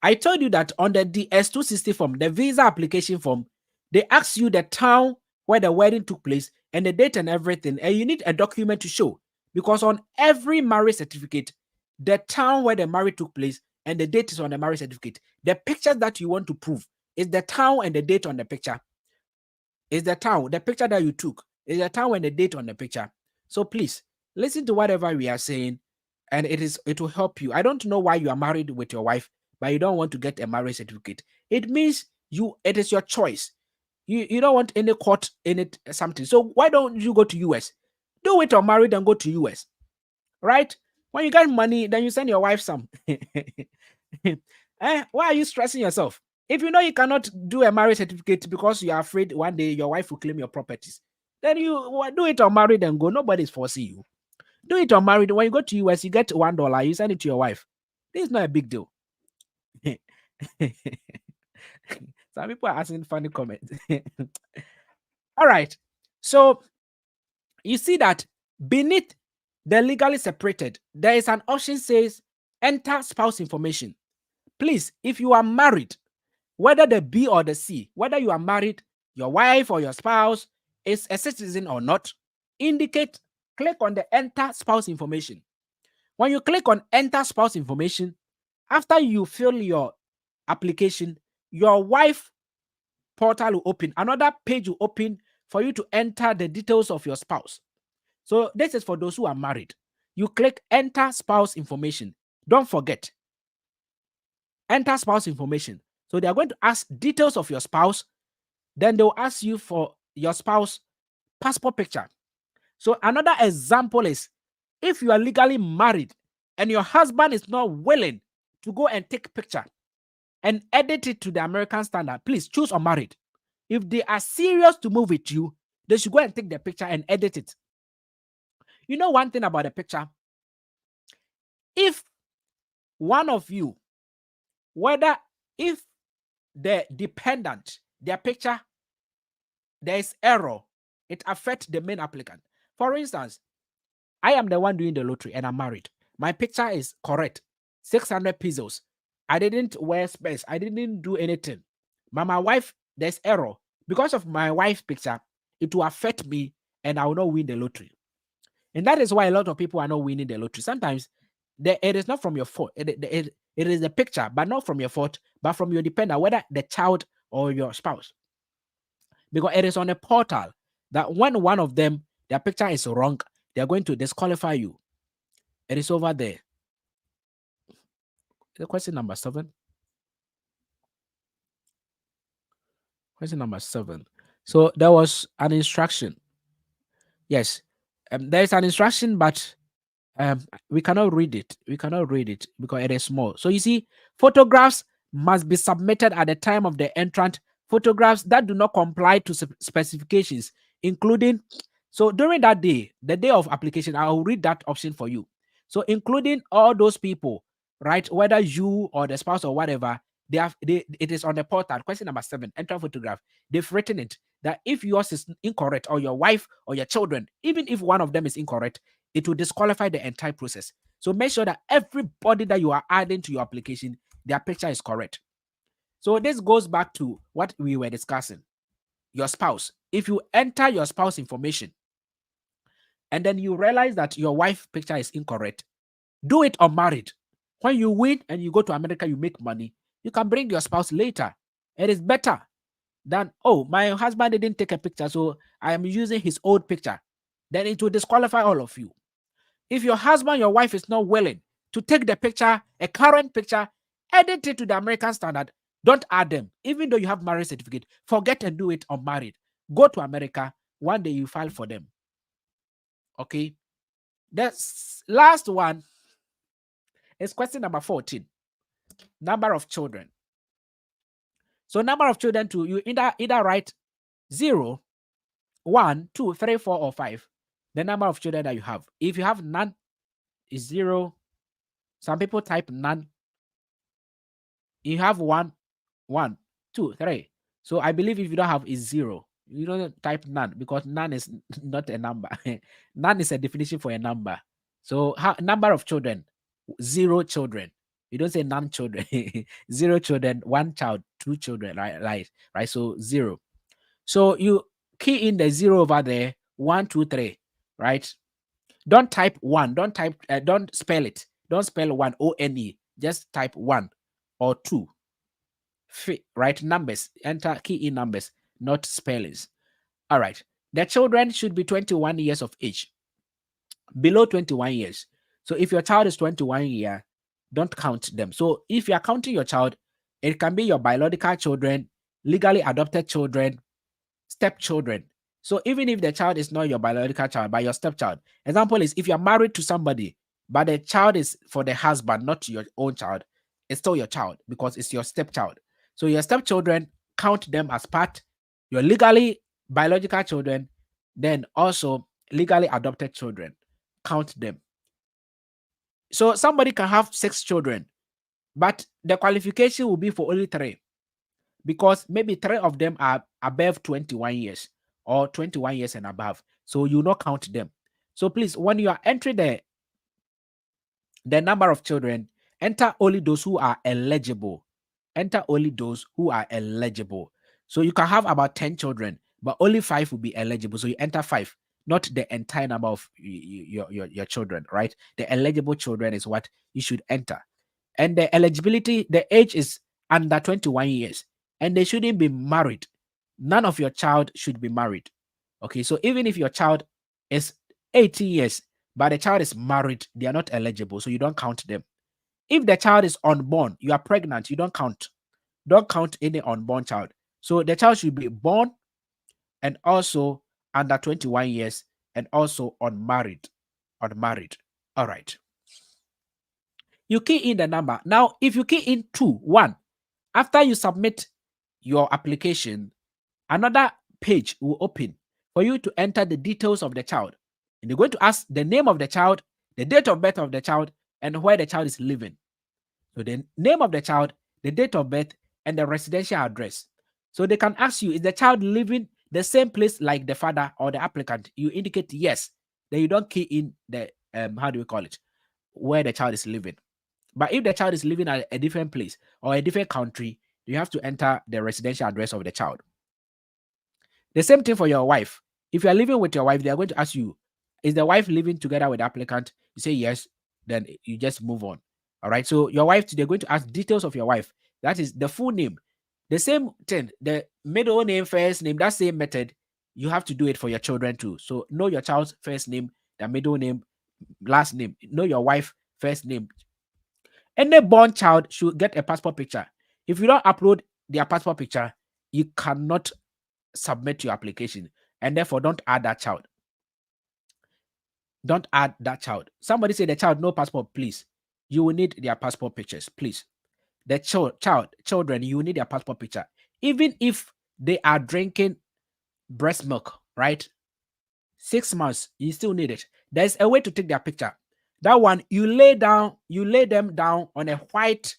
I told you that on the DS-260 form, the visa application form, they ask you the town where the wedding took place and the date and everything, and you need a document to show, because on every marriage certificate, the town where the marriage took place and the date is on the marriage certificate. The pictures that you want to prove is the town and the date on the picture. Is the town, the picture that you took, is the town and the date on the picture. So please listen to whatever we are saying, and it will help you. I don't know why you are married with your wife, but you don't want to get a marriage certificate. It means it is your choice. You don't want any court in it something. So why don't you go to US? Do it or married and go to US. Right? When you get money, then you send your wife some. Why are you stressing yourself? If you know you cannot do a marriage certificate because you are afraid one day your wife will claim your properties, then you do it or married and go. Nobody's forcing you. Do it or married. When you go to US, you get $1. You send it to your wife. This is not a big deal. Some people are asking funny comments. All right. So you see that beneath they're legally separated. There is an option says enter spouse information. Please, if you are married, whether the B or the C, whether you are married, your wife or your spouse is a citizen or not, click on the enter spouse information. When you click on enter spouse information, after you fill your application, your wife portal will open. Another page will open for you to enter the details of your spouse. So this is for those who are married. You click enter spouse information. Don't forget, enter spouse information. So they are going to ask details of your spouse. Then they'll ask you for your spouse passport picture. So another example is if you are legally married and your husband is not willing to go and take a picture and edit it to the American standard, please choose unmarried. If they are serious to move with you, they should go and take the picture and edit it. You know one thing about the picture? If one of you, if the dependent, their picture, there is error, it affects the main applicant. For instance, I am the one doing the lottery and I'm married. My picture is correct, 600 pesos. I didn't wear space. I didn't do anything. But my wife, there's error. Because of my wife's picture, it will affect me and I will not win the lottery. And that is why a lot of people are not winning the lottery. Sometimes it is not from your fault. It is a picture, but not from your fault, but from your dependent, whether the child or your spouse. Because it is on a portal that when one of them, their picture is wrong, they are going to disqualify you. It is over there. The question number 7. Question number 7. So there was an instruction. Yes, there is an instruction, but we cannot read it. We cannot read it because it is small. So you see, photographs must be submitted at the time of the entrant. Photographs that do not comply to specifications, including, so during that day, the day of application, I will read that option for you. So including all those people, right? Whether you or the spouse or whatever, it is on the portal. Question number 7, enter photograph. They've written it that if yours is incorrect, or your wife or your children, even if one of them is incorrect, it will disqualify the entire process. So make sure that everybody that you are adding to your application, their picture is correct. So this goes back to what we were discussing. Your spouse. If you enter your spouse information and then you realize that your wife picture is incorrect, do it unmarried. When you win and you go to America, you make money, you can bring your spouse later. It is better than, oh, my husband didn't take a picture, so I am using his old picture. Then it will disqualify all of you. If your husband, your wife is not willing to take the picture, a current picture, edit it to the American standard, don't add them. Even though you have marriage certificate, forget and do it unmarried. Go to America. One day you file for them. Okay. The last one is question number 14. Number of children. So number of children, you either write 0, 1, 2, 3, 4, or 5. The number of children that you have. If you have none, is 0. Some people type none. You have 1, 1, 2, 3. So I believe if you don't have, is 0. You don't type none because none is not a number. None is a definition for a number. So number of children, 0 children. You don't say none children. 0 children, 1 child, 2 children, right? So 0. So you key in the 0 over there, 1, 2, 3, right? Don't type 1. Don't spell it. Don't spell 1, O-N-E. Just type 1 or 2. Right? Numbers. Enter key in numbers, not spellings. All right. The children should be 21 years of age. Below 21 years. So if your child is 21 years, don't count them. So if you are counting your child, it can be your biological children, legally adopted children, stepchildren. So even if the child is not your biological child, but your stepchild. Example is if you're married to somebody, but the child is for the husband, not your own child, it's still your child because it's your stepchild. So your stepchildren, count them as part, your legally biological children, then also legally adopted children, count them. So somebody can have 6 children, but the qualification will be for only 3 because maybe 3 of them are above 21 years or 21 years and above. So you not count them. So please, when you are entering the number of children, enter only those who are eligible. Enter only those who are eligible. So you can have about 10 children, but only 5 will be eligible. So you enter 5, not the entire number of your children, right? The eligible children is what you should enter. And the eligibility, the age is under 21 years, and they shouldn't be married. None of your child should be married. Okay, so even if your child is 18 years, but the child is married, they are not eligible, so you don't count them. If the child is unborn, you are pregnant, you don't count. Don't count any unborn child. So the child should be born and also under 21 years and also unmarried. Unmarried. All right. You key in the number. Now, if you key in 2, 1, after you submit your application, another page will open for you to enter the details of the child. And they're going to ask the name of the child, the date of birth of the child, and where the child is living. So the name of the child, the date of birth, and the residential address. So they can ask you, is the child living the same place like the father or the applicant? You indicate yes. Then you don't key in the, how do we call it, where the child is living. But if the child is living at a different place or a different country, you have to enter the residential address of the child. The same thing for your wife. If you are living with your wife, they are going to ask you, is the wife living together with the applicant? You say yes, then you just move on. All right. So your wife, they're going to ask details of your wife. That is the full name. The same thing, the middle name, first name, that same method, you have to do it for your children too. So know your child's first name, the middle name, last name. Know your wife first name. Any born child should get a passport picture. If you don't upload their passport picture, you cannot submit your application, and therefore don't add that child. Don't add that child. Somebody say the child no passport, please. You will need their passport pictures, please. The children, you will need their passport picture. Even if they are drinking breast milk, right? 6 months, you still need it. There's a way to take their picture. That one, you lay them down on a white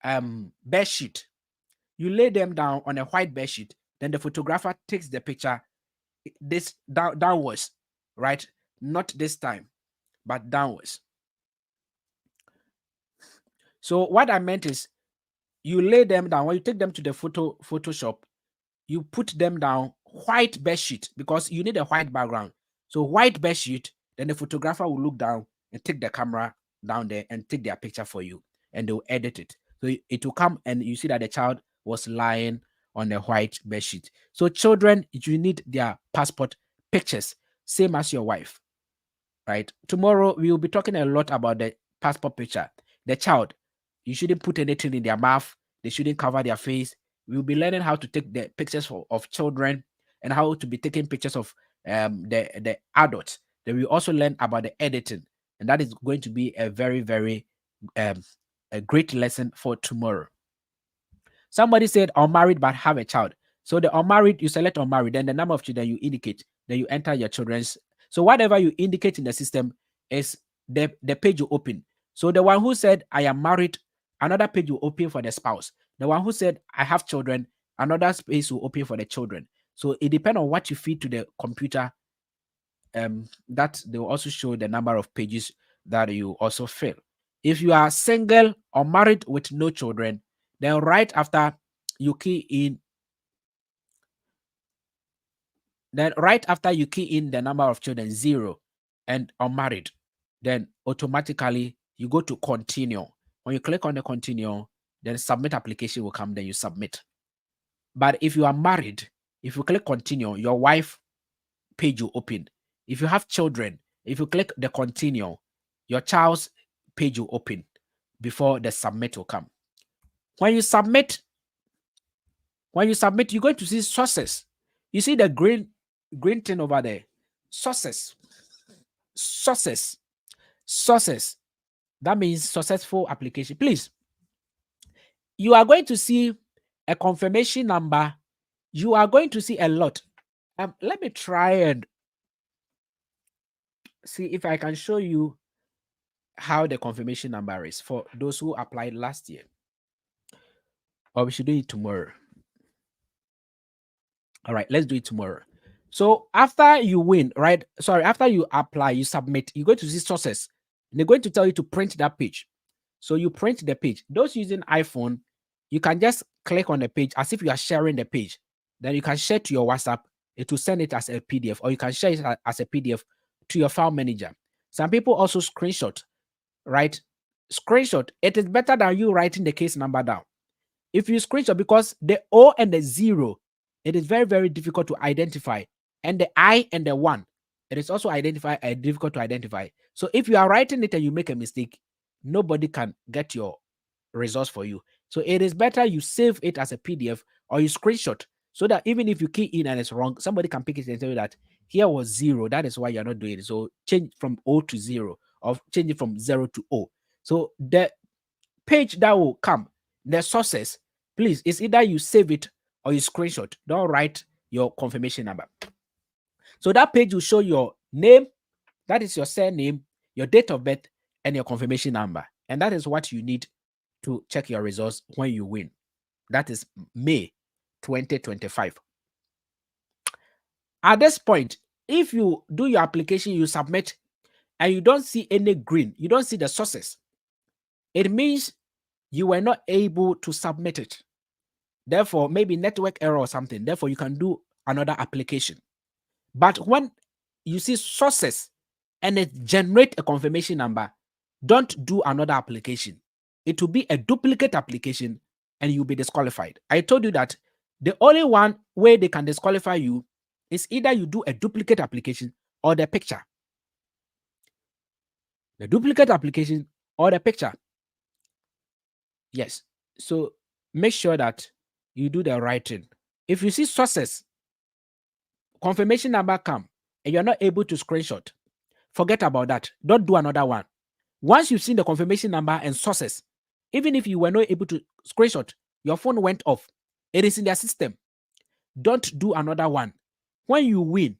bed sheet. You lay them down on a white bed sheet. Then the photographer takes the picture this downwards, right? Not this time, but downwards. So what I meant is you lay them down. When you take them to the Photoshop, you put them down white bed sheet because you need a white background. So white bed sheet, then the photographer will look down and take the camera down there and take their picture for you, and they'll edit it. So it will come and you see that the child was lying on a white bed sheet. So children, you need their passport pictures, same as your wife, right? Tomorrow we will be talking a lot about the passport picture. The child, you shouldn't put anything in their mouth. They shouldn't cover their face. We will be learning how to take the pictures of children and how to be taking pictures of the adults. Then we also learn about the editing, and that is going to be a very, very a great lesson for tomorrow. Somebody said unmarried but have a child. So the unmarried, you select unmarried, then the number of children you indicate, then you enter your children's. So whatever you indicate in the system is the page you open. So the one who said I am married, another page will open for the spouse. The one who said I have children, another space will open for the children. So it depends on what you feed to the computer. That they will also show the number of pages that you also fill. If you are single or married with no children, then right after you key in, the number of children 0 and unmarried, then automatically you go to continue. When you click on the continue, then submit application will come, then you submit. But if you are married, if you click continue, your wife page will open. If you have children, if you click the continue, your child's page will open before the submit will come. When you submit, you're going to see sources. You see the green thing over there. Sources. That means successful application. Please, you are going to see a confirmation number. You are going to see a lot. Let me try and see if I can show you how the confirmation number is for those who applied last year. Or we should do it tomorrow. All right, let's do it tomorrow. So after you win, right? Sorry, after you apply, you submit, you go to see sources. They're going to tell you to print that page. So you print the page. Those using iPhone, you can just click on the page as if you are sharing the page. Then you can share to your WhatsApp. It will send it as a PDF, or you can share it as a PDF to your file manager. Some people also screenshot, right? Screenshot. It is better than you writing the case number down. If you screenshot, because the O and the 0, it is very, very difficult to identify. And the I and the 1, it is also difficult to identify. So if you are writing it and you make a mistake, nobody can get your results for you. So it is better you save it as a PDF or you screenshot, so that even if you key in and it's wrong, somebody can pick it and tell you that here was 0. That is why you're not doing it. So change from O to 0, or change it from 0 to O. So the page that will come, the sources, please, it's either you save it or you screenshot. Don't write your confirmation number. So that page will show your name, that is your surname, your date of birth, and your confirmation number. And that is what you need to check your results when you win. That is May 2025. At this point, if you do your application, you submit, and you don't see any green, you don't see the sources, it means you were not able to submit it. Therefore, maybe network error or something. Therefore, you can do another application. But when you see sources and it generate a confirmation number, don't do another application. It will be a duplicate application and you'll be disqualified. I told you that the only one way they can disqualify you is either you do a duplicate application or the picture. The duplicate application or the picture. Yes. So make sure that you do the right thing. If you see sources, confirmation number come, and you're not able to screenshot, forget about that. Don't do another one. Once you've seen the confirmation number and sources, even if you were not able to screenshot, your phone went off. It is in their system. Don't do another one. When you win,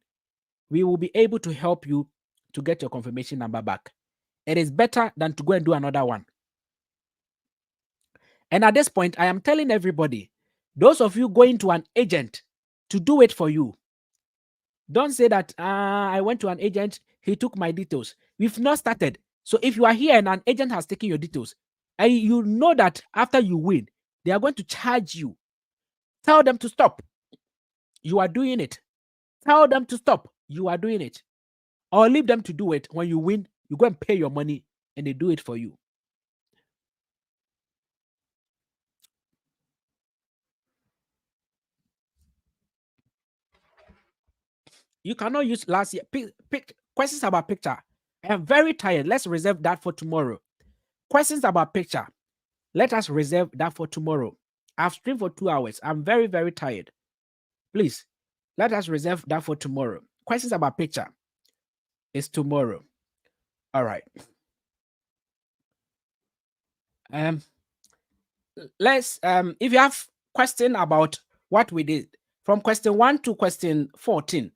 we will be able to help you to get your confirmation number back. It is better than to go and do another one. And at this point, I am telling everybody, those of you going to an agent to do it for you, don't say that I went to an agent, he took my details. We've not started. So if you are here and an agent has taken your details, and you know that after you win, they are going to charge you, tell them to stop. You are doing it. Tell them to stop. You are doing it. Or leave them to do it. When you win, you go and pay your money and they do it for you. You cannot use last year. Pick questions about picture. I am very tired. Let's reserve that for tomorrow. Questions about picture. Let us reserve that for tomorrow. I've streamed for 2 hours. I'm very, very tired. Please, let us reserve that for tomorrow. Questions about picture is tomorrow. All right. Let's if you have question about what we did from question 1 to question 14,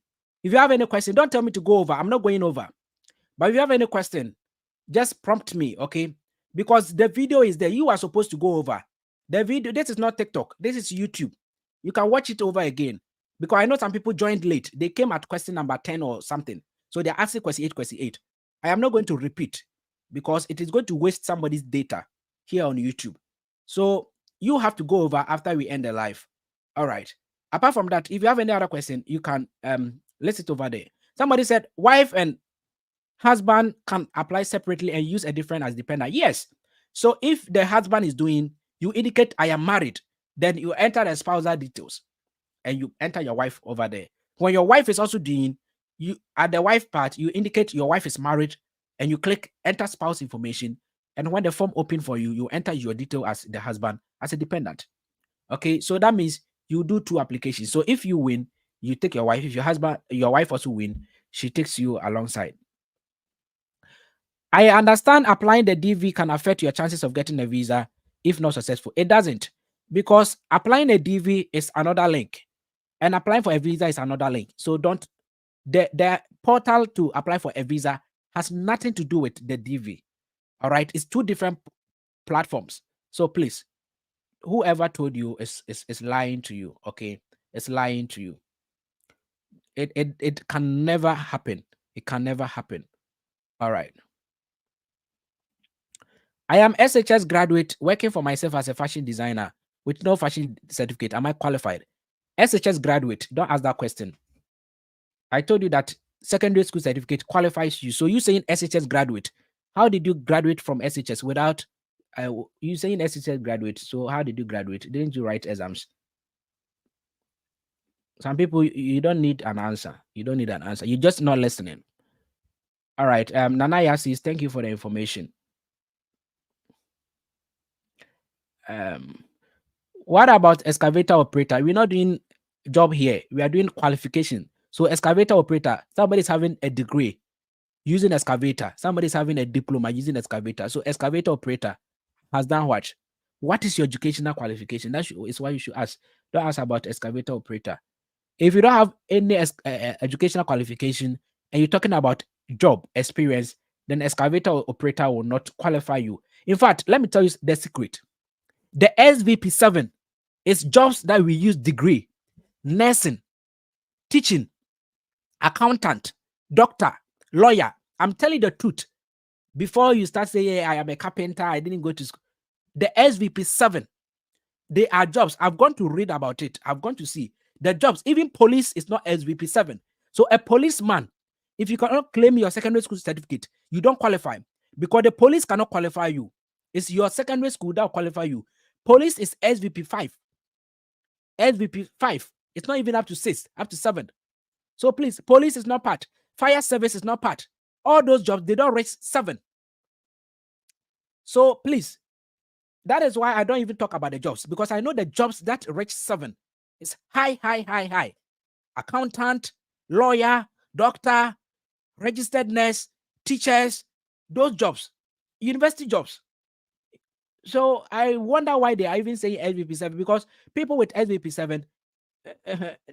if you have any question, don't tell me to go over. I'm not going over. But if you have any question, just prompt me, okay? Because the video is there. You are supposed to go over the video. This is not TikTok. This is YouTube. You can watch it over again. Because I know some people joined late. They came at question number 10 or something. So they're asking question 8. I am not going to repeat because it is going to waste somebody's data here on YouTube. So you have to go over after we end the live. All right. Apart from that, if you have any other question, you can list it over there. Somebody said wife and husband can apply separately and use a different as dependent. Yes. So if the husband is doing, you indicate I am married, then you enter the spousal details and you enter your wife over there. When your wife is also doing, you at the wife part, you indicate your wife is married and you click enter spouse information. And when the form open for you, you enter your detail as the husband, as a dependent. Okay, so that means you do 2 applications. So if you win, you take your wife. If your wife also win, she takes you alongside. I understand applying the DV can affect your chances of getting a visa if not successful. It doesn't, because applying a DV is another link and applying for a visa is another link. So the portal to apply for a visa has nothing to do with the DV. All right, it's 2 different platforms. So please, whoever told you is lying to you. Okay, it's lying to you. It can never happen. It can never happen. All right. I am SHS graduate working for myself as a fashion designer with no fashion certificate. Am I qualified? SHS graduate, don't ask that question. I told you that secondary school certificate qualifies you. So you saying SHS graduate. How did you graduate from SHS without you saying SHS graduate? So how did you graduate? Didn't you write exams? Some people you don't need an answer. You don't need an answer. You're just not listening. All right. Nanaya says, thank you for the information. What about excavator operator? We're not doing job here. We are doing qualification. So excavator operator, somebody's having a degree using excavator. Somebody's having a diploma using excavator. So excavator operator has done what? What is your educational qualification? That is why you should ask. Don't ask about excavator operator. If you don't have any educational qualification and you're talking about job experience, then excavator operator will not qualify you. In fact, let me tell you the secret. The SVP7 is jobs that we use degree, nursing, teaching, accountant, doctor, lawyer. I'm telling the truth. Before you start saying, hey, I am a carpenter, I didn't go to school. The SVP7, they are jobs. I've gone to read about it. I've gone to see the jobs. Even police is not SVP7. So a policeman, if you cannot claim your secondary school certificate, you don't qualify because the police cannot qualify you. It's your secondary school that will qualify you. Police is SVP5. SVP5. It's not even up to 6, up to 7. So please, police is not part. Fire service is not part. All those jobs, they don't reach 7. So please, that is why I don't even talk about the jobs, because I know the jobs that reach 7 is high. Accountant, lawyer, doctor, registered nurse, teachers, those jobs, university jobs. So I wonder why they are even saying SVP7, because people with SVP7,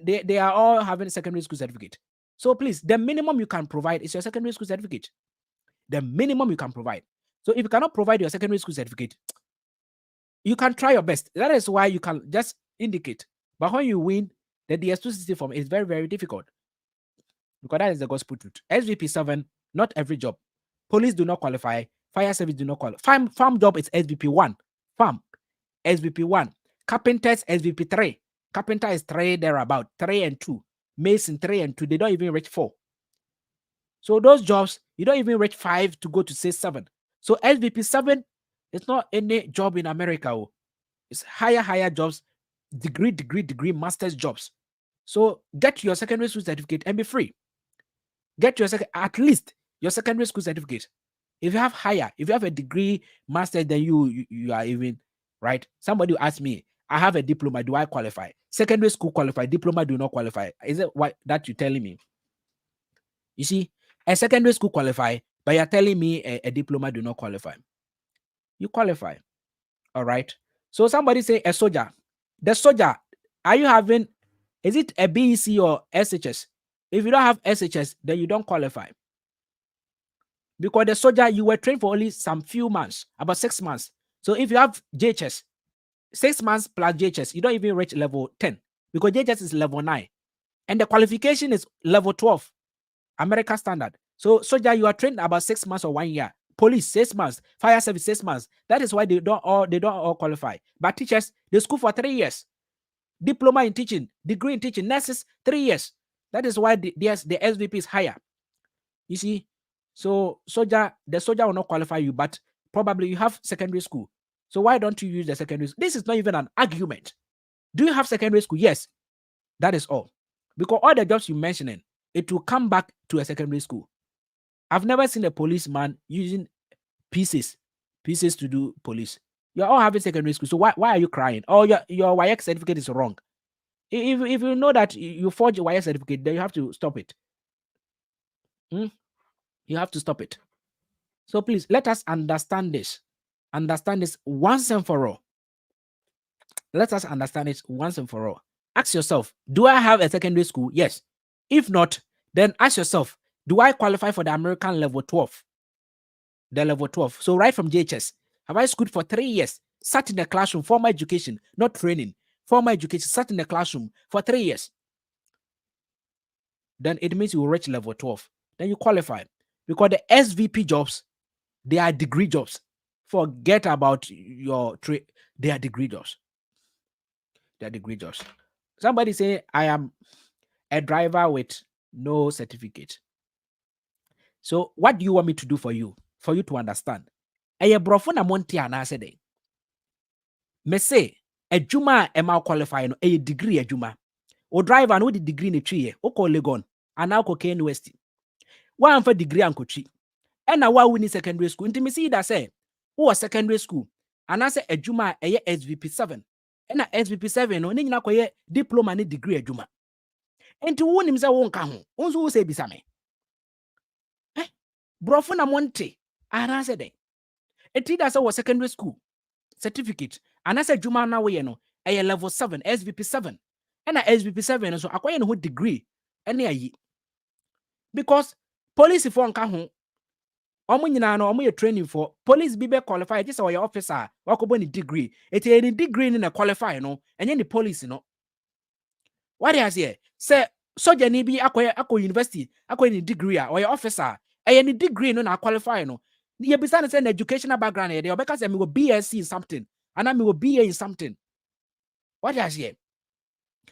they are all having a secondary school certificate. So please, the minimum you can provide is your secondary school certificate. The minimum you can provide. So if you cannot provide your secondary school certificate, you can try your best. That is why you can just indicate. But when you win, the DS260 form is very, very difficult. Because that is the gospel truth. SVP7, not every job. Police do not qualify. Fire service do not qualify. Farm job is SVP1. Farm, SVP1. Carpenters, SVP3. Carpenter is 3 thereabout, 3 and 2. Mason, 3 and 2. They don't even reach 4. So those jobs, you don't even reach 5 to go to say 7. So SVP7, it's not any job in America. It's higher jobs, degree, master's jobs. So get your secondary school certificate and be free. Get your at least your secondary school certificate. If you have higher, if you have a degree, master, then you are even right. Somebody will ask me, I have a diploma, do I qualify? Secondary school qualify, diploma do not qualify. Is it what that you're telling me? You see, a secondary school qualify, but you're telling me a diploma do not qualify. You qualify. All right. So somebody say a soldier. The soldier, are you having, is it a BEC or SHS? If you don't have SHS, then you don't qualify. Because the soldier, you were trained for only some few months, about 6 months. So if you have JHS, 6 months plus JHS, you don't even reach level 10 because JHS is level 9. And the qualification is level 12, America standard. So soldier, you are trained about 6 months or 1 year. Police, 6 months. Fire service, 6 months. That is why they don't all qualify. But teachers, they school for 3 years. Diploma in teaching, degree in teaching, nurses, 3 years. That is why the SVP is higher. You see, so the soldier will not qualify you, but probably you have secondary school. So why don't you use the secondary school? This is not even an argument. Do you have secondary school? Yes. That is all. Because all the jobs you're mentioning, it will come back to a secondary school. I've never seen a policeman using pieces to do police. You're all having secondary school. So why are you crying? Oh, your YX certificate is wrong. If you know that you forge a YX certificate, then you have to stop it. You have to stop it. So please, let us understand this. Understand this once and for all. Let us understand it once and for all. Ask yourself, do I have a secondary school? Yes. If not, then ask yourself, do I qualify for the American level 12? The level 12. So right from JHS, have I schooled for 3 years, sat in the classroom, formal education, not training, formal education, sat in the classroom for 3 years? then it means you will reach level 12. Then you qualify. Because the SVP jobs, they are degree jobs. Forget about your trade. They are degree jobs. They are degree jobs. Somebody say, I am a driver with no certificate. So what do you want me to do for you to understand? Eye brofo na monte anase de. Me say, adwuma e ma qualify no a degree adwuma. O driver no the degree ne twi ye. O ko Legon ana ko K University. Wa amfa degree ankotwi. E na wa wuni secondary school. Nti me see that say, wo secondary school anase adwuma eye SVP 7. E na SVP 7 no ne nyina koye diploma ne degree adwuma. Enti wo nim se wo nka ho. Wo nso wo se bisa me. Brofo na monte anase de. Enti da say wo secondary school certificate and as a juma na we no a level 7 SVP 7 and a SVP 7 so akoye no degree ene ayi because police for nka ho omo nyina no omo ye training for police bi be qualify just say your officer wakobo ni degree eti any degree ni na qualify no enye ni police no what is here say soldier ni bi akoye university akoye ni degree or your officer any degree no na qualify no you be saying an educational background here. They because me will BSc in something, and I will BA in something. What is here?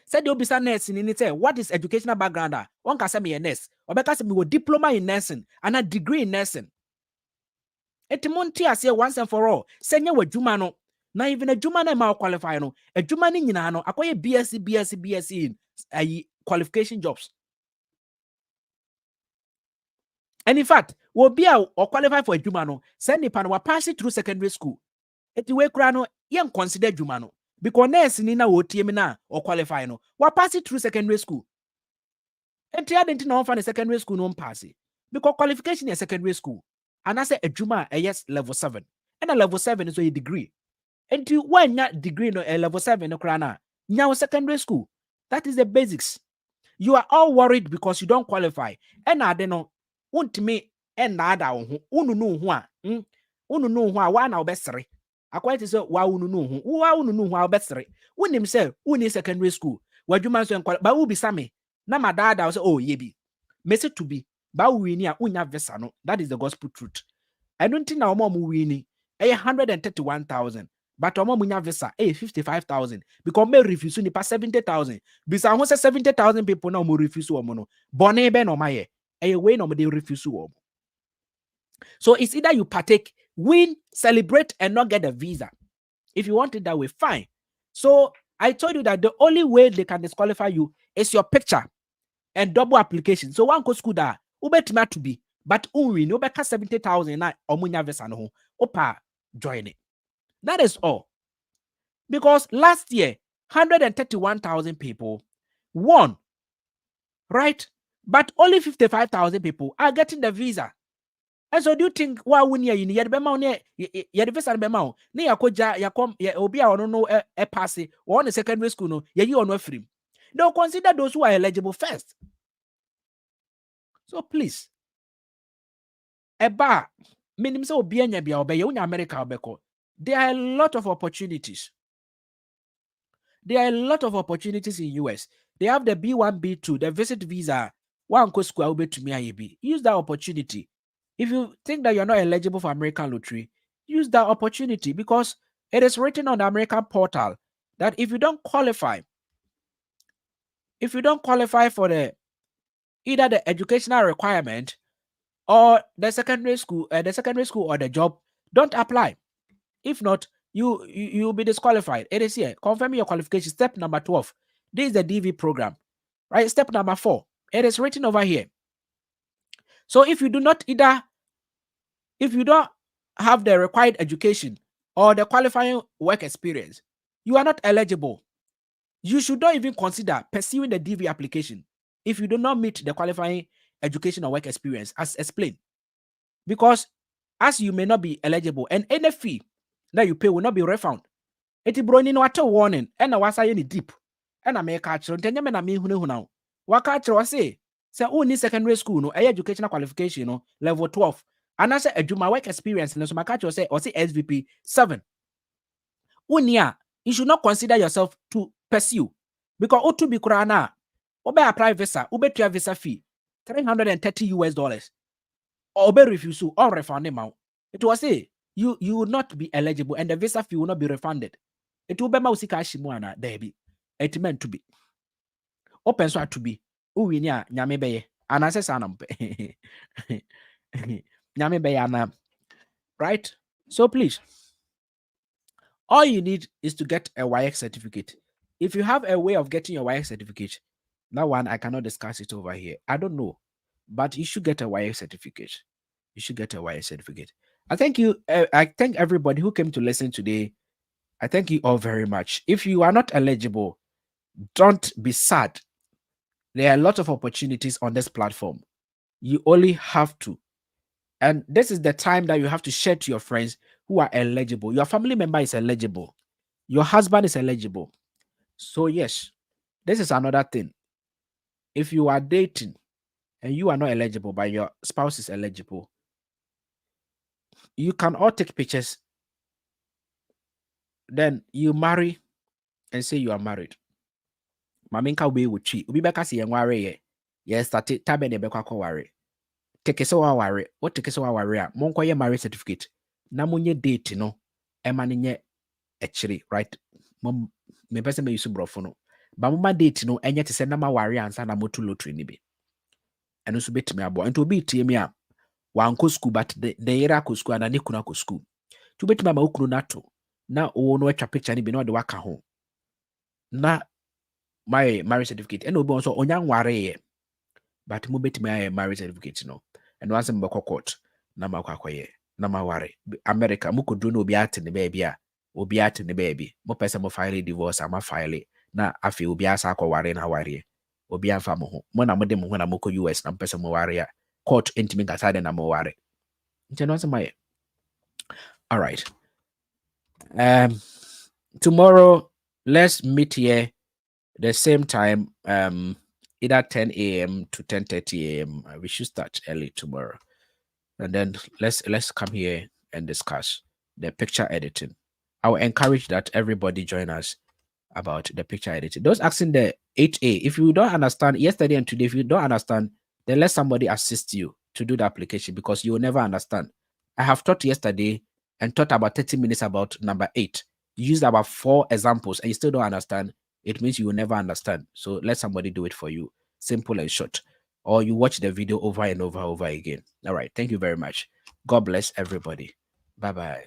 Said you be saying nurse in it. What is educational background? One can say me a nurse, or because me will diploma in nursing and a degree in nursing. Etimonti I say once and for all. Senya we jumano. Now even a jumana ma qualify no. A jumani nyinano. Akoye BSc in qualification jobs. And in fact, will be or qualify for a jumano, send the pan pass it through secondary school. Eti we krano yen consider jumano. Because nurse nina wo na or qualify no. Wa pass it through secondary school. Enti adenti na ofan secondary school no pass it. Because qualification is secondary school. And I say a juma a yes level 7. And a level 7 is a degree. Enti when ya degree no a level 7 no krana. Nya secondary school. That is the basics. You are all worried because you don't qualify. And I don't know. Untimi and nada on unu no wa na obesere akwai te say wa unu no wa obesere unim say uni secondary school wadwuma so enkwal ba ubi same na madada say oh ye bi message to be ba wini a unya visa no. That is the gospel truth. I don't think na omo wini 131,000 but omo munya visa 55,000 because me refuse ni pa 70,000 bisa ho say 70,000 people na omo refuse omo no bone be no maye a way no they refuse to. So it's either you partake, win, celebrate, and not get a visa. If you want it that way, fine. So I told you that the only way they can disqualify you is your picture and double application. So one could school that ube to be, but win ube 70,000 na omunya visa no opa join it. That is all. Because last year 131,000 people won, right? But only 55,000 people are getting the visa. And so do you think why win you need be ma ye visa be ma ne yakoja yakom obi a ono no e pass or on the secondary school no ye you ono free. They'll consider those who are eligible first. So please eba minim say obi anya bia obey unya America obeko. There are a lot of opportunities. There are a lot of opportunities in US. They have the B1, B2, the visit visa. One go school to me. Use that opportunity. If you think that you're not eligible for American lottery, use that opportunity because it is written on the American portal that if you don't qualify for either the educational requirement or the secondary school or the job, don't apply. If not, you'll be disqualified. It is here. Confirm your qualification. Step number 12. This is the DV program, right? Step number 4. It is written over here. So if you don't have the required education or the qualifying work experience, you are not eligible. You should not even consider pursuing the DV application if you do not meet the qualifying education or work experience as explained. Because as you may not be eligible and any fee that you pay will not be refunded. Eti broni no ate warning and na wasa ye ni deep. And I make a chiro ntenye me na me hunu now. Waka chiro say only secondary school no educational qualification no level 12. And I say adwuma work experience no so maka chiro say SVP 7. Unia, you should not consider yourself to pursue because otu bi kura na Obe apply visa, ube to visa fee, $330. Or be refuse or refund amount. It was say you will not be eligible and the visa fee will not be refunded. It will be mausika shimuana debi. It meant to be. Open so to be. Uwinya nyame beye. Anase sanam. Nyame beye ana. Right? So please, all you need is to get a YX certificate. If you have a way of getting your YX certificate, that one I cannot discuss it over here. I don't know, but you should get a YX certificate. You should get a YX certificate. I thank you. I thank everybody who came to listen today. I thank you all very much. If you are not eligible, don't be sad. There are a lot of opportunities on this platform. You only have to. And this is the time that you have to share to your friends who are eligible. Your family member is eligible. Your husband is eligible. So, yes, this is another thing. If you are dating and you are not eligible, but your spouse is eligible, you can all take pictures. Then you marry and say you are married. Maminka we would cheat. Ubi beka si yenware yes, started tabe ne beka ko ware. Take so ware. What take so ware? Monko ye marriage certificate. Na munye date no. Ema nye echiri, right? Mom me person me use brofo no. Ba mama date no enye te se na ma ware ansa na motu lottery ni bi. Eno so betimi abo. Ento obi tie me a wanko school but the yera ko school na ne kuna ko school. Tu betimi ma okunu na to. Na o no etwa picture ni bi no de waka ho. Na my marriage certificate and obi also onyan ware but mo betimi my marriage certificate no and once me beko court na makwakoye na maware America mo kodru na obi ate ne baby a obi ate ne baby mo pese mo file divorce ama file na afi obi asa akware na ware obi anfa mo ho mo na mo de mo ho na mo ko US na pese mo ware a court intimi gasa de na mo ware nti no my all right tomorrow let's meet here the same time, either 10 a.m. to 10:30 a.m. We should start early tomorrow, and then let's come here and discuss the picture editing. I will encourage that everybody join us about the picture editing. Those asking the 8A, if you don't understand yesterday and today, if you don't understand, then let somebody assist you to do the application because you will never understand. I have taught yesterday and taught about 30 minutes about number 8. You used about 4 examples and you still don't understand. It means you will never understand. So let somebody do it for you. Simple and short. Or you watch the video over and over again. All right. Thank you very much. God bless everybody. Bye-bye.